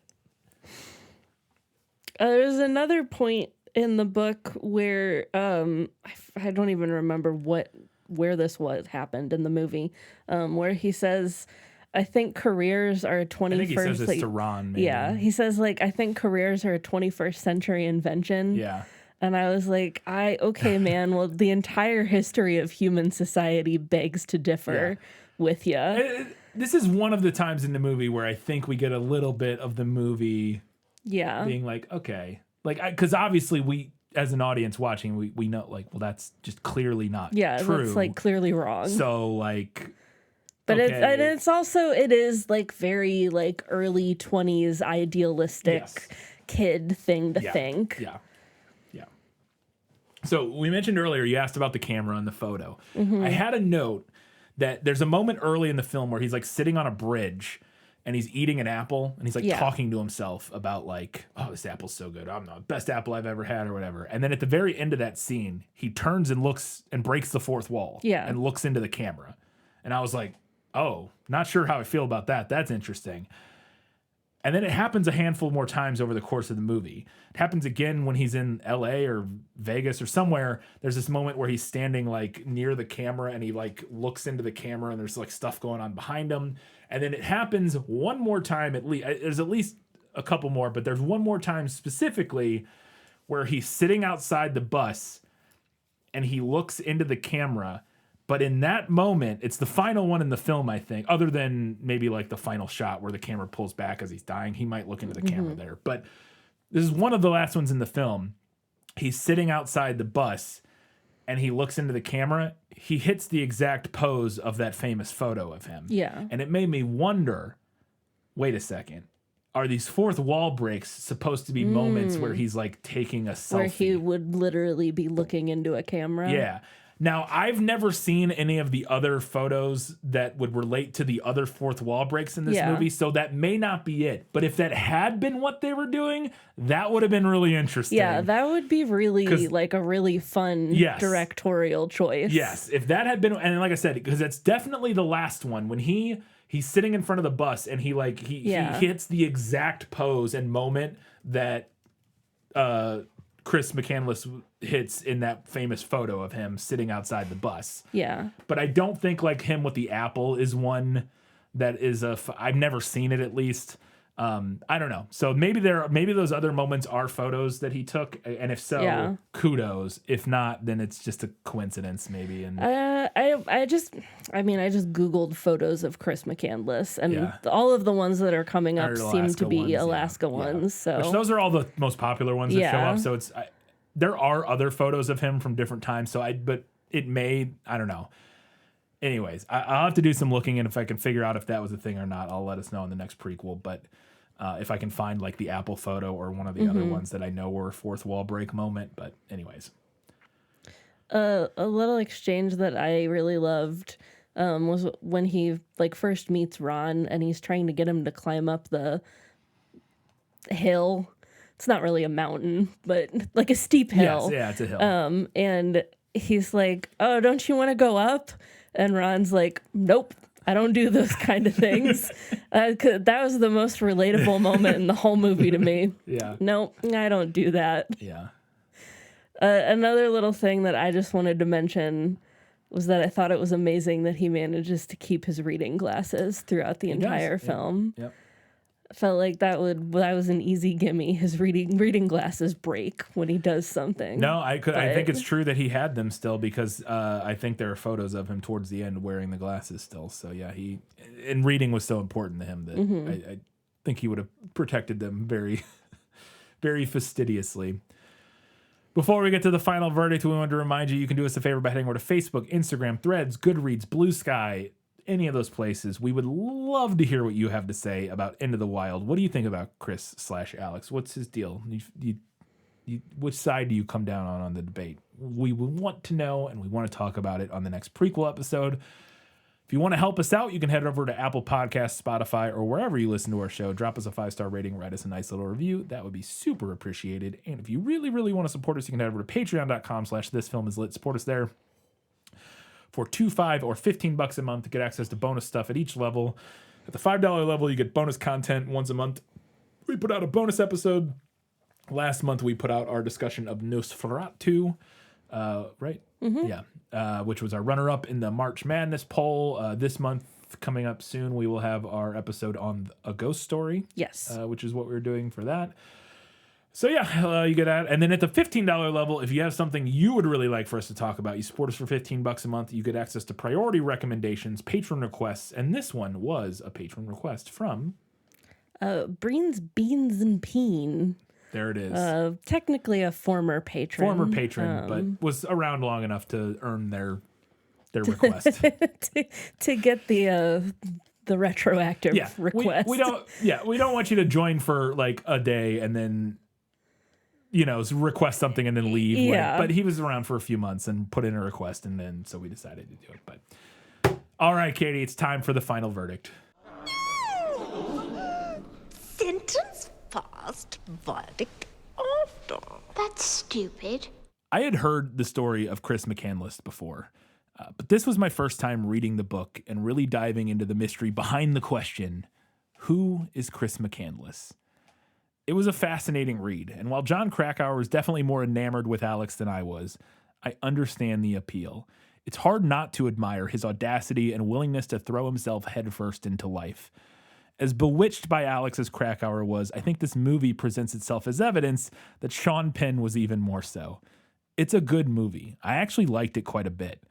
There's another point in the book where I don't even remember where this happened in the movie, where he says, I think careers are a 21st. I think he says this to Ron. Maybe. Yeah, he says like, I think careers are a 21st century invention. Yeah, and I was like, okay, man. Well, the entire history of human society begs to differ with you. This is one of the times in the movie where I think we get a little bit of the movie. Yeah, being like, okay. Like, because obviously we, as an audience watching, we know, like, well, that's just clearly not true. Yeah, that's, like, clearly wrong. So, like, but it is, like, very, like, early 20s idealistic kid thing to think. Yeah. So, we mentioned earlier, you asked about the camera and the photo. I had a note that there's a moment early in the film where he's, like, sitting on a bridge and he's eating an apple, and he's like talking to himself about like, oh, this apple's so good. I'm the best apple I've ever had or whatever. And then at the very end of that scene, he turns and looks and breaks the fourth wall and looks into the camera. And I was like, oh, not sure how I feel about that. That's interesting. And then it happens a handful more times over the course of the movie. It happens again when he's in LA or Vegas or somewhere. There's this moment where he's standing like near the camera and he like looks into the camera and there's like stuff going on behind him. And then it happens one more time at least. There's at least a couple more, but there's one more time specifically where he's sitting outside the bus and he looks into the camera. But in that moment, it's the final one in the film, I think, other than maybe like the final shot where the camera pulls back as he's dying. He might look into the camera there. But this is one of the last ones in the film. He's sitting outside the bus and he looks into the camera. He hits the exact pose of that famous photo of him. Yeah. And it made me wonder, wait a second, are these fourth wall breaks supposed to be moments where he's like taking a selfie? Where he would literally be looking into a camera. Yeah. Now, I've never seen any of the other photos that would relate to the other fourth wall breaks in this movie, so that may not be it. But if that had been what they were doing, that would have been really interesting. Yeah, that would be really like a really fun directorial choice. Yes, if that had been, and like I said, because it's definitely the last one when he's sitting in front of the bus and he hits the exact pose and moment that Chris McCandless hits in that famous photo of him sitting outside the bus. Yeah. But I don't think like him with the apple is one that is I've never seen it at least. I don't know. So maybe those other moments are photos that he took, and if so, kudos. If not, then it's just a coincidence maybe. And I just Googled photos of Chris McCandless, and all of the ones that are coming up seem to be Alaska ones. So which those are all the most popular ones that show up. So there are other photos of him from different times. But it may, I don't know. Anyways, I'll have to do some looking, and if I can figure out if that was a thing or not, I'll let us know in the next prequel. But if I can find like the Apple photo or one of the other ones that I know were a fourth wall break moment. But anyways. A little exchange that I really loved was when he like first meets Ron and he's trying to get him to climb up the hill. It's not really a mountain, but like a steep hill. Yes, yeah, it's a hill. And he's like, "Oh, don't you want to go up?" And Ron's like, "Nope, I don't do those kind of things." That was the most relatable moment in the whole movie to me. Yeah. Nope, I don't do that. Yeah. Another little thing that I just wanted to mention was that I thought it was amazing that he manages to keep his reading glasses throughout the entire film. Yep. I felt like that was an easy gimme. His reading glasses break when he does something. No, I think it's true that he had them still because I think there are photos of him towards the end wearing the glasses still. So yeah, and reading was so important to him that I think he would have protected them very, very fastidiously. Before we get to the final verdict, we wanted to remind you can do us a favor by heading over to Facebook, Instagram, Threads, Goodreads, Blue Sky, any of those places. We would love to hear what you have to say about Into the Wild. What do you think about Chris/Alex? What's his deal? Which side do you come down on the debate? We want to know, and we want to talk about it on the next prequel episode. If you want to help us out, you can head over to Apple Podcasts, Spotify, or wherever you listen to our show. Drop us a 5-star rating, write us a nice little review. That would be super appreciated. And if you really, really want to support us, you can head over to patreon.com/thisfilmislit. Support us there for $2, $5, or $15 a month to get access to bonus stuff at each level. At the $5 level, you get bonus content once a month. We put out a bonus episode. Last month, we put out our discussion of Nosferatu, right? Mm-hmm. Yeah, which was our runner-up in the March Madness poll. This month, coming up soon, we will have our episode on A Ghost Story. Yes. Which is what we're doing for that. So yeah, you get that. And then at the $15 level, if you have something you would really like for us to talk about, you support us for $15 a month, you get access to priority recommendations, patron requests, and this one was a patron request from... Beans, and Peen. There it is. Technically a former patron. But was around long enough to earn their request. to get the retroactive request. We don't want you to join for like a day and then request something and then leave. Yeah. But he was around for a few months and put in a request, and then so we decided to do it. But all right, Katie, it's time for the final verdict. Sentence first, verdict after. That's stupid. I had heard the story of Chris McCandless before, but this was my first time reading the book and really diving into the mystery behind the question, who is Chris McCandless? It was a fascinating read, and while John Krakauer was definitely more enamored with Alex than I was, I understand the appeal. It's hard not to admire his audacity and willingness to throw himself headfirst into life. As bewitched by Alex as Krakauer was, I think this movie presents itself as evidence that Sean Penn was even more so. It's a good movie. I actually liked it quite a bit.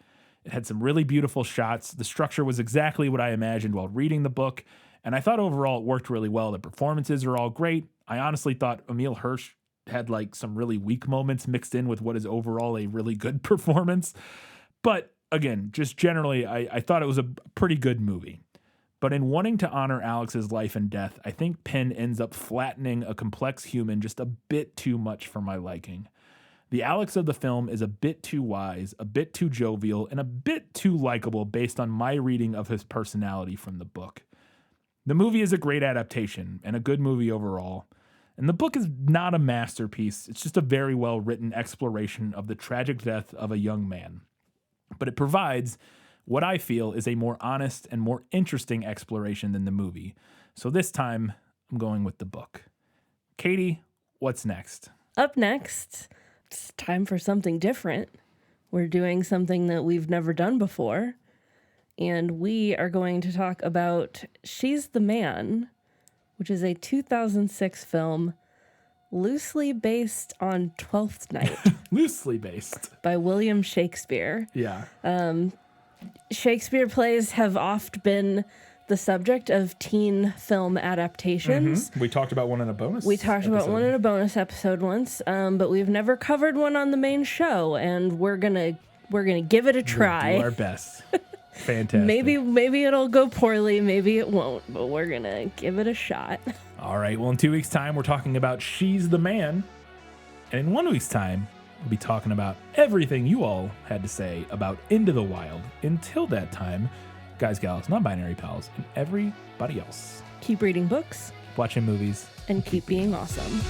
It had some really beautiful shots. The structure was exactly what I imagined while reading the book, and I thought overall it worked really well. The performances are all great. I honestly thought Emile Hirsch had like some really weak moments mixed in with what is overall a really good performance. But again, just generally, I thought it was a pretty good movie. But in wanting to honor Alex's life and death, I think Penn ends up flattening a complex human just a bit too much for my liking. The Alex of the film is a bit too wise, a bit too jovial, and a bit too likable based on my reading of his personality from the book. The movie is a great adaptation and a good movie overall. And the book is not a masterpiece. It's just a very well-written exploration of the tragic death of a young man. But it provides what I feel is a more honest and more interesting exploration than the movie. So this time, I'm going with the book. Katie, what's next? Up next, it's time for something different. We're doing something that we've never done before. And we are going to talk about She's the Man, which is a 2006 film loosely based on Twelfth Night. Loosely based. By William Shakespeare. Yeah. Shakespeare plays have oft been the subject of teen film adaptations. Mm-hmm. We talked about one in a bonus We talked about one in a bonus episode once, but we've never covered one on the main show, and we're gonna give it a try. We'll do our best. Fantastic. Maybe it'll go poorly, maybe it won't, but we're gonna give it a shot. All right, well, in 2 weeks' time, we're talking about She's the Man. And in 1 week's time, we'll be talking about everything you all had to say about Into the Wild. Until that time, guys, gals, non-binary pals, and everybody else. Keep reading books. Watching movies. And keep being awesome.